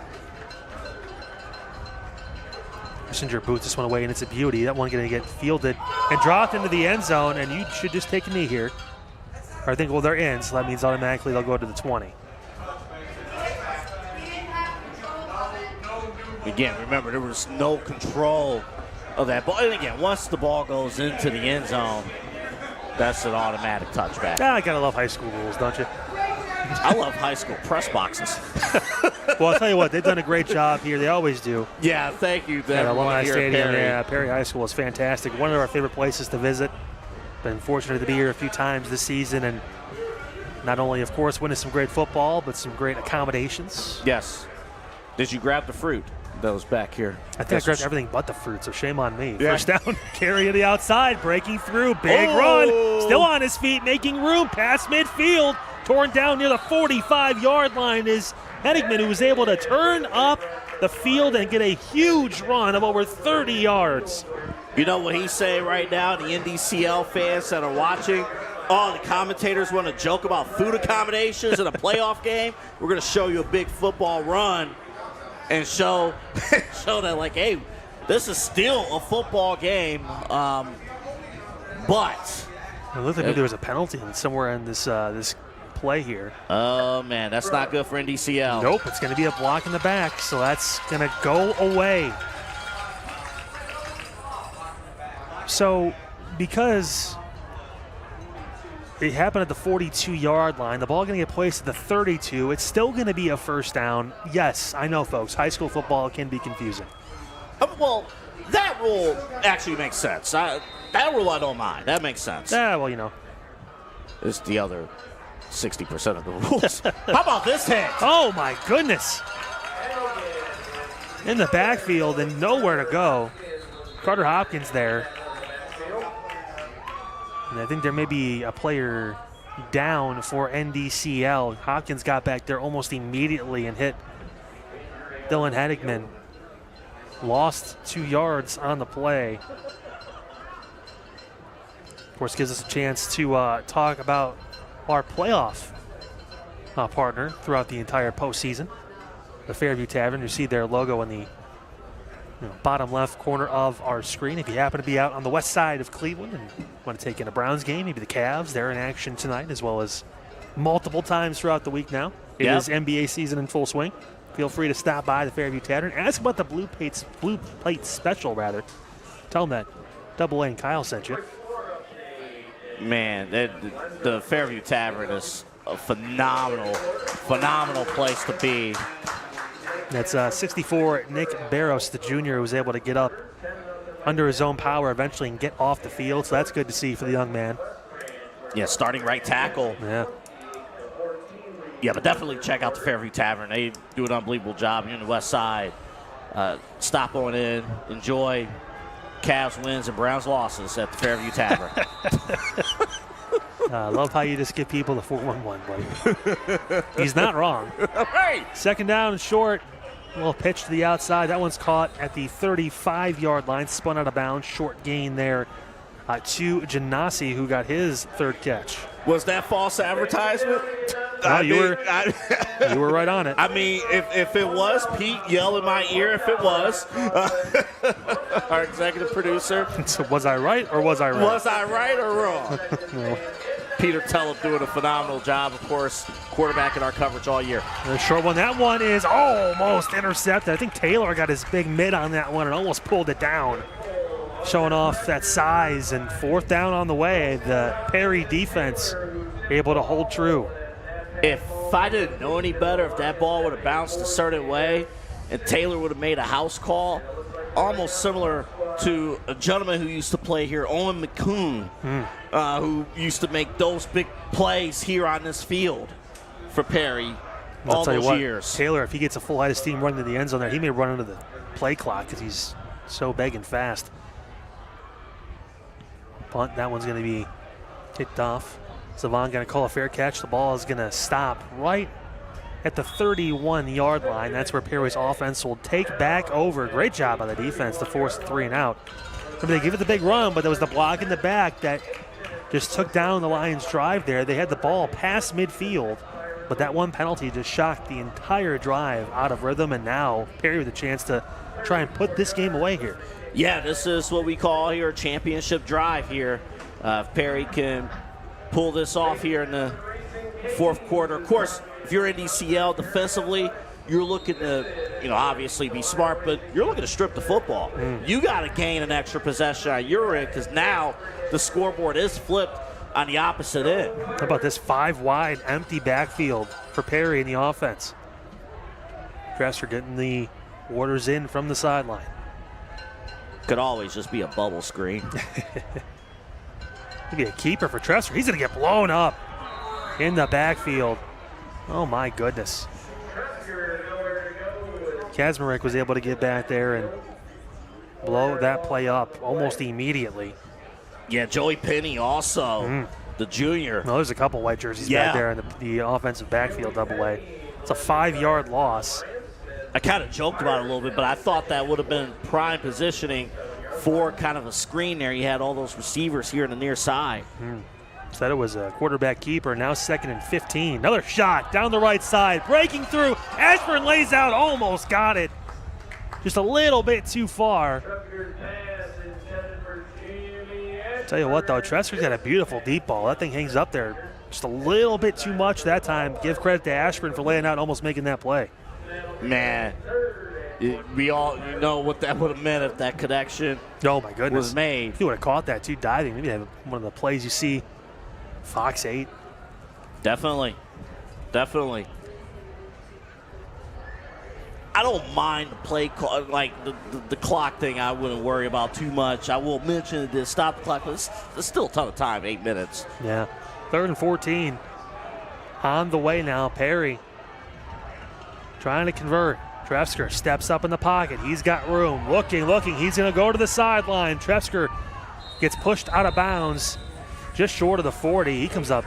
Messenger boots this one away, and it's a beauty. That one going to get fielded and dropped into the end zone, and you should just take a knee here. Or I think, well, they're in, so that means automatically they'll go to the 20. Again, remember, there was no control of that ball. And again, once the ball goes into the end zone, that's an automatic touchback. I gotta love high school rules, don't you? I love high school press boxes. Well, I'll tell you what, they've done a great job here. They always do. Yeah, thank you. At Alumni Stadium, yeah, Perry High School is fantastic. One of our favorite places to visit. Been fortunate to be here a few times this season, and not only, of course, winning some great football, but some great accommodations. Yes. Did you grab the fruit that was back here? I think I grabbed everything but the fruit, so shame on me. Yeah. First down, Carey to the outside, breaking through, big run, still on his feet, making room, past midfield, torn down near the 45-yard line is Henigman, who was able to turn up the field and get a huge run of over 30 yards. You know what he's saying right now, the NDCL fans that are watching? Oh, the commentators want to joke about food accommodations in a playoff game? We're going to show you a big football run and show that, like, hey, this is still a football game, but it looked like maybe there was a penalty somewhere in this play here. Oh, man, that's not good for NDCL. Nope, it's going to be a block in the back, so that's going to go away. So, because it happened at the 42-yard line, the ball going to get placed at the 32. It's still going to be a first down. Yes, I know, folks, high school football can be confusing. Well, that rule actually makes sense. That rule I don't mind. That makes sense. Yeah, well, you know. It's the other 60% of the rules. How about this hit? Oh, my goodness. In the backfield and nowhere to go. Carter Hopkins there. And I think there may be a player down for NDCL. Hopkins got back there almost immediately and hit Dylan Henigman. Lost 2 yards on the play. Of course, gives us a chance to talk about our playoff partner throughout the entire postseason. the Fairview Tavern. You see their logo in the bottom left corner of our screen. If you happen to be out on the west side of Cleveland and want to take in a Browns game, maybe the Cavs, they're in action tonight as well as multiple times throughout the week now. It is NBA season in full swing. Feel free to stop by the Fairview Tavern. Ask about the Blue Plate Special, rather. Tell them that Double A and Kyle sent you. Man, the Fairview Tavern is a phenomenal place to be. That's 64 Nick Barros, the junior, who was able to get up under his own power eventually and get off the field. So that's good to see for the young man. Yeah, starting right tackle. Yeah. Yeah, but definitely check out the Fairview Tavern. They do an unbelievable job here on the west side. Stop on in, enjoy Cavs wins and Browns losses at the Fairview Tavern. I love how you just give people the 411, buddy. He's not wrong. Right. Second down and short. A little pitch to the outside. That one's caught at the 35-yard line. Spun out of bounds. Short gain there to Janasi, who got his third catch. Was that false advertisement? No, you were right on it. I mean, if it was, Pete, yell in my ear if it was. Our executive producer. So was I right or was I wrong? Was I right or wrong? No. Peter Tellep doing a phenomenal job, of course, quarterback in our coverage all year. The short one. That one is almost intercepted. I think Taylor got his big mid on that one and almost pulled it down. Showing off that size, and fourth down on the way. The Perry defense able to hold true. If I didn't know any better, if that ball would have bounced a certain way and Taylor would have made a house call, almost similar to a gentleman who used to play here, Owen McCoon, who used to make those big plays here on this field for Perry all those years. Taylor, if he gets a full head of steam running to the end zone there, he may run into the play clock because he's so big and fast. Punt, that one's going to be kicked off. Savon going to call a fair catch. The ball is going to stop right at the 31-yard line. That's where Perry's offense will take back over. Great job by the defense to force the 3 and out. Remember, they give it the big run, but there was the block in the back that just took down the Lions' drive there. They had the ball past midfield, but that one penalty just shocked the entire drive out of rhythm, and now Perry with a chance to try and put this game away here. Yeah, this is what we call here a championship drive here. If Perry can pull this off here in the fourth quarter. Of course, if you're NDCL defensively, you're looking to, obviously be smart, but you're looking to strip the football. You got to gain an extra possession on your end because now the scoreboard is flipped on the opposite end. How about this 5-wide empty backfield for Perry in the offense? Dresser getting the orders in from the sideline. Could always just be a bubble screen. Maybe a keeper for Tresser. He's going to get blown up in the backfield. Oh, my goodness. Kazmarek was able to get back there and blow that play up almost immediately. Yeah, Joey Penny also, the junior. No, there's a couple white jerseys back there in the offensive backfield double A. It's a 5-yard loss. I kind of joked about it a little bit, but I thought that would have been prime positioning for kind of a screen there. You had all those receivers here on the near side. Said it was a quarterback keeper. Now 2nd and 15. Another shot down the right side. Breaking through. Ashburn lays out. Almost got it. Just a little bit too far. Tell you what, though, Tresser's got a beautiful deep ball. That thing hangs up there just a little bit too much that time. Give credit to Ashburn for laying out and almost making that play. Man, we all know what that would have meant if that connection my goodness was made. He would have caught that too, diving. Maybe have one of the plays you see Fox 8. Definitely. I don't mind the play call, like the clock thing. I wouldn't worry about too much. I will mention this stop the clock, but it's still a ton of time, 8 minutes. Yeah. 3rd and 14 on the way now. Perry trying to convert. Trefsker steps up in the pocket. He's got room. Looking. He's going to go to the sideline. Trefsker gets pushed out of bounds just short of the 40. He comes up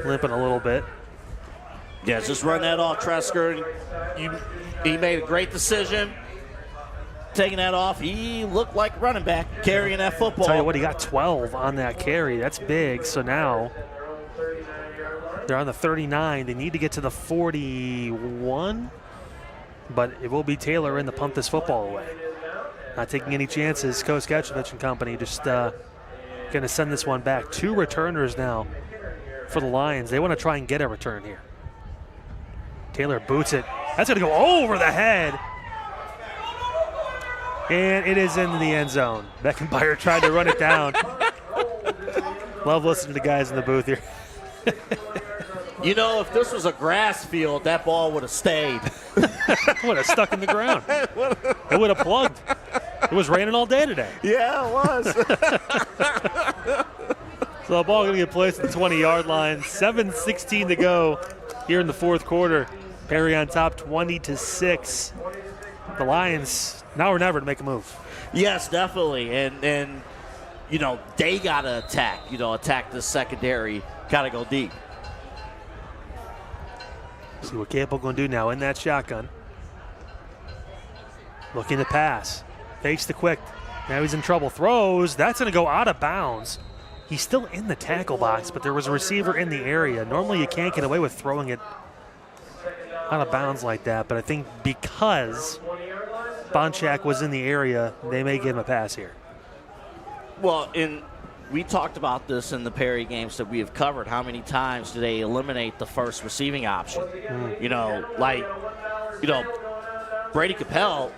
limping a little bit. Yeah, just run that off, Trefsker. He made a great decision. Taking that off, he looked like a running back carrying that football. Tell you what, he got 12 on that carry. That's big. So now they're on the 39. They need to get to the 41. but it will be Taylor in to punt this football away. Not taking any chances. Coach Getchevich and company just going to send this one back. 2 returners now for the Lions. They want to try and get a return here. Taylor boots it. That's going to go over the head. And it is into the end zone. Beckenbauer tried to run it down. Love listening to the guys in the booth here. You know, if this was a grass field, that ball would have stayed. Would have stuck in the ground. It would have plugged. It was raining all day today. Yeah, it was. So the ball going to get placed at the 20-yard line. 7:16 to go here in the fourth quarter. Perry on top 20-6. The Lions, now or never to make a move. Yes, definitely. And you know, they got to attack the secondary, got to go deep. See what Capel going to do now in that shotgun. Looking to pass. Fakes the quick. Now he's in trouble. Throws. That's going to go out of bounds. He's still in the tackle box, but there was a receiver in the area. Normally you can't get away with throwing it out of bounds like that, but I think because Bonchak was in the area, they may give him a pass here. Well, we talked about this in the Perry games that we have covered. How many times do they eliminate the first receiving option? You know, Brady Capel,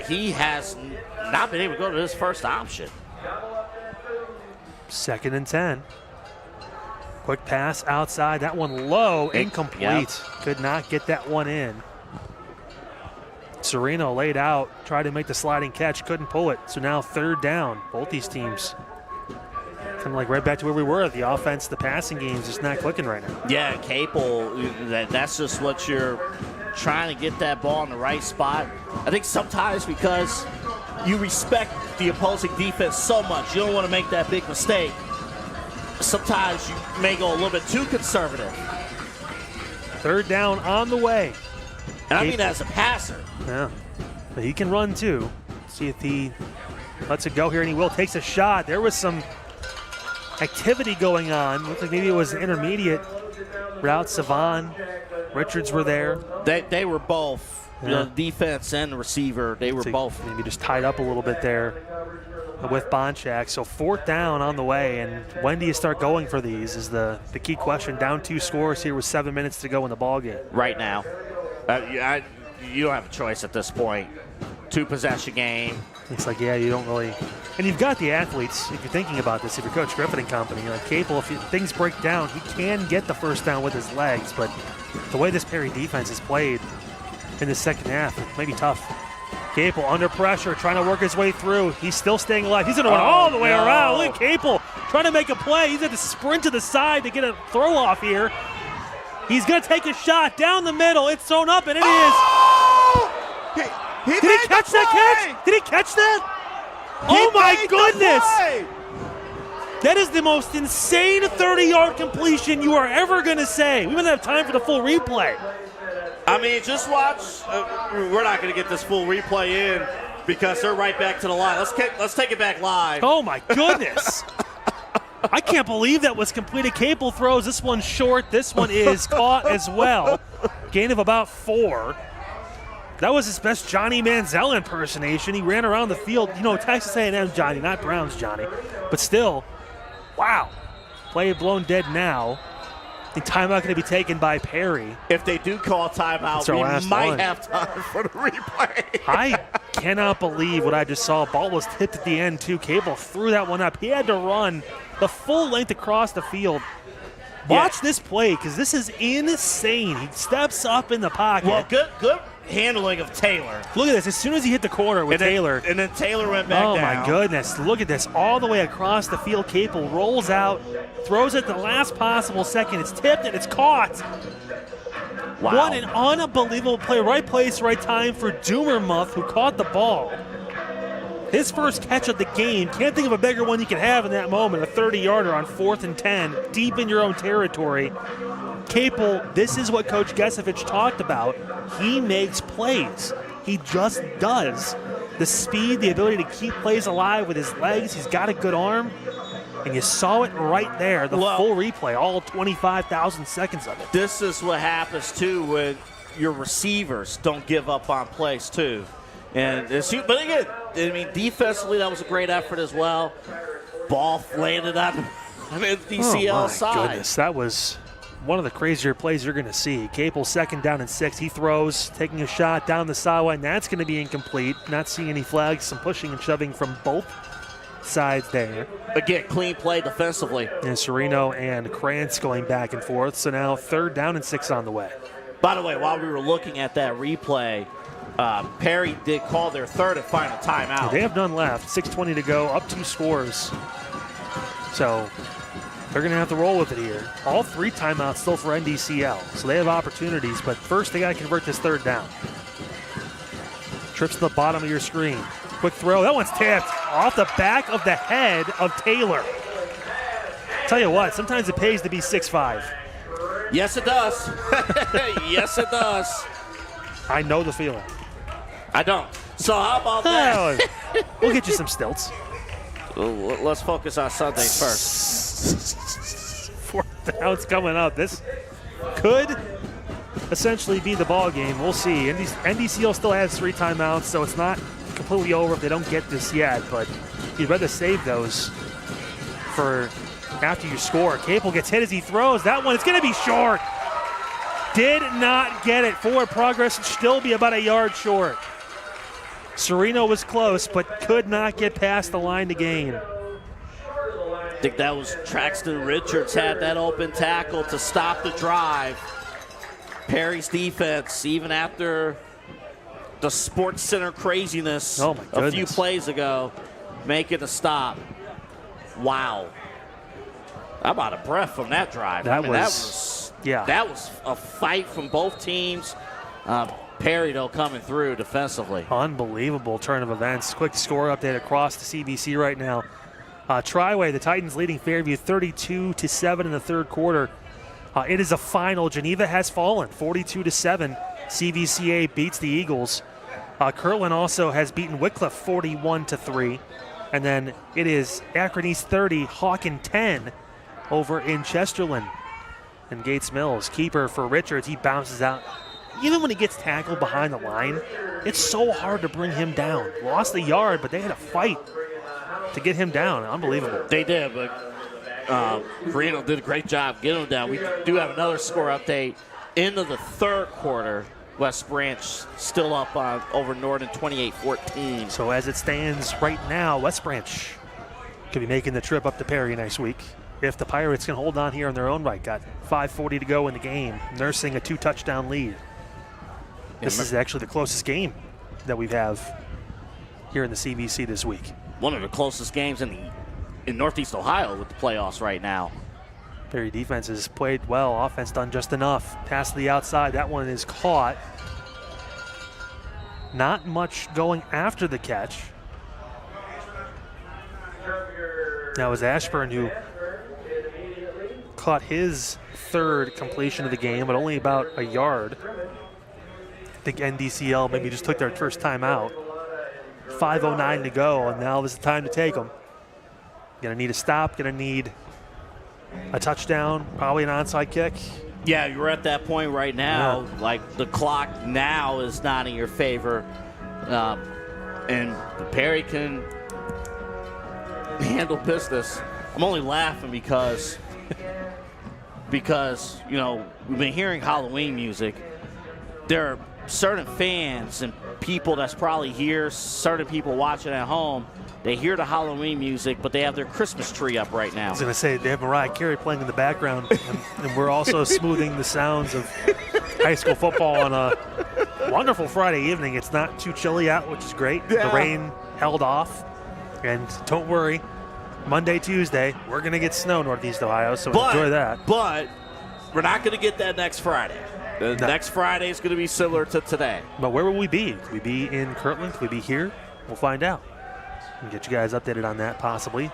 he has not been able to go to his first option. 2nd and 10. Quick pass outside. That one low, incomplete. Yep. Could not get that one in. Sereno laid out, tried to make the sliding catch, couldn't pull it. So now 3rd down. Both these teams kind of like right back to where we were. The offense, the passing game is just not clicking right now. Yeah, Capel, that's just what you're trying to get that ball in the right spot. I think sometimes because you respect the opposing defense so much, you don't want to make that big mistake. Sometimes you may go a little bit too conservative. 3rd down on the way. And I mean as a passer. Yeah, but he can run too. See if he lets it go here, and he will. Takes a shot. There was some activity going on. Looked like maybe it was intermediate route. Savon, Richards were there. They were both. Yeah. You know, the defense and the receiver, they were both. Maybe just tied up a little bit there with Bonchak. So 4th down on the way, and when do you start going for these is the key question. Down 2 scores here with 7 minutes to go in the ballgame. Right now. You don't have a choice at this point. 2-possession game. It's like, yeah, you don't really. And you've got the athletes, if you're thinking about this, if you're Coach Griffin and company, like Capel, if things break down, he can get the first down with his legs. But the way this Perry defense has played in the second half, it may be tough. Capel under pressure, trying to work his way through. He's still staying alive. He's going to run all the way around. Look at Capel trying to make a play. He's at the sprint to the side to get a throw off here. He's going to take a shot down the middle. It's thrown up, and it is. Did he catch that catch? Did he catch that? Oh, my goodness. That is the most insane 30-yard completion you are ever going to say. We wouldn't have time for the full replay. I mean, just watch. We're not going to get this full replay in because they're right back to the line. Let's take it back live. Oh, my goodness. I can't believe that was completed. Capel throws. This one's short. This one is caught as well. Gain of about 4. That was his best Johnny Manziel impersonation. He ran around the field. You know, Texas A&M's Johnny, not Brown's Johnny. But still, wow. Play blown dead now. The timeout going to be taken by Perry. If they do call timeout, we might have time for the replay. I cannot believe what I just saw. Ball was tipped at the end, too. Capel threw that one up. He had to run the full length across the field. Watch this play, because this is insane. He steps up in the pocket. Well, good handling of Taylor. Look at this. As soon as he hit the corner with Taylor. And then Taylor went back down. Oh, my goodness. Look at this. All the way across the field. Capel rolls out, throws it the last possible second. It's tipped, and it's caught. Wow. What an unbelievable play. Right place, right time for Doomermuth, who caught the ball. His first catch of the game. Can't think of a bigger one you can have in that moment. A 30-yarder on 4th and 10, deep in your own territory. Capel, this is what Coach Gesevich talked about. He makes plays. He just does. The speed, the ability to keep plays alive with his legs. He's got a good arm. And you saw it right there, the full replay, all 25,000 seconds of it. This is what happens, too, when your receivers don't give up on plays, too. And but again, I mean, defensively, that was a great effort as well. Ball landed on the NDCL side. Oh, my goodness. That was one of the crazier plays you're going to see. Capel 2nd down and 6. He throws, taking a shot down the sideline. That's going to be incomplete. Not seeing any flags. Some pushing and shoving from both sides there. Again, clean play defensively. And Sereno and Krantz going back and forth. So now 3rd down and 6 on the way. By the way, while we were looking at that replay, Perry did call their 3rd and final timeout. They have none left. 6:20 to go. Up 2 scores. So they're going to have to roll with it here. All 3 timeouts still for NDCL. So they have opportunities, but first they got to convert this 3rd down. Trips to the bottom of your screen. Quick throw. That one's tipped off the back of the head of Taylor. Tell you what, sometimes it pays to be 6'5". Yes, it does. Yes, it does. I know the feeling. I don't. So how about that? We'll get you some stilts. Let's focus on Sundays first. 4th down's coming up. This could essentially be the ball game. We'll see. NDCL still has 3 timeouts, so it's not completely over if they don't get this yet, but you'd rather save those for after you score. Capel gets hit as he throws. That one is going to be short. Did not get it. Forward progress should still be about a yard short. Sereno was close, but could not get past the line to gain. I think that was Traxton Richards had that open tackle to stop the drive. Perry's defense, even after the Sports Center craziness a few plays ago, making a stop. Wow. I'm out of breath from that drive. That was a fight from both teams. Perry, though, coming through defensively. Unbelievable turn of events. Quick score update across the CVC right now. Triway, the Titans leading Fairview 32-7 in the 3rd quarter. It is a final. Geneva has fallen 42-7. CVCA beats the Eagles. Kirtland also has beaten Wycliffe 41-3. And then it is Akron East 30, Hawken 10 over in Chesterland. And Gates Mills, keeper for Richards, he bounces out. Even when he gets tackled behind the line, it's so hard to bring him down. Lost the yard, but they had a fight to get him down. Unbelievable. They did, but Reno did a great job getting him down. We do have another score update into the 3rd quarter. West Branch still up over Norton 28-14. So as it stands right now, West Branch could be making the trip up to Perry next week if the Pirates can hold on here in their own right. Got 5:40 to go in the game, nursing a 2-touchdown lead. This is actually the closest game that we have here in the CVC this week. One of the closest games in Northeast Ohio with the playoffs right now. Perry defense has played well. Offense done just enough. Pass to the outside. That one is caught. Not much going after the catch. That was Ashburn who caught his 3rd completion of the game, but only about a yard. I think NDCL maybe just took their first time out. 5:09 to go, and now this is the time to take them. Gonna need a stop, gonna need a touchdown, probably an onside kick. Yeah, you're at that point right now. Yeah. Like, the clock now is not in your favor. And Perry can handle business. I'm only laughing because, you know, we've been hearing Halloween music. There are certain fans and people that's probably here, certain people watching at home, they hear the Halloween music, but they have their Christmas tree up right now. I was going to say, they have Mariah Carey playing in the background, and we're also smoothing the sounds of high school football on a wonderful Friday evening. It's not too chilly out, which is great. Yeah. The rain held off, and don't worry, Monday, Tuesday, we're going to get snow Northeast Ohio, so enjoy that. But we're not going to get that next Friday. Next Friday is going to be similar to today. But where will we be? Will we be in Kirtland? Will we be here? We'll find out. And get you guys updated on that, possibly. A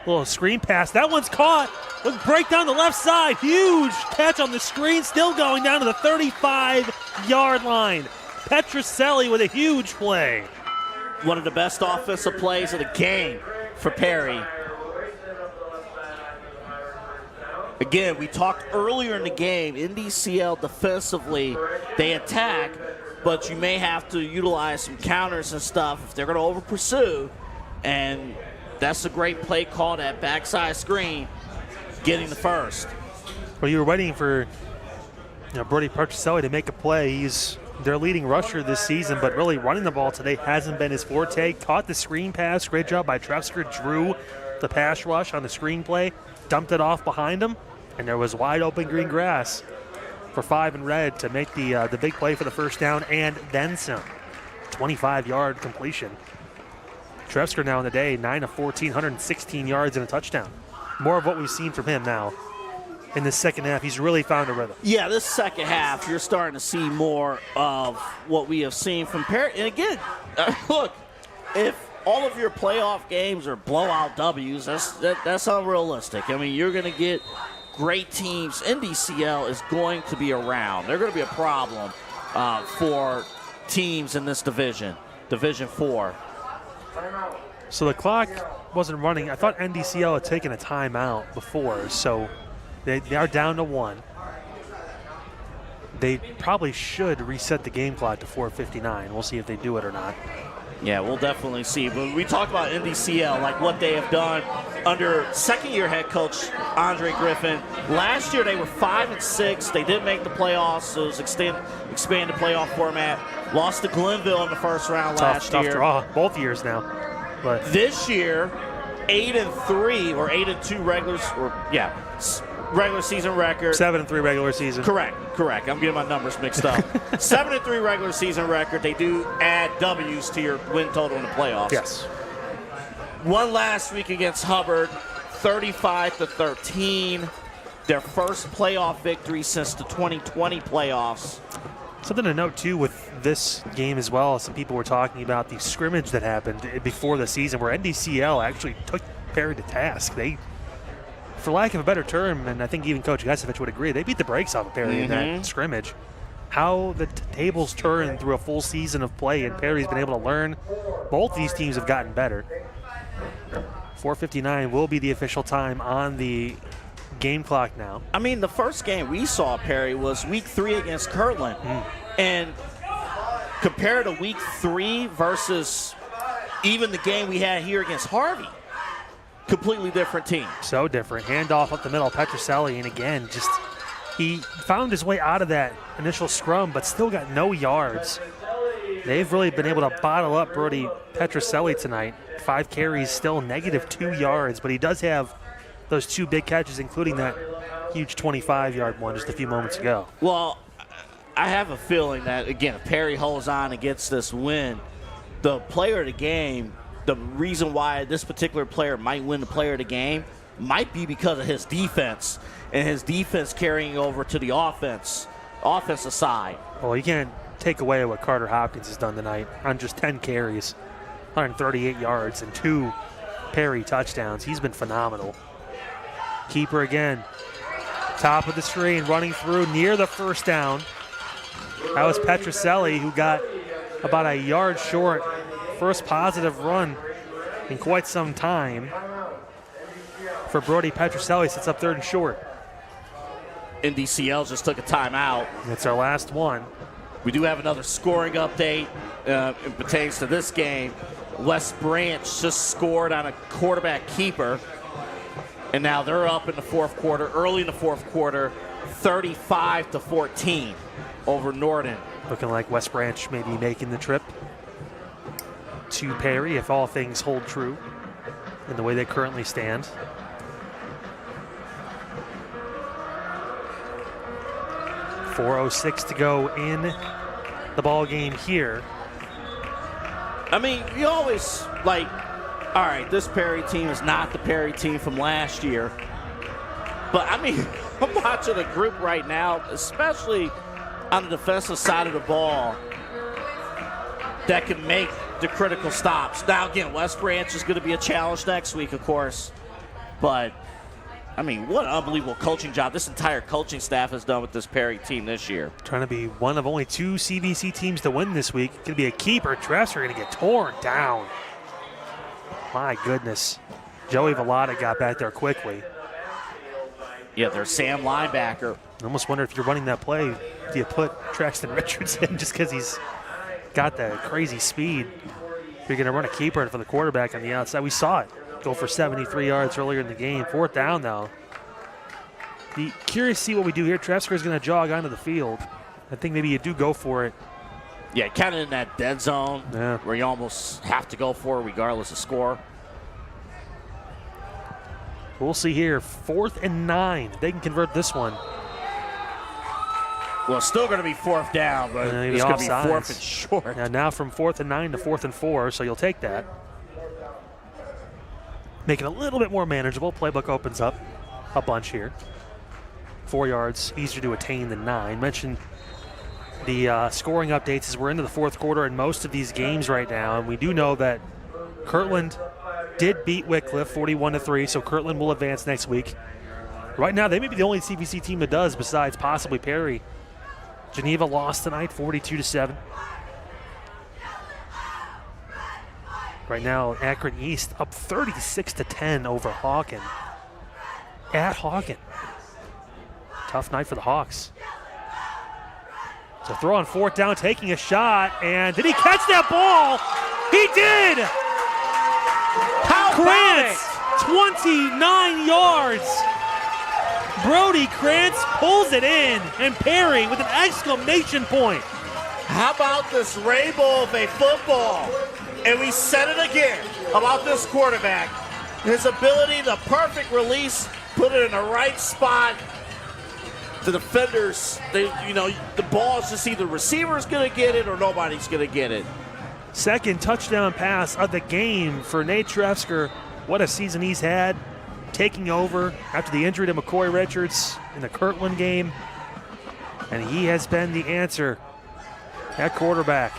little screen pass. That one's caught. Look, break down the left side. Huge catch on the screen. Still going down to the 35-yard line. Petroselli with a huge play. One of the best offensive plays of the game for Perry. again, we talked earlier in the game, NDCL defensively, they attack, but you may have to utilize some counters and stuff if they're going to over-pursue. And that's a great play call, that backside screen, getting the first. Well, you were waiting for Brody Petroselli to make a play. He's their leading rusher this season, but really running the ball today hasn't been his forte. Caught the screen pass. Great job by Trefsker. Drew the pass rush on the screen play, dumped it off behind him, and there was wide open green grass for 5 and red to make the big play for the first down and then some. 25-yard completion. Trefsker now in the day, 9 of 14, 116 yards and a touchdown. More of what we've seen from him now. In the second half, he's really found a rhythm. Yeah, this second half, you're starting to see more of what we have seen from Perry. And again, look, if all of your playoff games are blowout W's, that's unrealistic. I mean, you're going to get great teams. NDCL is going to be around. They're going to be a problem for teams in this division, Division 4. So the clock wasn't running. I thought NDCL had taken a timeout before, so they are down to 1. They probably should reset the game clock to 4:59. We'll see if they do it or not. Yeah, we'll definitely see. But we talk about NDCL, like what they have done under second-year head coach Andre Griffin. Last year they were 5-6. They did make the playoffs, so it was expanded playoff format. Lost to Glenville in the first round last year. Tough draw, both years now. But this year, 8-3 or 8-2 regular season record. 7-3 regular season. Correct. I'm getting my numbers mixed up. 7-3 regular season record. They do add W's to your win total in the playoffs. Yes. Won last week against Hubbard, 35-13. Their first playoff victory since the 2020 playoffs. Something to note, too, with this game as well. Some people were talking about the scrimmage that happened before the season where NDCL actually took Perry to task. They, for lack of a better term, and I think even Coach Gesevich would agree, they beat the brakes off of Perry in that scrimmage. How the tables turn through a full season of play, and Perry's been able to learn. Both these teams have gotten better. 4:59 will be the official time on the game clock now. I mean, the first game we saw, Perry, was week 3 against Kirtland. And compared to week 3 versus even the game we had here against Harvey, completely different team. So different. Handoff up the middle, Petroselli, and again, just he found his way out of that initial scrum, but still got no yards. They've really been able to bottle up Brody Petroselli tonight. 5 carries, still -2 yards, but he does have those 2 big catches, including that huge 25-yard one just a few moments ago. Well, I have a feeling that, again, if Perry holds on and gets this win, the player of the game, the reason why this particular player might win the player of the game might be because of his defense and his defense carrying over to the offensive side. Well, you can't take away what Carter Hopkins has done tonight on just 10 carries, 138 yards, and 2 Perry touchdowns. He's been phenomenal. Keeper again, top of the screen, running through near the first down. That was Petroselli, who got about a yard short. First positive run in quite some time for Brody Petroselli. Sets up 3rd and short. NDCL just took a timeout. It's our last one. We do have another scoring update. It pertains to this game. West Branch just scored on a quarterback keeper. And now they're up in the fourth quarter, early in the fourth quarter, 35-14 over Norton. Looking like West Branch may be making the trip to Perry if all things hold true in the way they currently stand. .406 to go in the ball game here. I mean, you always like, all right, this Perry team is not the Perry team from last year. But, I mean, I'm watching a group right now, especially on the defensive side of the ball, that can make the critical stops. Now, again, West Branch is going to be a challenge next week, of course. But, I mean, what an unbelievable coaching job this entire coaching staff has done with this Perry team this year. Trying to be one of only 2 CVC teams to win this week. Going to be a keeper. Trefsker going to get torn down. My goodness. Joey Vallada got back there quickly. Yeah, their Sam linebacker. I almost wonder if you're running that play, do you put Traxton Richards in just because he's got that crazy speed? You're going to run a keeper in for the quarterback on the outside. We saw it go for 73 yards earlier in the game. 4th down now. Be curious to see what we do here. Trefsker is going to jog onto the field. I think maybe you do go for it. Yeah, kind of in that dead zone where you almost have to go for it regardless of score. We'll see here. 4th and 9. They can convert this one. Well, it's still going to be 4th down, but it's going to be 4th and short. Now from 4th and 9 to 4th and 4, so you'll take that. Make it a little bit more manageable. Playbook opens up a bunch here. 4 yards, easier to attain than 9. Mentioned the scoring updates as we're into the 4th quarter in most of these games right now, and we do know that Kirtland did beat Wycliffe 41-3, so Kirtland will advance next week. Right now, they may be the only CVC team that does, besides possibly Perry. Geneva lost tonight, 42-7. Right now, Akron East up 36-10 over Hawken. At Hawken. Tough night for the Hawks. So throw on 4th down, taking a shot, and did he catch that ball? He did! Krantz, 29 yards. Brody Krantz pulls it in, and Perry with an exclamation point. How about this rainbow of a football? And we said it again about this quarterback. His ability, the perfect release, put it in the right spot. The defenders, the ball is just either receiver's going to get it or nobody's going to get it. Second touchdown pass of the game for Nate Trefsker. What a season he's had, taking over after the injury to McCoy Richards in the Kirtland game. And he has been the answer at quarterback.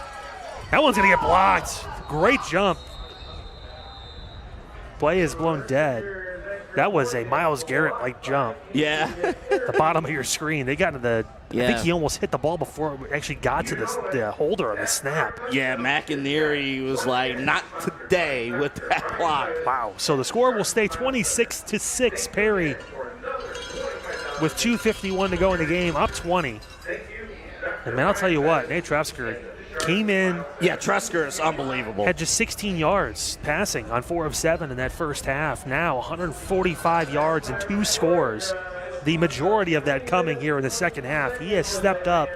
That one's going to get blocked. Great jump. Play is blown dead. That was a Myles Garrett-like jump. Yeah. The bottom of your screen. They got into the Yeah. I think he almost hit the ball before it actually got to the holder of the snap. Yeah, McInerney was like, not today with that block. Wow. So the score will stay 26-6. Perry with 2:51 to go in the game, up 20. And man, I'll tell you what, Nate Trefsker came in. Yeah, Trefsker is unbelievable. Had just 16 yards passing on 4 of 7 in that first half. Now 145 yards and 2 scores. The majority of that coming here in the second half. He has stepped up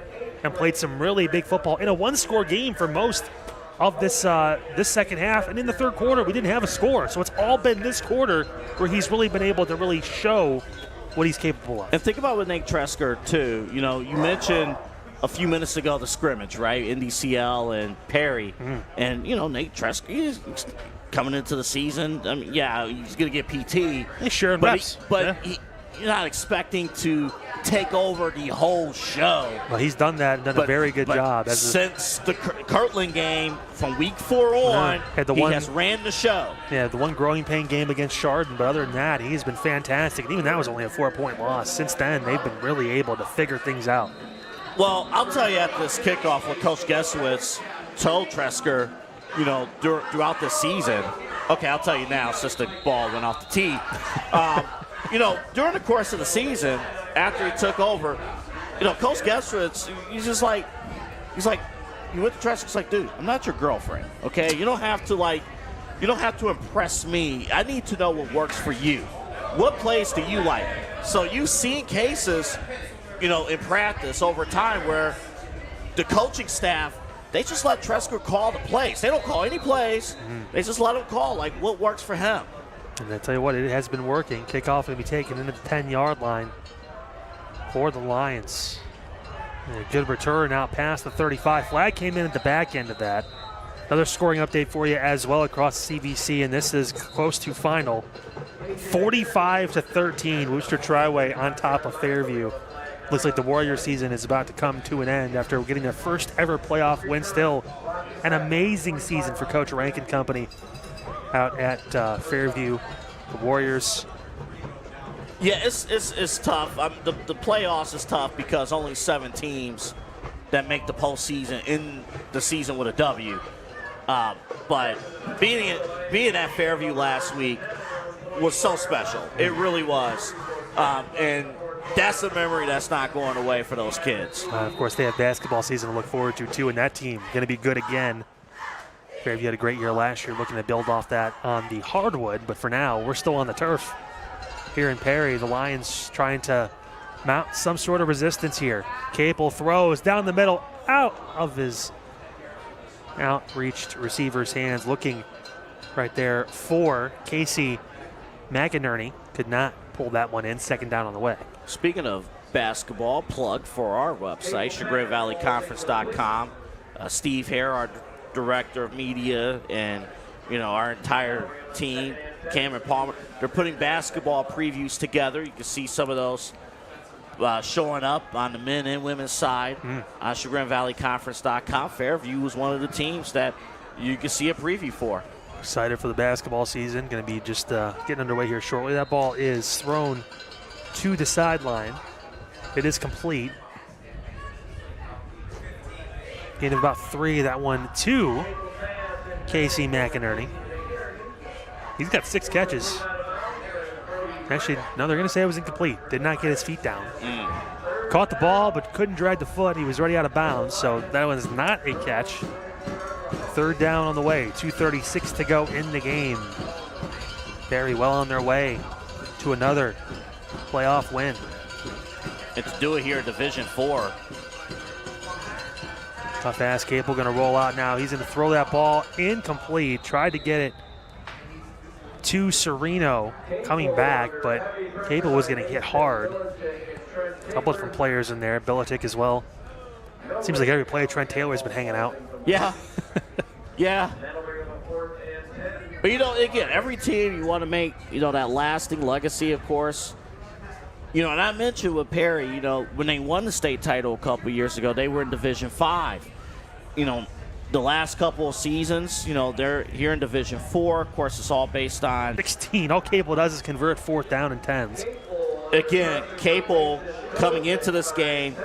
and played some really big football in a one-score game for most of this second half. And in the third quarter, we didn't have a score. So it's all been this quarter where he's really been able to really show what he's capable of. And think about with Nate Trefsker, too. You know, you mentioned a few minutes ago the scrimmage, right? NDCL and Perry. And, you know, Nate Trefsker, he's coming into the season. I mean, yeah, he's going to get PT. He's sharing reps. You're not expecting to take over the whole show. Well, he's done that and done a very good job. Since the Kirtland game, from week 4 on, he has ran the show. Yeah, the one growing pain game against Chardon, but other than that, he's been fantastic. And even that was only a 4-point loss. Since then, they've been really able to figure things out. Well, I'll tell you at this kickoff what Coach Gesowitz told Trefsker, you know, throughout this season. Okay, I'll tell you now, since the ball went off the tee. You know, during the course of the season, after he took over, you know, Coach Gesowitz, he's like, you went to Trefsker, it's like, dude, I'm not your girlfriend, okay? You don't have to impress me. I need to know what works for you. What plays do you like? So you've seen cases, you know, in practice over time where the coaching staff, they just let Trefsker call the plays. They don't call any plays. They just let him call, like, what works for him. And I tell you what, it has been working. Kickoff going to be taken into the 10-yard line for the Lions. And a good return out past the 35. Flag came in at the back end of that. Another scoring update for you as well across CVC, and this is close to final. 45-13, Worcester Triway on top of Fairview. Looks like the Warriors season is about to come to an end after getting their first ever playoff win. Still an amazing season for Coach Rankin Company out at Fairview. The Warriors. Yeah, it's tough. The playoffs is tough because only 7 teams that make the postseason in the season with a W. But being at Fairview last week was so special. It really was. And that's a memory that's not going away for those kids. Of course, they have basketball season to look forward to, too, and that team going to be good again. Fairview had a great year last year, looking to build off that on the hardwood, but for now, we're still on the turf here in Perry. The Lions trying to mount some sort of resistance here. Capel throws down the middle, out of his outreached receiver's hands, looking right there for Casey McInerney. Could not pull that one in. Second down on the way. Speaking of basketball, plug for our website, ChagrinValleyConference.com. Steve Hare, our director of media, and our entire team, Cameron Palmer, they're putting basketball previews together. You can see some of those showing up on the men and women's side on ChagrinValleyConference.com. Fairview was one of the teams that you can see a preview for. Excited for the basketball season. Going to be just getting underway here shortly. That ball is thrown to the sideline. It is complete. Gain of about 3. That one to Casey McInerney. He's got 6 catches. Actually, no, they're going to say it was incomplete. Did not get his feet down. Caught the ball, but couldn't drag the foot. He was already out of bounds, so that was not a catch. Third down on the way. 2:36 to go in the game. Very well on their way to another playoff win. And to do it here in Division 4. Tough ass. Capel going to roll out now. He's going to throw that ball incomplete. Tried to get it to Sereno coming back, but Capel was going to hit hard. A couple different players in there. Belichick as well. Seems like every player Trent Taylor's been hanging out. Yeah. Yeah. But, again, every team you want to make, that lasting legacy, of course. And I mentioned with Perry, when they won the state title a couple years ago, they were in Division 5. The last couple of seasons, they're here in Division 4. Of course, it's all based on 16. All Capel does is convert 4th down and 10s. Again, Capel coming into this game,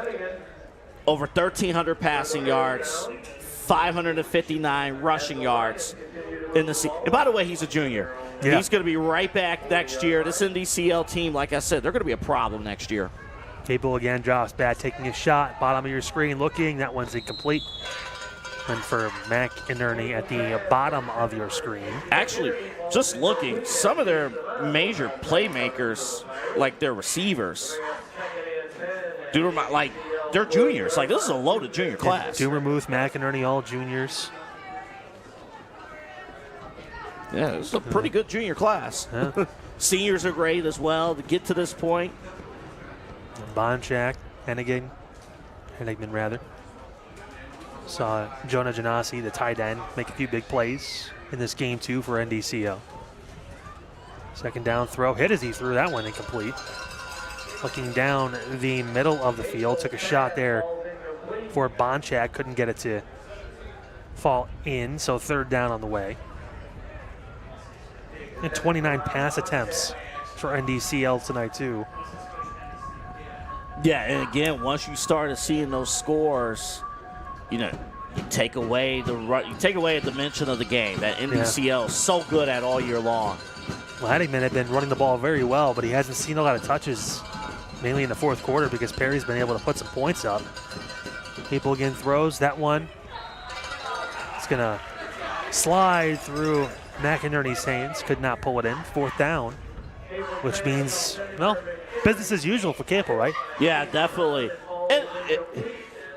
over 1,300 passing yards, 559 rushing yards in the season. And by the way, he's a junior. Yeah. He's going to be right back next year. This NDCL team, like I said, they're going to be a problem next year. Capel again drops back, taking a shot. Bottom of your screen looking. That one's incomplete. And for McInerney at the bottom of your screen. Actually, just looking, some of their major playmakers, like their receivers, they're juniors. This is a loaded junior class. Dumermuth, McInerney, all juniors. Yeah, this is a pretty good junior class. Yeah. Seniors are great as well to get to this point. Bonchak, Hennigan rather. Saw Jonah Janasi, the tight end, make a few big plays in this game too for NDCL. Second down throw, hit as he threw that one incomplete. Looking down the middle of the field, took a shot there for Bonchak, couldn't get it to fall in, so third down on the way. And 29 pass attempts for NDCL tonight too. Yeah, and again, once you started seeing those scores, you take away a dimension of the game that NDCL is so good at all year long. Well, Hennigan had been running the ball very well, but he hasn't seen a lot of touches, mainly in the fourth quarter, because Perry's been able to put some points up. Capel again throws that one. It's going to slide through McInerney's hands. Could not pull it in. Fourth down, which means, business as usual for Capel, right? Yeah, definitely.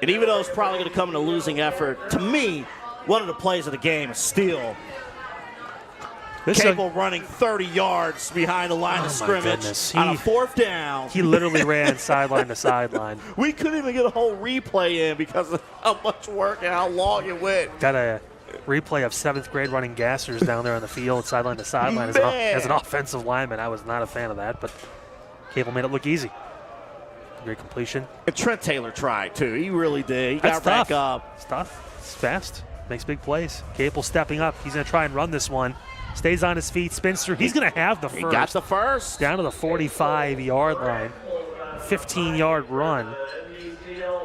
And even though it's probably going to come in a losing effort, to me, one of the plays of the game is still Capel running 30 yards behind the line of scrimmage on a fourth down. He literally ran sideline to sideline. We couldn't even get a whole replay in because of how much work and how long it went. Got a replay of 7th grade running gassers down there on the field, sideline to sideline as an offensive lineman. I was not a fan of that, but Capel made it look easy. Great completion. And Trent Taylor tried, too. He really did. He got back up. It's tough. It's fast. Makes big plays. Capel stepping up. He's going to try and run this one. Stays on his feet, spins through. He's going to have the first. He got the first. Down to the 45-yard line. 15-yard run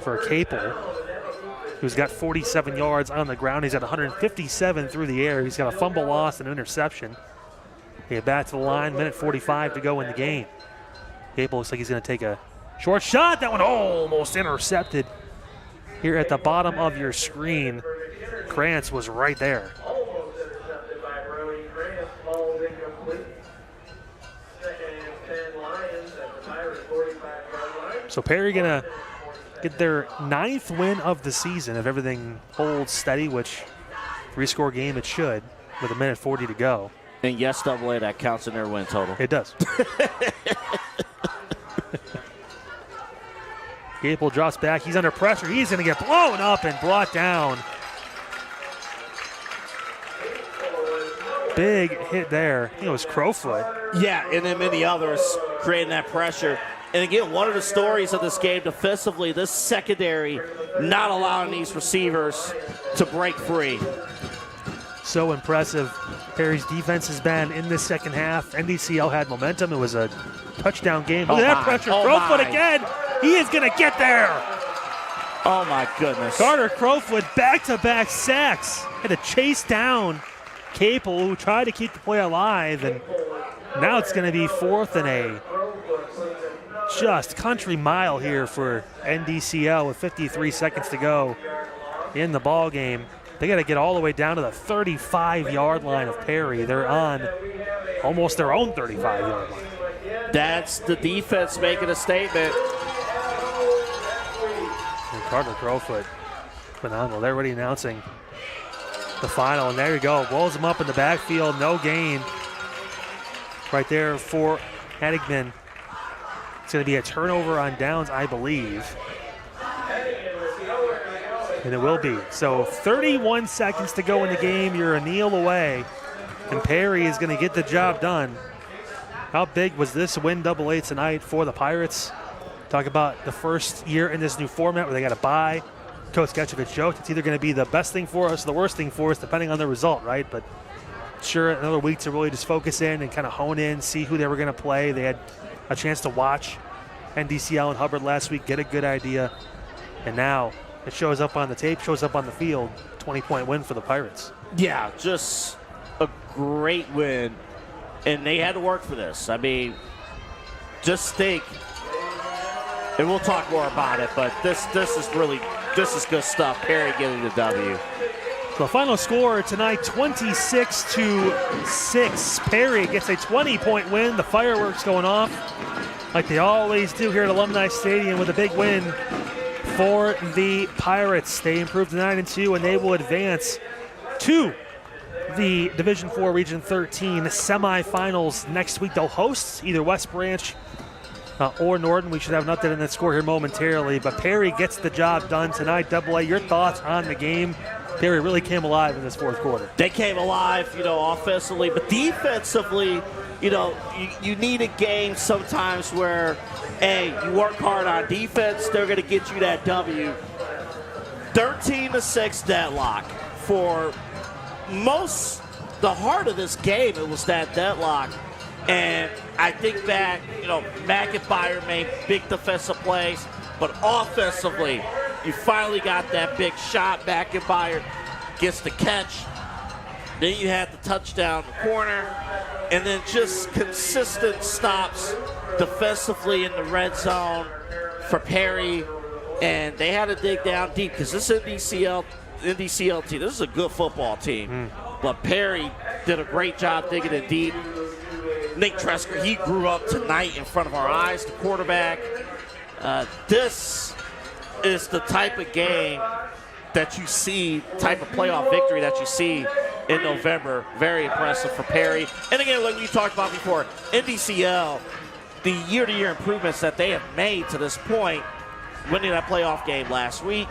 for Capel, who's got 47 yards on the ground. He's at 157 through the air. He's got a fumble loss and interception. They get back to the line. Minute 45 to go in the game. Gable looks like he's going to take a short shot. That one almost intercepted. Here at the bottom of your screen, Krantz was right there. Almost intercepted by Brody Grant. Ball is incomplete. Second and 10 Lions at the Pirates 45-yard line. So Perry going to get their 9th win of the season if everything holds steady, which 3-score game it should with 1:40 to go. And yes, AA, that counts in their win total. It does. Gable drops back. He's under pressure. He's going to get blown up and brought down. Big hit there. I think it was Crowfoot. Yeah, and then many others creating that pressure. And again, one of the stories of this game defensively, this secondary not allowing these receivers to break free. So impressive. Perry's defense has been in this second half. NDCL had momentum. It was a touchdown game. Look at that pressure. Crowfoot again. He is going to get there. Oh, my goodness. Carter Crowfoot back-to-back sacks. Had to chase down Capel, who tried to keep the play alive. And now it's going to be 4th and a just country mile here for NDCL with 53 seconds to go in the ball game. They got to get all the way down to the 35-yard line of Perry. They're on almost their own 35-yard line. That's the defense making a statement. And Carter Crowfoot, phenomenal. They're already announcing the final, and there you go. Rolls him up in the backfield, no gain. Right there for Henigman. It's going to be a turnover on downs, I believe. And it will be. So 31 seconds to go in the game. You're a kneel away. And Perry is going to get the job done. How big was this win AA tonight for the Pirates? Talk about the first year in this new format where they got to bye. Coach Getchevich joked it's either going to be the best thing for us or the worst thing for us, depending on the result, right? But sure, another week to really just focus in and kind of hone in, see who they were going to play. They had a chance to watch NDCL and Hubbard last week, get a good idea. And now it shows up on the tape, shows up on the field. 20-point win for the Pirates. Yeah, just a great win. And they had to work for this. I mean, just think, and we'll talk more about it, but this is good stuff. Perry getting the W. The final score tonight, 26-6. Perry gets a 20-point win. The fireworks going off like they always do here at Alumni Stadium with a big win for the Pirates. They improved to 9-2, and they will advance to the Division IV Region 13 semifinals next week. They'll host either West Branch or Norton. We should have an update on that score here momentarily, but Perry gets the job done tonight. AA, your thoughts on the game? Perry really came alive in this fourth quarter. They came alive, offensively, but defensively, you need a game sometimes where, you work hard on defense, they're going to get you that W. 13-6 deadlock. For the heart of this game, it was that deadlock. And I think back, McIntyre made big defensive plays, but offensively, you finally got that big shot. McIntyre gets the catch. Then you had the touchdown in the corner. And then just consistent stops defensively in the red zone for Perry. And they had to dig down deep because this NDCL team, this is a good football team. But Perry did a great job digging it deep. Nate Tresker, he grew up tonight in front of our eyes, the quarterback. This is the type of game that you see, type of playoff victory that you see in November. Very impressive for Perry. And again, like we talked about before, NDCL, the year-to-year improvements that they have made to this point, winning that playoff game last week,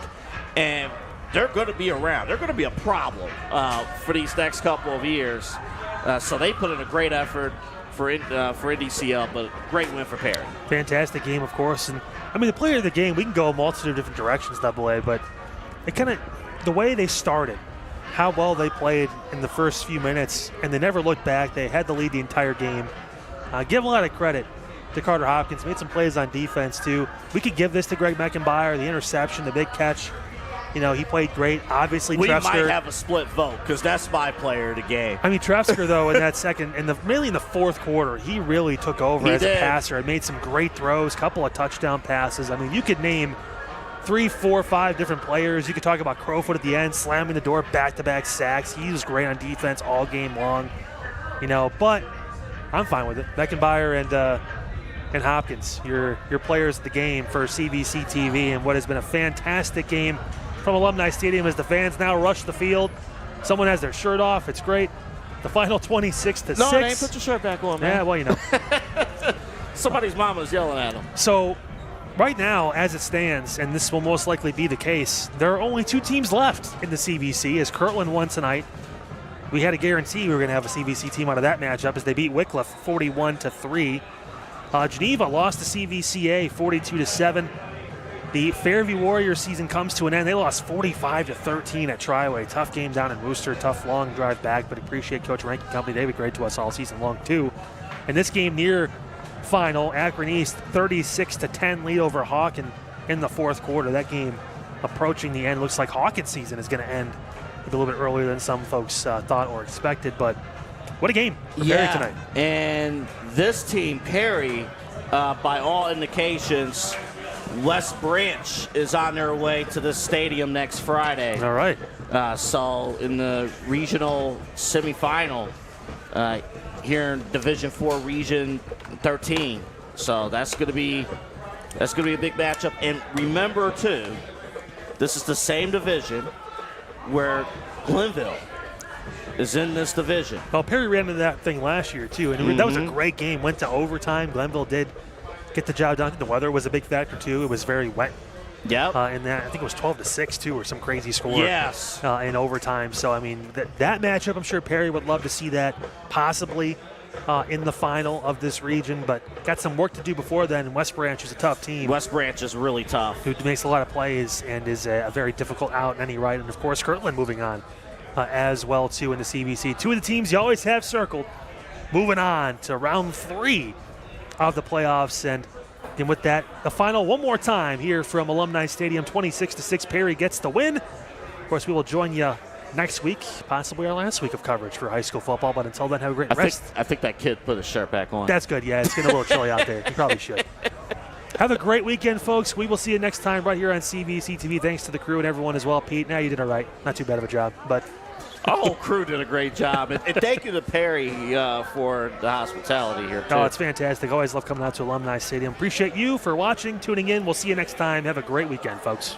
and they're going to be around. They're going to be a problem for these next couple of years. So they put in a great effort for NDCL, but great win for Perry. Fantastic game, of course. And the player of the game, we can go a multitude of different directions, AA, but it the way they started, how well they played in the first few minutes, and they never looked back. They had the lead the entire game. Give a lot of credit to Carter Hopkins. Made some plays on defense, too. We could give this to Greg Meckenbauer, the interception, the big catch. You know, he played great. Obviously, we Trefsker might have a split vote because that's my player of the game. I mean, Trefsker, though, in that second, mainly in the fourth quarter, he really took over as a passer and made some great throws, couple of touchdown passes. I mean, you could name 3, 4, 5 different players. You could talk about Crowfoot at the end, slamming the door, back-to-back sacks. He was great on defense all game long, you know, but I'm fine with it. Beckenbauer and Hopkins, your players of the game for CVC TV, and what has been a fantastic game from Alumni Stadium as the fans now rush the field. Someone has their shirt off. It's great. The final 26-6. No, they ain't put your shirt back on, man. Yeah, well, you know. Somebody's mama's yelling at him. So right now, as it stands, and this will most likely be the case, there are only 2 teams left in the CVC as Kirtland won tonight. We had a guarantee we were going to have a CVC team out of that matchup as they beat Wycliffe 41-3. Geneva lost to CVCA 42-7. The Fairview Warriors season comes to an end. They lost 45-13 at Triway. Tough game down in Worcester. Tough long drive back, but appreciate Coach Rankin Company. They've been great to us all season long too. And this game near final, Akron East 36-10 lead over Hawken in the fourth quarter. That game approaching the end. Looks like Hawken's season is going to end a little bit earlier than some folks thought or expected. But what a game for Perry tonight. And this team, Perry, by all indications, West Branch is on their way to the stadium next Friday. All right. So in the regional semifinal here in Division 4 Region 13. So that's going to be a big matchup. And remember too, this is the same division where Glenville is in this division. Well, Perry ran into that thing last year too, and that was a great game. Went to overtime. Glenville did get the job done. The weather was a big factor too. It was very wet. Yep. In that, I think it was 12-6 too, or some crazy score. Yes. In overtime. So I mean, that matchup, I'm sure Perry would love to see that possibly in the final of this region. But got some work to do before then. West Branch is a tough team. West Branch is really tough. Who makes a lot of plays and is a very difficult out in any right. And of course, Kirtland moving on as well too in the CVC. 2 of the teams you always have circled, moving on to round 3 of the playoffs. And with that, the final one more time here from Alumni Stadium, 26-6. Perry gets the win. Of course, we will join you next week, possibly our last week of coverage for high school football. But until then, have a great rest. I think that kid put his shirt back on. That's good. Yeah, it's getting a little chilly out there. You probably should. Have a great weekend, folks. We will see you next time right here on CVC TV. Thanks to the crew and everyone as well. Pete, now you did all right. Not too bad of a job, but our whole crew did a great job. And thank you to Perry for the hospitality here, too. Oh, it's fantastic. Always love coming out to Alumni Stadium. Appreciate you for watching, tuning in. We'll see you next time. Have a great weekend, folks.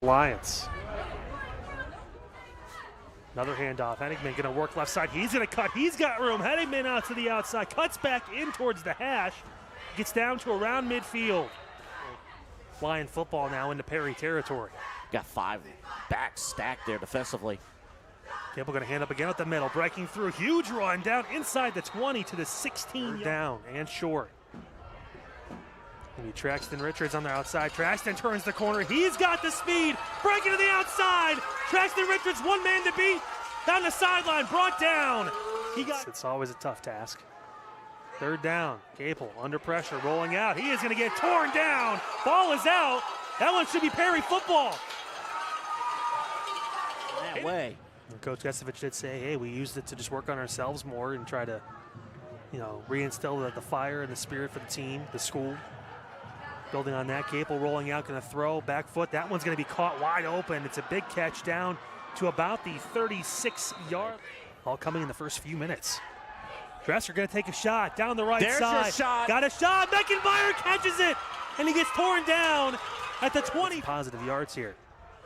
Lions. Another handoff. Henigman going to work left side. He's going to cut. He's got room. Henigman out to the outside. Cuts back in towards the hash. Gets down to around midfield. Lion football now into Perry territory. Got 5 backs stacked there defensively. Campbell going to hand up again at the middle. Breaking through. Huge run down inside the 20 to the 16. Down and short. Maybe Traxton Richards on the outside. Traxton turns the corner. He's got the speed. Breaking to the outside. Traxton Richards, one man to beat. Down the sideline, brought down. It's always a tough task. Third down. Capel under pressure, rolling out. He is going to get torn down. Ball is out. That one should be Perry football. That way. And Coach Gesevich did say, hey, we used it to just work on ourselves more and try to, reinstill the fire and the spirit for the team, the school. Building on that, Capel rolling out, going to throw, back foot. That one's going to be caught wide open. It's a big catch down to about the 36-yard. All coming in the first few minutes. Dresser going to take a shot down the right side. There's a shot. Got a shot. Beckenbauer catches it, and he gets torn down at the 20. Positive yards here.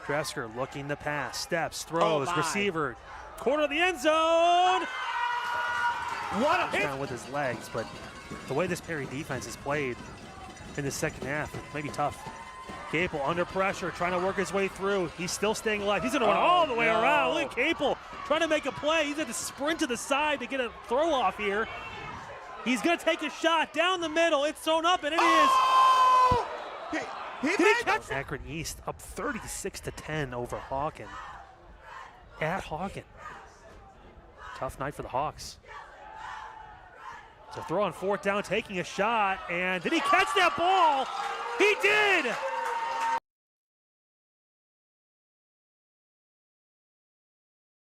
Dresser looking to pass, steps, throws, receiver, corner of the end zone. What a hit! Down with his legs, but the way this Perry defense has played in the second half, it may be tough. Capel under pressure, trying to work his way through. He's still staying alive. He's going to run all the way around. Look at Capel trying to make a play. He's going to sprint to the side to get a throw off here. He's going to take a shot down the middle. It's thrown up, and it is. Did he catch that? Akron East up 36-10 over Hawken. At Hawken. Tough night for the Hawks. So throw on fourth down, taking a shot, and did he catch that ball? He did!